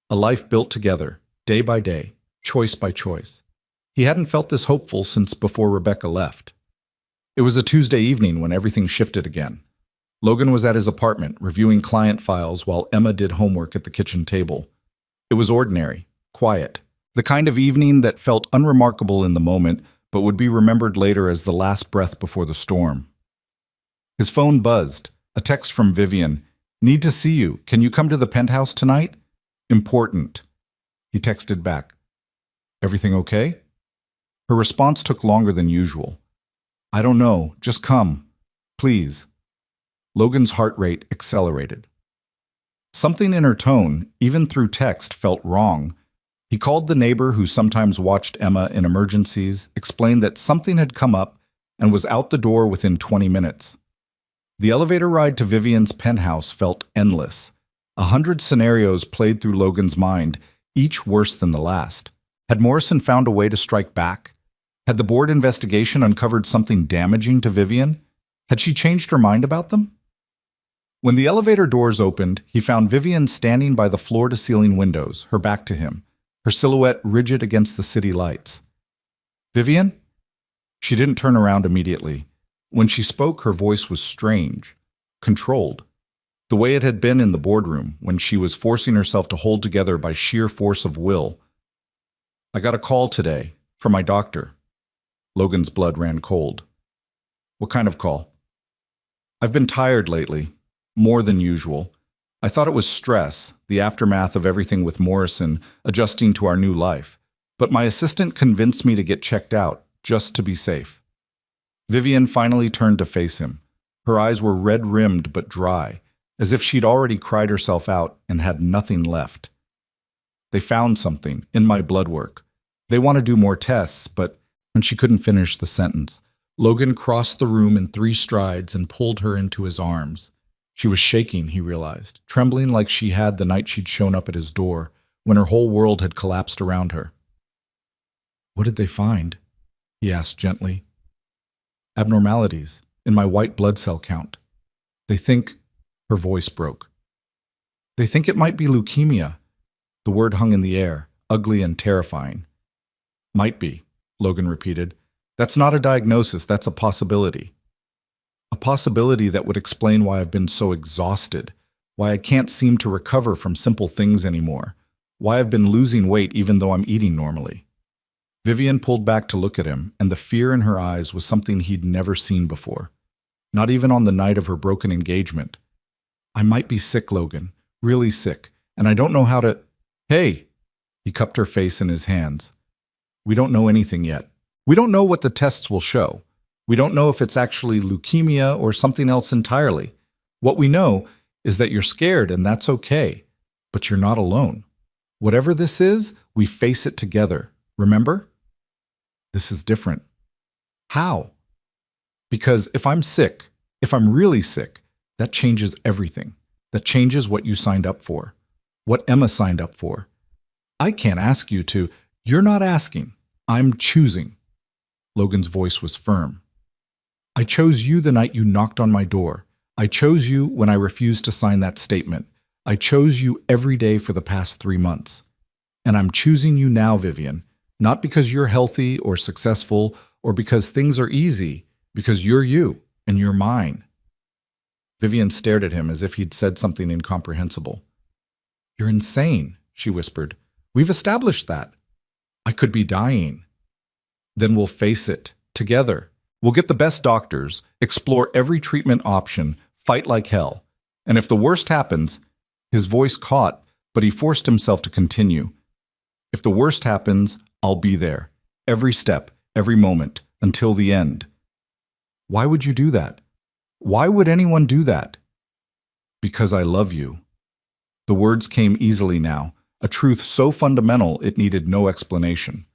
A life built together, day by day, choice by choice. He hadn't felt this hopeful since before Rebecca left. It was a Tuesday evening when everything shifted again. Logan was at his apartment, reviewing client files while Emma did homework at the kitchen table. It was ordinary, quiet, the kind of evening that felt unremarkable in the moment, but would be remembered later as the last breath before the storm. His phone buzzed, a text from Vivian. "Need to see you. Can you come to the penthouse tonight? Important." He texted back, "Everything okay?" Her response took longer than usual. "I don't know. Just come. Please." Logan's heart rate accelerated. Something in her tone, even through text, felt wrong. He called the neighbor who sometimes watched Emma in emergencies, explained that something had come up, and was out the door within 20 minutes. The elevator ride to Vivian's penthouse felt endless. 100 scenarios played through Logan's mind, each worse than the last. Had Morrison found a way to strike back? Had the board investigation uncovered something damaging to Vivian? Had she changed her mind about them? When the elevator doors opened, he found Vivian standing by the floor-to-ceiling windows, her back to him, her silhouette rigid against the city lights. "Vivian?" She didn't turn around immediately. When she spoke, her voice was strange, controlled, the way it had been in the boardroom when she was forcing herself to hold together by sheer force of will. "I got a call today, from my doctor." Logan's blood ran cold. "What kind of call?" "I've been tired lately, more than usual. I thought it was stress, the aftermath of everything with Morrison, adjusting to our new life. But my assistant convinced me to get checked out, just to be safe. Vivian finally turned to face him. Her eyes were red-rimmed but dry, as if she'd already cried herself out and had nothing left. They found something in my blood work. They want to do more tests, but... And she couldn't finish the sentence. Logan crossed the room in 3 strides and pulled her into his arms. She was shaking, he realized, trembling like she had the night she'd shown up at his door, when her whole world had collapsed around her. "What did they find?" he asked gently. "Abnormalities in my white blood cell count. They think..." Her voice broke. "They think it might be leukemia." The word hung in the air, ugly and terrifying. "Might be," Logan repeated. "That's not a diagnosis, that's a possibility. A possibility that would explain why I've been so exhausted, why I can't seem to recover from simple things anymore, why I've been losing weight even though I'm eating normally." Vivian pulled back to look at him, and the fear in her eyes was something he'd never seen before. Not even on the night of her broken engagement. "I might be sick, Logan, really sick, and I don't know how to..." "Hey!" He cupped her face in his hands. "We don't know anything yet. We don't know what the tests will show. We don't know if it's actually leukemia or something else entirely. What we know is that you're scared, and that's okay. But you're not alone. Whatever this is, we face it together. Remember? This is different." "How?" "Because if I'm sick, if I'm really sick, that changes everything. That changes what you signed up for. What Emma signed up for. I can't ask you to..." "You're not asking. I'm choosing." Logan's voice was firm. "I chose you the night you knocked on my door. I chose you when I refused to sign that statement. I chose you every day for the past 3 months. And I'm choosing you now, Vivian, not because you're healthy or successful or because things are easy, because you're you and you're mine." Vivian stared at him as if he'd said something incomprehensible. "You're insane," she whispered. "We've established that. I could be dying." "Then we'll face it, together. We'll get the best doctors, explore every treatment option, fight like hell. And if the worst happens..." His voice caught, but he forced himself to continue. "If the worst happens, I'll be there. Every step, every moment, until the end." "Why would you do that? Why would anyone do that?" "Because I love you." The words came easily now, a truth so fundamental it needed no explanation.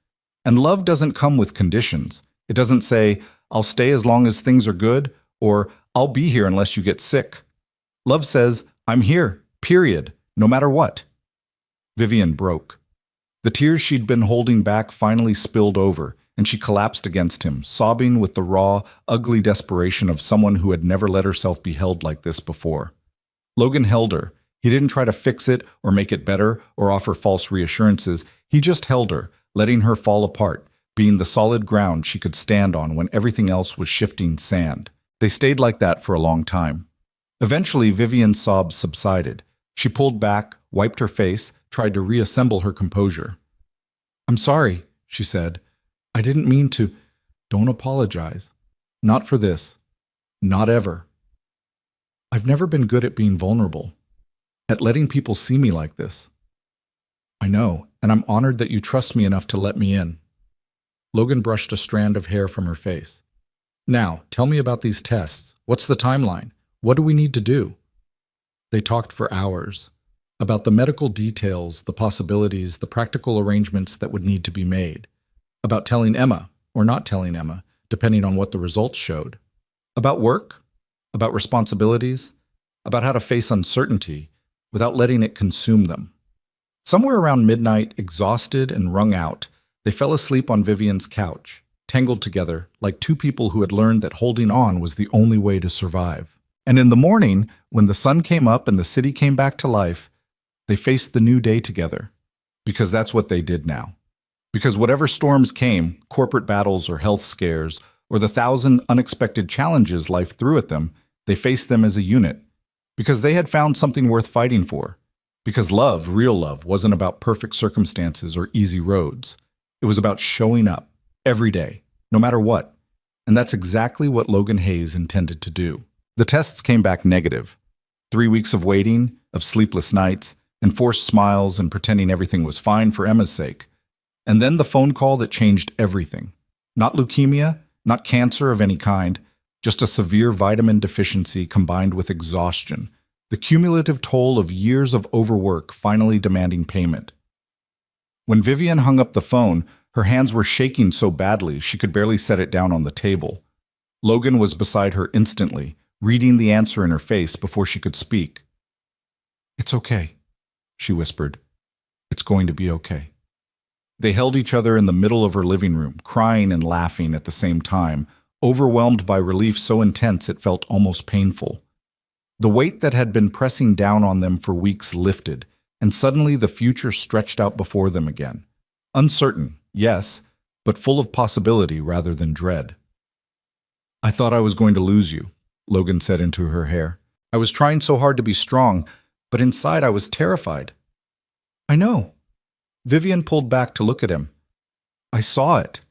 And love doesn't come with conditions. It doesn't say, "I'll stay as long as things are good," or "I'll be here unless you get sick." Love says, "I'm here, period, no matter what." Vivian broke. The tears she'd been holding back finally spilled over, and she collapsed against him, sobbing with the raw, ugly desperation of someone who had never let herself be held like this before. Logan held her. He didn't try to fix it or make it better or offer false reassurances. He just held her, letting her fall apart, being the solid ground she could stand on when everything else was shifting sand. They stayed like that for a long time. Eventually, Vivian's sobs subsided. She pulled back, wiped her face, tried to reassemble her composure. "I'm sorry," she said. "I didn't mean to..." "Don't apologize. Not for this. Not ever. I've never been good at being vulnerable, at letting people see me like this. I know, and I'm honored that you trust me enough to let me in." Logan brushed a strand of hair from her face. "Now, tell me about these tests. What's the timeline? What do we need to do?" They talked for hours, about the medical details, the possibilities, the practical arrangements that would need to be made, about telling Emma, or not telling Emma, depending on what the results showed, about work, about responsibilities, about how to face uncertainty without letting it consume them. Somewhere around midnight, exhausted and wrung out, they fell asleep on Vivian's couch, tangled together like 2 people who had learned that holding on was the only way to survive. And in the morning, when the sun came up and the city came back to life, they faced the new day together. Because that's what they did now. Because whatever storms came, corporate battles or health scares, or the 1,000 unexpected challenges life threw at them, they faced them as a unit. Because they had found something worth fighting for. Because love, real love, wasn't about perfect circumstances or easy roads. It was about showing up, every day, no matter what. And that's exactly what Logan Hayes intended to do. The tests came back negative. 3 weeks of waiting, of sleepless nights, enforced smiles, and pretending everything was fine for Emma's sake. And then the phone call that changed everything. Not leukemia, not cancer of any kind, just a severe vitamin deficiency combined with exhaustion, the cumulative toll of years of overwork finally demanding payment. When Vivian hung up the phone, her hands were shaking so badly she could barely set it down on the table. Logan was beside her instantly, reading the answer in her face before she could speak. "It's okay," she whispered. "It's going to be okay." They held each other in the middle of her living room, crying and laughing at the same time, overwhelmed by relief so intense it felt almost painful. The weight that had been pressing down on them for weeks lifted, and suddenly the future stretched out before them again. Uncertain, yes, but full of possibility rather than dread. "I thought I was going to lose you," Logan said into her hair. "I was trying so hard to be strong, but inside I was terrified." "I know." Vivian pulled back to look at him. "I saw it.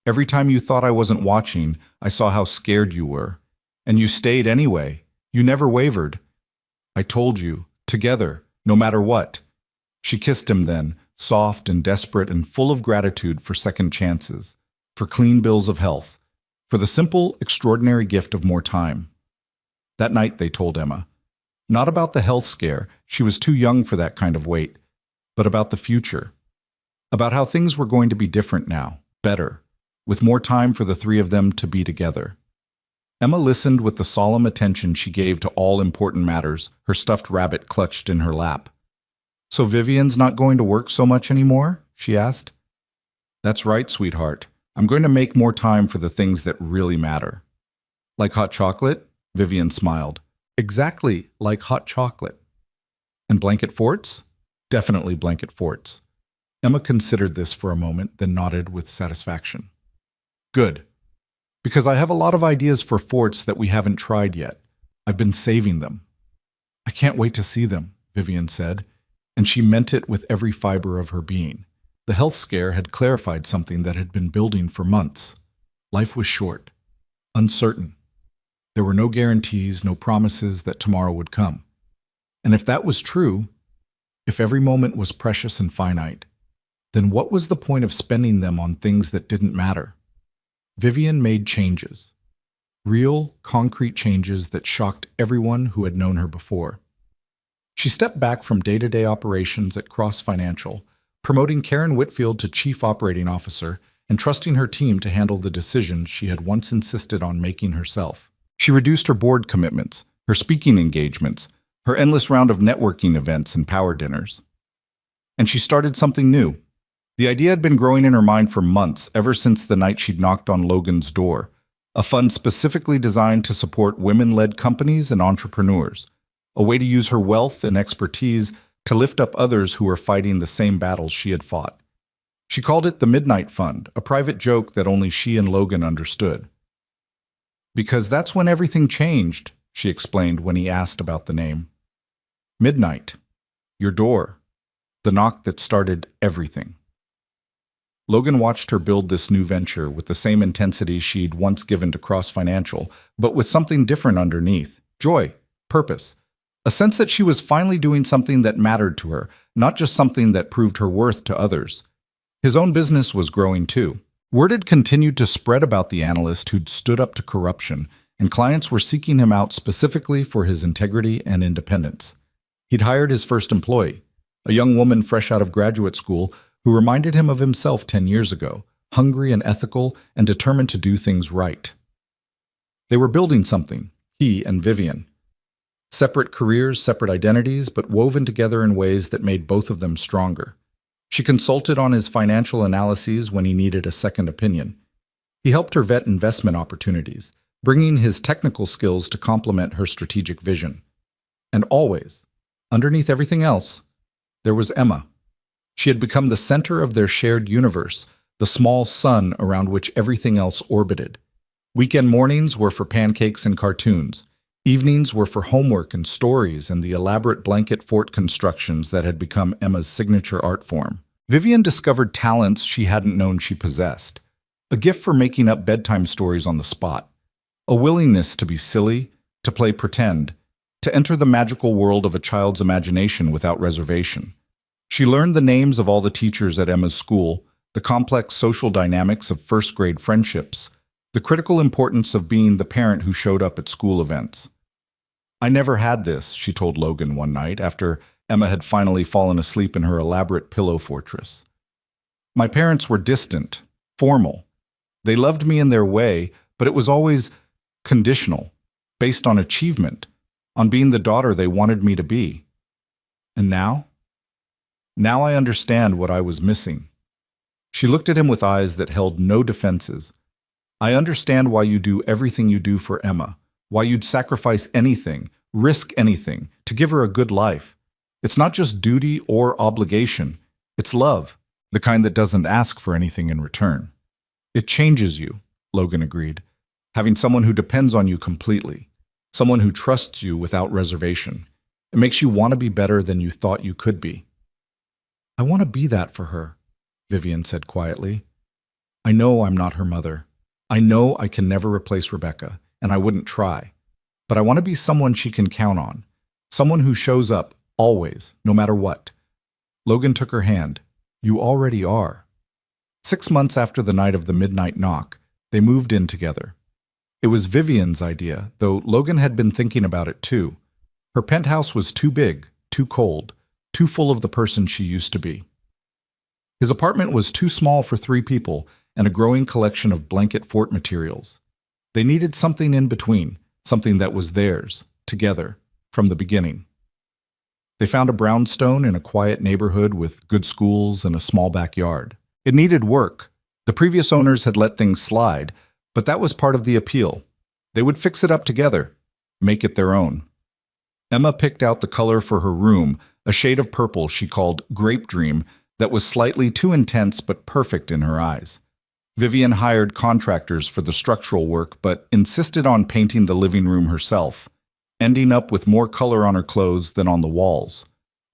Every time you thought I wasn't watching, I saw how scared you were. And you stayed anyway. You never wavered. I told you, together, no matter what." She kissed him then, soft and desperate and full of gratitude for second chances, for clean bills of health, for the simple, extraordinary gift of more time. That night they told Emma. Not about the health scare, she was too young for that kind of wait, but about the future. About how things were going to be different now, better, with more time for the three of them to be together. Emma listened with the solemn attention she gave to all important matters, her stuffed rabbit clutched in her lap. "So Vivian's not going to work so much anymore?" she asked. "That's right, sweetheart. I'm going to make more time for the things that really matter." "Like hot chocolate?" Vivian smiled. "Exactly like hot chocolate." "And blanket forts?" "Definitely blanket forts." Emma considered this for a moment, then nodded with satisfaction. "Good. Because I have a lot of ideas for forts that we haven't tried yet. I've been saving them." "I can't wait to see them," Vivian said, and she meant it with every fiber of her being. The health scare had clarified something that had been building for months. Life was short, uncertain. There were no guarantees, no promises that tomorrow would come. And if that was true, if every moment was precious and finite, then what was the point of spending them on things that didn't matter? Vivian made changes. Real, concrete changes that shocked everyone who had known her before. She stepped back from day-to-day operations at Cross Financial, promoting Karen Whitfield to Chief Operating Officer and trusting her team to handle the decisions she had once insisted on making herself. She reduced her board commitments, her speaking engagements, her endless round of networking events and power dinners. And she started something new. The idea had been growing in her mind for months, ever since the night she'd knocked on Logan's door. A fund specifically designed to support women-led companies and entrepreneurs. A way to use her wealth and expertise to lift up others who were fighting the same battles she had fought. She called it the Midnight Fund, a private joke that only she and Logan understood. "Because that's when everything changed," she explained when he asked about the name. "Midnight. Your door. The knock that started everything." Logan watched her build this new venture with the same intensity she'd once given to Cross Financial, but with something different underneath. Joy, purpose, a sense that she was finally doing something that mattered to her, not just something that proved her worth to others. His own business was growing too. Word had continued to spread about the analyst who'd stood up to corruption, and clients were seeking him out specifically for his integrity and independence. He'd hired his first employee, a young woman fresh out of graduate school who reminded him of himself 10 years ago, hungry and ethical and determined to do things right. They were building something, he and Vivian. Separate careers, separate identities, but woven together in ways that made both of them stronger. She consulted on his financial analyses when he needed a second opinion. He helped her vet investment opportunities, bringing his technical skills to complement her strategic vision. And always, underneath everything else, there was Emma. She had become the center of their shared universe, the small sun around which everything else orbited. Weekend mornings were for pancakes and cartoons. Evenings were for homework and stories and the elaborate blanket fort constructions that had become Emma's signature art form. Vivian discovered talents she hadn't known she possessed. A gift for making up bedtime stories on the spot. A willingness to be silly, to play pretend, to enter the magical world of a child's imagination without reservation. She learned the names of all the teachers at Emma's school, the complex social dynamics of first-grade friendships, the critical importance of being the parent who showed up at school events. "I never had this," she told Logan one night after Emma had finally fallen asleep in her elaborate pillow fortress. "My parents were distant, formal. They loved me in their way, but it was always conditional, based on achievement, on being the daughter they wanted me to be. And now? Now I understand what I was missing." She looked at him with eyes that held no defenses. "I understand why you do everything you do for Emma, why you'd sacrifice anything, risk anything, to give her a good life. It's not just duty or obligation, it's love, the kind that doesn't ask for anything in return." "It changes you," Logan agreed, "having someone who depends on you completely, someone who trusts you without reservation. It makes you want to be better than you thought you could be." "I want to be that for her," Vivian said quietly. "I know I'm not her mother. I know I can never replace Rebecca, and I wouldn't try. But I want to be someone she can count on, someone who shows up, always, no matter what." Logan took her hand. "You already are." 6 months after the night of the midnight knock, they moved in together. It was Vivian's idea, though Logan had been thinking about it too. Her penthouse was too big, too cold, too full of the person she used to be. His apartment was too small for 3 people and a growing collection of blanket fort materials. They needed something in between, something that was theirs, together, from the beginning. They found a brownstone in a quiet neighborhood with good schools and a small backyard. It needed work. The previous owners had let things slide, but that was part of the appeal. They would fix it up together, make it their own. Emma picked out the color for her room, a shade of purple she called Grape Dream that was slightly too intense but perfect in her eyes. Vivian hired contractors for the structural work but insisted on painting the living room herself, ending up with more color on her clothes than on the walls.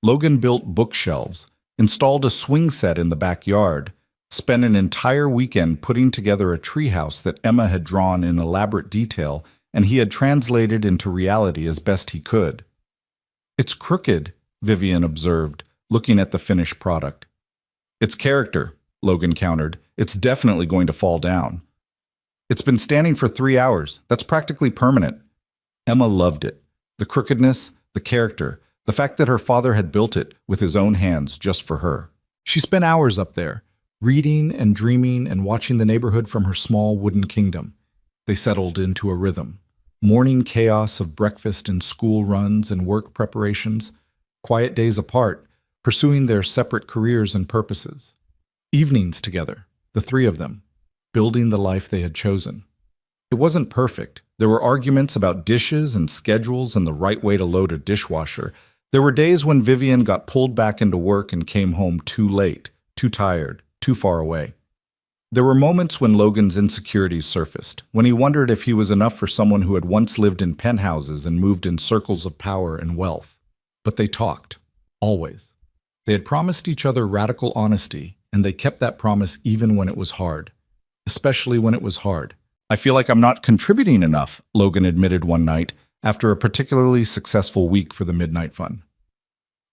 Logan built bookshelves, installed a swing set in the backyard, spent an entire weekend putting together a treehouse that Emma had drawn in elaborate detail and he had translated into reality as best he could. "It's crooked," Vivian observed, looking at the finished product. "It's character," Logan countered. "It's definitely going to fall down." "It's been standing for 3 hours. That's practically permanent." Emma loved it. The crookedness, the character, the fact that her father had built it with his own hands just for her. She spent hours up there, reading and dreaming and watching the neighborhood from her small wooden kingdom. They settled into a rhythm. Morning chaos of breakfast and school runs and work preparations, quiet days apart, pursuing their separate careers and purposes. Evenings together, the 3 of them, building the life they had chosen. It wasn't perfect. There were arguments about dishes and schedules and the right way to load a dishwasher. There were days when Vivian got pulled back into work and came home too late, too tired, too far away. There were moments when Logan's insecurities surfaced, when he wondered if he was enough for someone who had once lived in penthouses and moved in circles of power and wealth. But they talked, always. They had promised each other radical honesty, and they kept that promise even when it was hard, especially when it was hard. "I feel like I'm not contributing enough," Logan admitted one night after a particularly successful week for the Midnight Fun.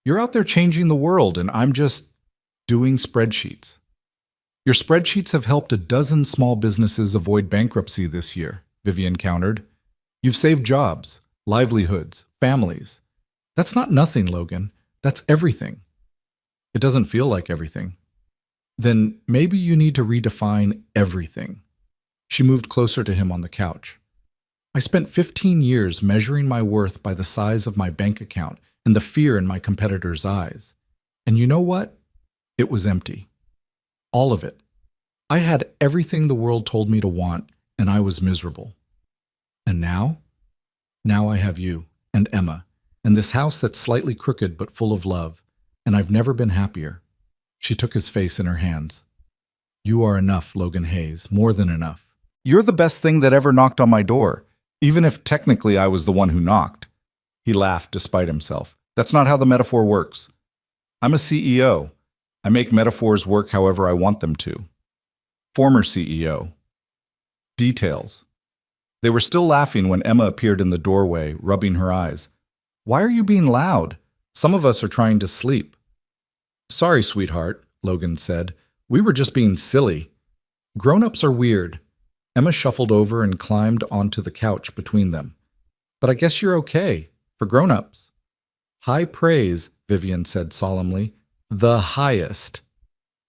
"You're out there changing the world, and I'm just doing spreadsheets." "Your spreadsheets have helped a dozen small businesses avoid bankruptcy this year," Vivian countered. "You've saved jobs, livelihoods, families. That's not nothing, Logan. That's everything." "It doesn't feel like everything." "Then maybe you need to redefine everything." She moved closer to him on the couch. "I spent 15 years measuring my worth by the size of my bank account and the fear in my competitors' eyes. And you know what? It was empty. All of it. I had everything the world told me to want, and I was miserable. And now? Now I have you, and Emma, and this house that's slightly crooked but full of love, and I've never been happier." She took his face in her hands. "You are enough, Logan Hayes, more than enough. You're the best thing that ever knocked on my door, even if technically I was the one who knocked." He laughed despite himself. "That's not how the metaphor works. I'm a CEO. I make metaphors work however I want them to." Former CEO. Details. They were still laughing when Emma appeared in the doorway, rubbing her eyes. Why are you being loud? Some of us are trying to sleep. Sorry, sweetheart, Logan said. We were just being silly. Grown-ups are weird. Emma shuffled over and climbed onto the couch between them. But I guess you're okay, for grown-ups. High praise, Vivian said solemnly. The highest.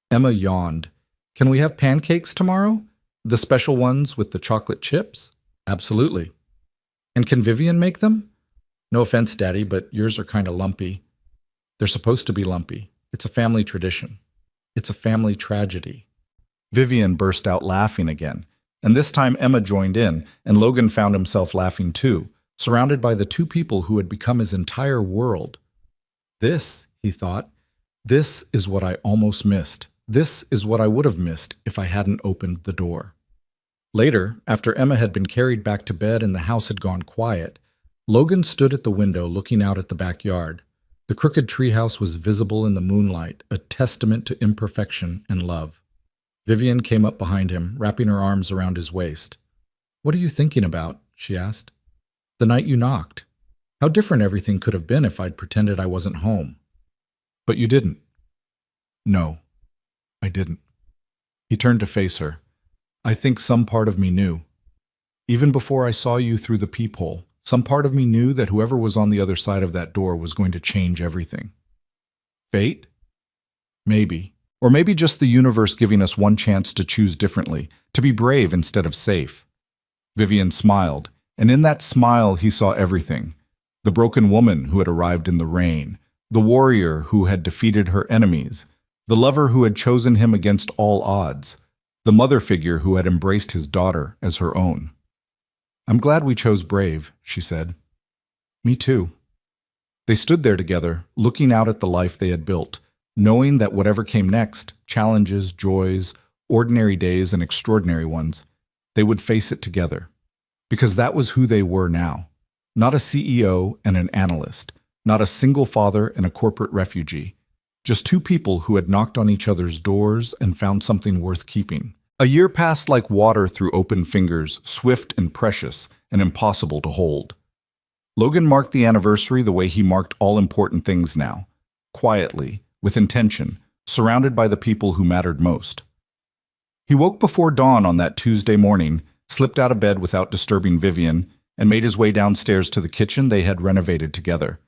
Emma yawned. Can we have pancakes tomorrow? The special ones with the chocolate chips? Absolutely. And can Vivian make them? No offense, Daddy, but yours are kind of lumpy. They're supposed to be lumpy. It's a family tradition. It's a family tragedy. Vivian burst out laughing again, and this time Emma joined in, and Logan found himself laughing too, surrounded by the two people who had become his entire world. This, he thought, this is what I almost missed. This is what I would have missed if I hadn't opened the door. Later, after Emma had been carried back to bed and the house had gone quiet, Logan stood at the window looking out at the backyard. The crooked treehouse was visible in the moonlight, a testament to imperfection and love. Vivian came up behind him, wrapping her arms around his waist. What are you thinking about? She asked. The night you knocked. How different everything could have been if I'd pretended I wasn't home. But you didn't. No, I didn't. He turned to face her. I think some part of me knew. Even before I saw you through the peephole, some part of me knew that whoever was on the other side of that door was going to change everything. Fate? Maybe. Or maybe just the universe giving us one chance to choose differently, to be brave instead of safe. Vivian smiled, and in that smile he saw everything. The broken woman who had arrived in the rain, the warrior who had defeated her enemies, the lover who had chosen him against all odds, the mother figure who had embraced his daughter as her own. I'm glad we chose brave, she said. Me too. They stood there together, looking out at the life they had built, knowing that whatever came next, challenges, joys, ordinary days, and extraordinary ones, they would face it together. Because that was who they were now. Not a CEO and an analyst, not a single father and a corporate refugee. Just two people who had knocked on each other's doors and found something worth keeping. A year passed like water through open fingers, swift and precious, and impossible to hold. Logan marked the anniversary the way he marked all important things now. Quietly, with intention, surrounded by the people who mattered most. He woke before dawn on that Tuesday morning, slipped out of bed without disturbing Vivian, and made his way downstairs to the kitchen they had renovated together.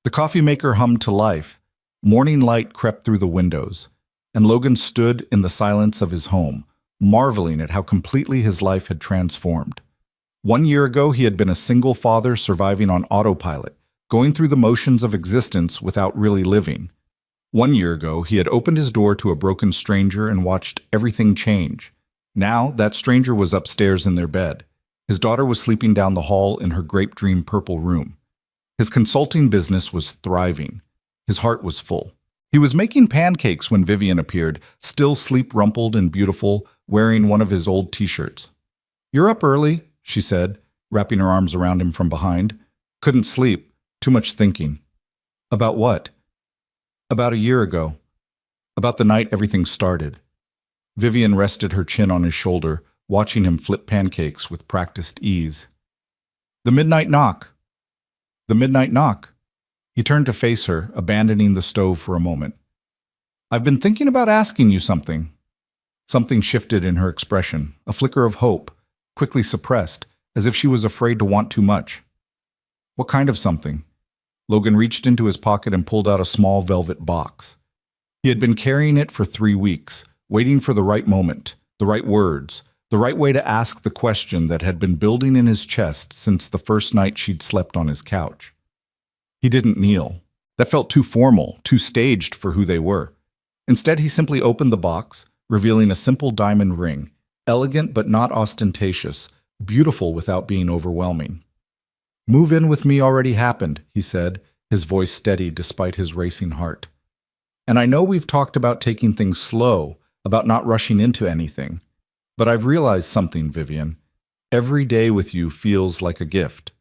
The coffee maker hummed to life. Morning light crept through the windows, and Logan stood in the silence of his home, marveling at how completely his life had transformed. 1 year ago, he had been a single father surviving on autopilot, going through the motions of existence without really living. 1 year ago, he had opened his door to a broken stranger and watched everything change. Now, that stranger was upstairs in their bed. His daughter was sleeping down the hall in her grape dream purple room. His consulting business was thriving. His heart was full. He was making pancakes when Vivian appeared, still sleep-rumpled and beautiful, wearing one of his old t-shirts. You're up early, she said, wrapping her arms around him from behind. Couldn't sleep. Too much thinking. About what? About a year ago. About the night everything started. Vivian rested her chin on his shoulder, watching him flip pancakes with practiced ease. The midnight knock. The midnight knock. He turned to face her, abandoning the stove for a moment. I've been thinking about asking you something. Something shifted in her expression, a flicker of hope, quickly suppressed, as if she was afraid to want too much. What kind of something? Logan reached into his pocket and pulled out a small velvet box. He had been carrying it for 3 weeks, waiting for the right moment, the right words, the right way to ask the question that had been building in his chest since the first night she'd slept on his couch. He didn't kneel. That felt too formal, too staged for who they were. Instead, he simply opened the box, revealing a simple diamond ring, elegant but not ostentatious, beautiful without being overwhelming. Move in with me already happened, he said, his voice steady despite his racing heart. And I know we've talked about taking things slow, about not rushing into anything. But I've realized something, Vivian. Every day with you feels like a gift.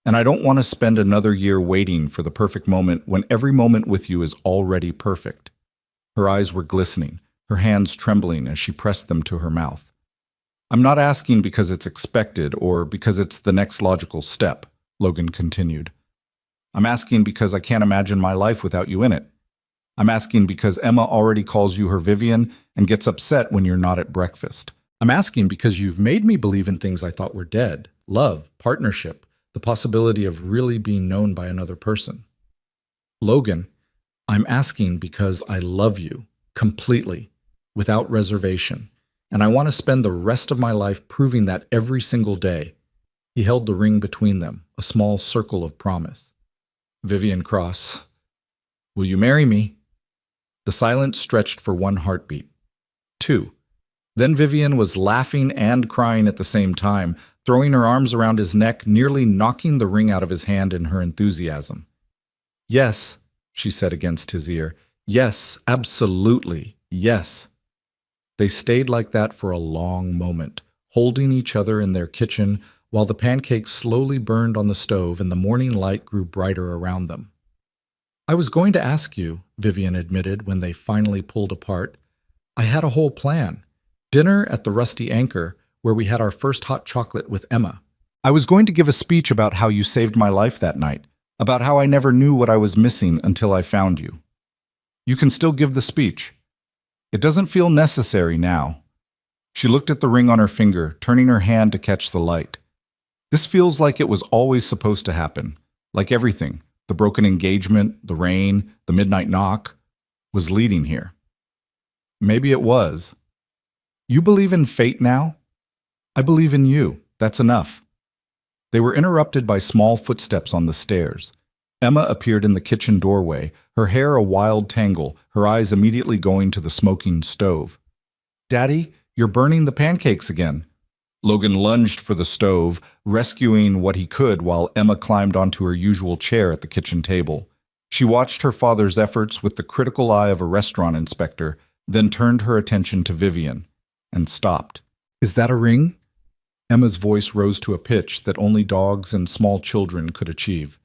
And I don't want to spend another year waiting for the perfect moment when every moment with you is already perfect. Her eyes were glistening, her hands trembling as she pressed them to her mouth. I'm not asking because it's expected or because it's the next logical step, Logan continued. I'm asking because I can't imagine my life without you in it. I'm asking because Emma already calls you her Vivian and gets upset when you're not at breakfast. I'm asking because you've made me believe in things I thought were dead. Love, partnership, the possibility of really being known by another person. Logan, I'm asking because I love you completely, without reservation, and I want to spend the rest of my life proving that every single day. He held the ring between them, a small circle of promise. Vivian Cross, will you marry me? The silence stretched for one heartbeat. 2. Then Vivian was laughing and crying at the same time, throwing her arms around his neck, nearly knocking the ring out of his hand in her enthusiasm. Yes, she said against his ear. Yes, absolutely, yes. They stayed like that for a long moment, holding each other in their kitchen while the pancakes slowly burned on the stove and the morning light grew brighter around them. I was going to ask you, Vivian admitted when they finally pulled apart. I had a whole plan. Dinner at the Rusty Anchor, where we had our first hot chocolate with Emma. I was going to give a speech about how you saved my life that night, about how I never knew what I was missing until I found you. You can still give the speech. It doesn't feel necessary now. She looked at the ring on her finger, turning her hand to catch the light. This feels like it was always supposed to happen, like everything. The broken engagement, the rain, the midnight knock, was leading here. Maybe it was. You believe in fate now? I believe in you. That's enough. They were interrupted by small footsteps on the stairs. Emma appeared in the kitchen doorway, her hair a wild tangle, her eyes immediately going to the smoking stove. Daddy, you're burning the pancakes again. Logan lunged for the stove, rescuing what he could while Emma climbed onto her usual chair at the kitchen table. She watched her father's efforts with the critical eye of a restaurant inspector, then turned her attention to Vivian, and stopped. Is that a ring? Emma's voice rose to a pitch that only dogs and small children could achieve.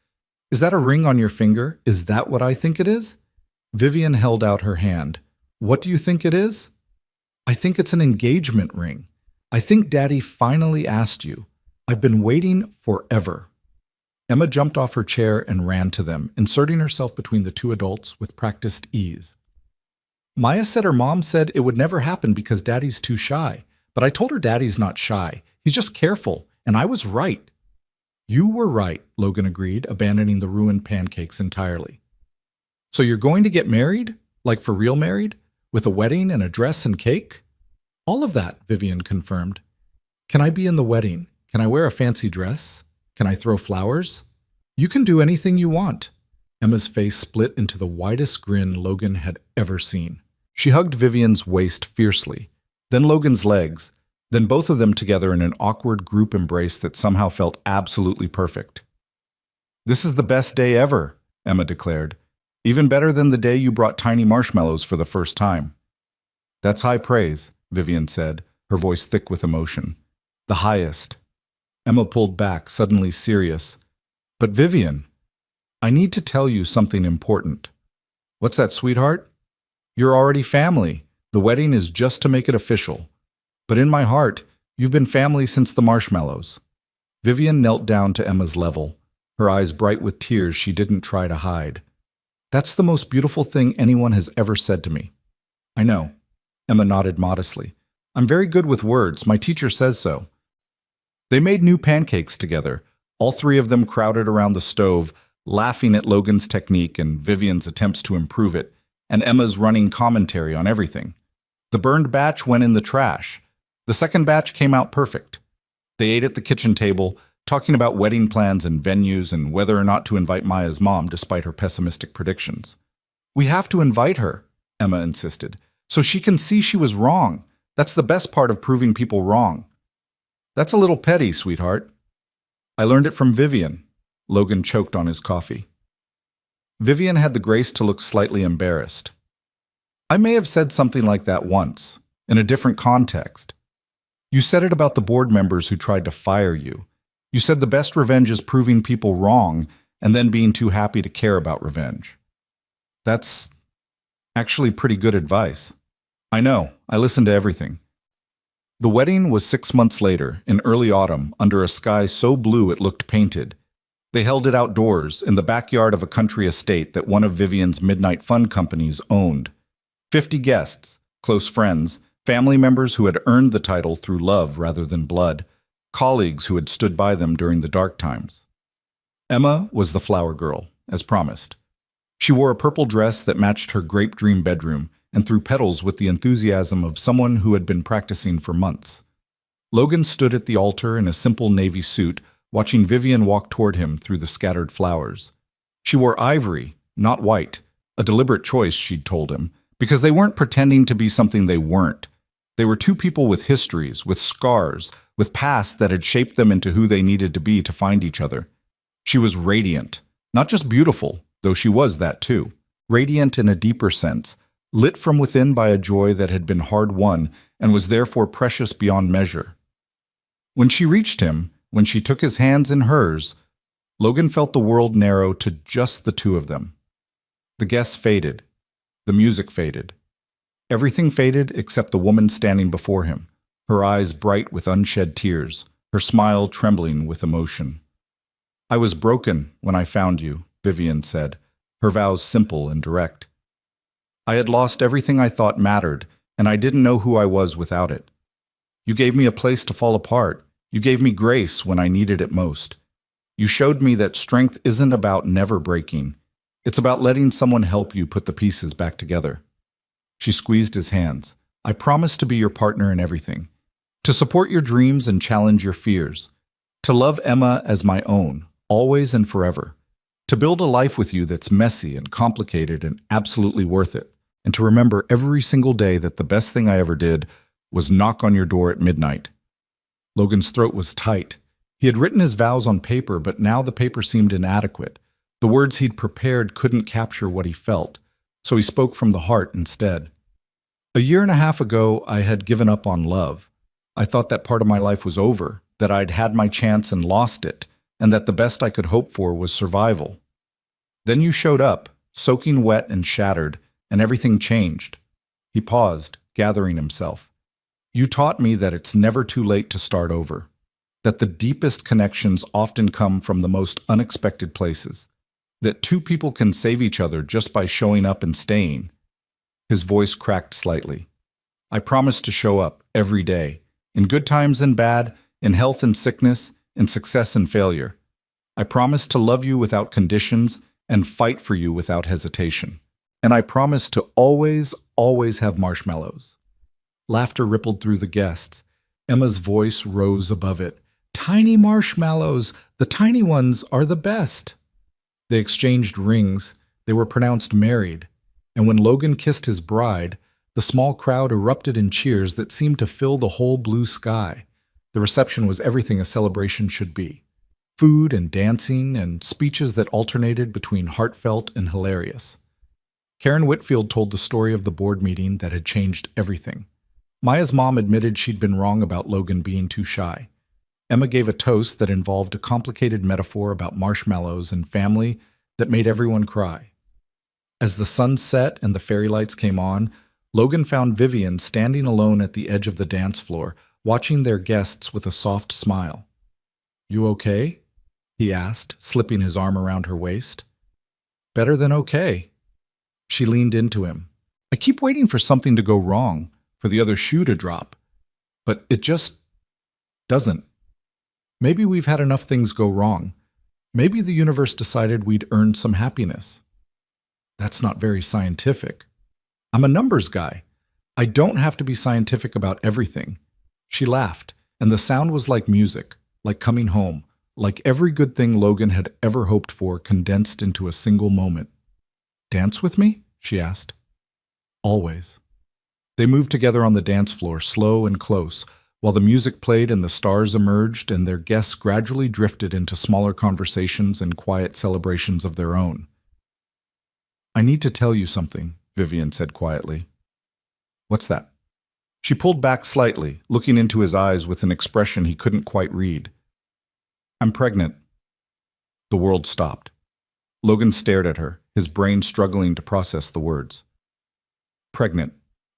Is that a ring on your finger? Is that what I think it is? Vivian held out her hand. What do you think it is? I think it's an engagement ring. I think Daddy finally asked you. I've been waiting forever. Emma jumped off her chair and ran to them, inserting herself between the two adults with practiced ease. Maya said her mom said it would never happen because Daddy's too shy, but I told her Daddy's not shy. He's just careful, and I was right. You were right, Logan agreed, abandoning the ruined pancakes entirely. So you're going to get married? Like for real married? With a wedding and a dress and cake? All of that, Vivian confirmed. Can I be in the wedding? Can I wear a fancy dress? Can I throw flowers? You can do anything you want. Emma's face split into the widest grin Logan had ever seen. She hugged Vivian's waist fiercely, then Logan's legs, then both of them together in an awkward group embrace that somehow felt absolutely perfect. This is the best day ever, Emma declared. Even better than the day you brought tiny marshmallows for the first time. That's high praise, Vivian said, her voice thick with emotion. The highest. Emma pulled back, suddenly serious. But Vivian, I need to tell you something important. What's that, sweetheart? You're already family. The wedding is just to make it official. But in my heart, you've been family since the marshmallows. Vivian knelt down to Emma's level, her eyes bright with tears she didn't try to hide. That's the most beautiful thing anyone has ever said to me. I know. Emma nodded modestly. I'm very good with words. My teacher says so. They made new pancakes together, all three of them crowded around the stove, laughing at Logan's technique and Vivian's attempts to improve it, and Emma's running commentary on everything. The burned batch went in the trash. The second batch came out perfect. They ate at the kitchen table, talking about wedding plans and venues and whether or not to invite Maya's mom despite her pessimistic predictions. We have to invite her, Emma insisted, so she can see she was wrong. That's the best part of proving people wrong. That's a little petty, sweetheart. I learned it from Vivian. Logan choked on his coffee. Vivian had the grace to look slightly embarrassed. I may have said something like that once, in a different context. You said it about the board members who tried to fire you. You said the best revenge is proving people wrong and then being too happy to care about revenge. That's actually pretty good advice. I know, I listened to everything. The wedding was 6 months later, in early autumn, under a sky so blue it looked painted. They held it outdoors, in the backyard of a country estate that one of Vivian's midnight fun companies owned. 50 guests, close friends, family members who had earned the title through love rather than blood, colleagues who had stood by them during the dark times. Emma was the flower girl, as promised. She wore a purple dress that matched her grape dream bedroom and threw petals with the enthusiasm of someone who had been practicing for months. Logan stood at the altar in a simple navy suit, watching Vivian walk toward him through the scattered flowers. She wore ivory, not white, a deliberate choice, she'd told him, because they weren't pretending to be something they weren't. They were two people with histories, with scars, with pasts that had shaped them into who they needed to be to find each other. She was radiant, not just beautiful, though she was that too. Radiant in a deeper sense, lit from within by a joy that had been hard-won and was therefore precious beyond measure. When she reached him, when she took his hands in hers, Logan felt the world narrow to just the two of them. The guests faded. The music faded. Everything faded except the woman standing before him, her eyes bright with unshed tears, her smile trembling with emotion. "I was broken when I found you," Vivian said, her vows simple and direct. "I had lost everything I thought mattered, and I didn't know who I was without it. You gave me a place to fall apart. You gave me grace when I needed it most. You showed me that strength isn't about never breaking. It's about letting someone help you put the pieces back together." She squeezed his hands. "I promise to be your partner in everything, to support your dreams and challenge your fears, to love Emma as my own, always and forever, to build a life with you that's messy and complicated and absolutely worth it, and to remember every single day that the best thing I ever did was knock on your door at midnight." Logan's throat was tight. He had written his vows on paper, but now the paper seemed inadequate. The words he'd prepared couldn't capture what he felt, so he spoke from the heart instead. "A year and a half ago, I had given up on love. I thought that part of my life was over, that I'd had my chance and lost it, and that the best I could hope for was survival. Then you showed up, soaking wet and shattered, and everything changed." He paused, gathering himself. "You taught me that it's never too late to start over, that the deepest connections often come from the most unexpected places, that two people can save each other just by showing up and staying." His voice cracked slightly. "I promise to show up every day, in good times and bad, in health and sickness, in success and failure. I promise to love you without conditions and fight for you without hesitation. And I promise to always, always have marshmallows." Laughter rippled through the guests. Emma's voice rose above it. "Tiny marshmallows! The tiny ones are the best!" They exchanged rings. They were pronounced married. And when Logan kissed his bride, the small crowd erupted in cheers that seemed to fill the whole blue sky. The reception was everything a celebration should be. Food and dancing and speeches that alternated between heartfelt and hilarious. Karen Whitfield told the story of the board meeting that had changed everything. Maya's mom admitted she'd been wrong about Logan being too shy. Emma gave a toast that involved a complicated metaphor about marshmallows and family that made everyone cry. As the sun set and the fairy lights came on, Logan found Vivian standing alone at the edge of the dance floor, watching their guests with a soft smile. "You okay?" he asked, slipping his arm around her waist. "Better than okay." She leaned into him. "I keep waiting for something to go wrong, for the other shoe to drop. But it just doesn't. Maybe we've had enough things go wrong. Maybe the universe decided we'd earned some happiness." "That's not very scientific." "I'm a numbers guy. I don't have to be scientific about everything." She laughed, and the sound was like music, like coming home, like every good thing Logan had ever hoped for condensed into a single moment. "Dance with me?" she asked. "Always." They moved together on the dance floor, slow and close, while the music played and the stars emerged and their guests gradually drifted into smaller conversations and quiet celebrations of their own. "I need to tell you something," Vivian said quietly. "What's that?" She pulled back slightly, looking into his eyes with an expression he couldn't quite read. "I'm pregnant." The world stopped. Logan stared at her, his brain struggling to process the words. Pregnant.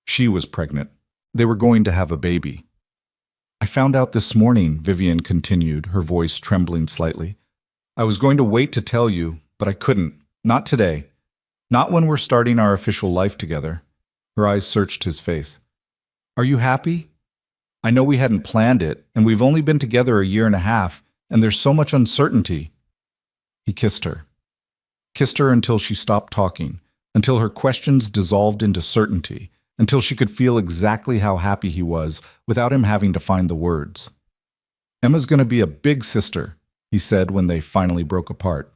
She was pregnant. They were going to have a baby. "I found out this morning," Vivian continued, her voice trembling slightly. I was going to wait to tell you, but I couldn't. Not today. Not when we're starting our official life together. Her eyes searched his face. Are you happy? I know we hadn't planned it, and we've only been together a year and a half, and there's so much uncertainty. He kissed her. Kissed her until she stopped talking, until her questions dissolved into certainty, until she could feel exactly how happy he was without him having to find the words. Emma's going to be a big sister, he said when they finally broke apart.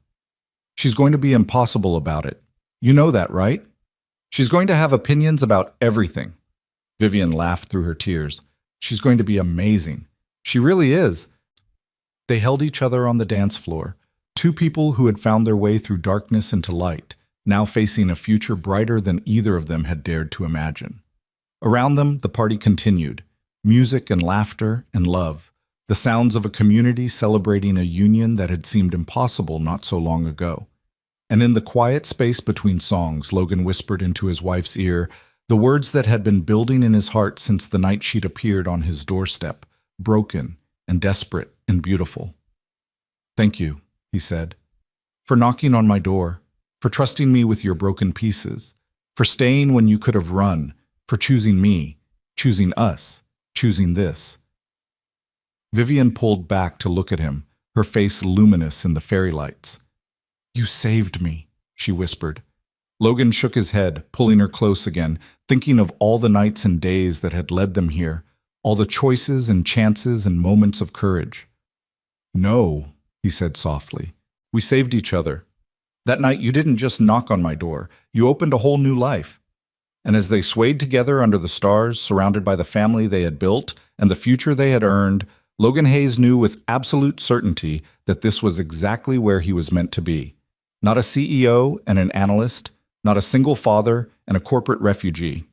She's going to be impossible about it. You know that, right? She's going to have opinions about everything. Vivian laughed through her tears. She's going to be amazing. She really is. They held each other on the dance floor, two people who had found their way through darkness into light, now facing a future brighter than either of them had dared to imagine. Around them, the party continued, music and laughter and love, the sounds of a community celebrating a union that had seemed impossible not so long ago. And in the quiet space between songs, Logan whispered into his wife's ear the words that had been building in his heart since the night she'd appeared on his doorstep, broken and desperate and beautiful. Thank you, he said, for knocking on my door, for trusting me with your broken pieces, for staying when you could have run, for choosing me, choosing us, choosing this. Vivian pulled back to look at him, her face luminous in the fairy lights. You saved me, she whispered. Logan shook his head, pulling her close again, thinking of all the nights and days that had led them here, all the choices and chances and moments of courage. No, he said softly. We saved each other. That night you didn't just knock on my door, you opened a whole new life. And as they swayed together under the stars, surrounded by the family they had built and the future they had earned, Logan Hayes knew with absolute certainty that this was exactly where he was meant to be. Not a CEO and an analyst, not a single father and a corporate refugee.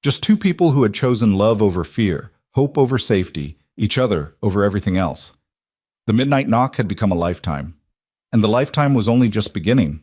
Just two people who had chosen love over fear, hope over safety, each other over everything else. The midnight knock had become a lifetime. And the lifetime was only just beginning.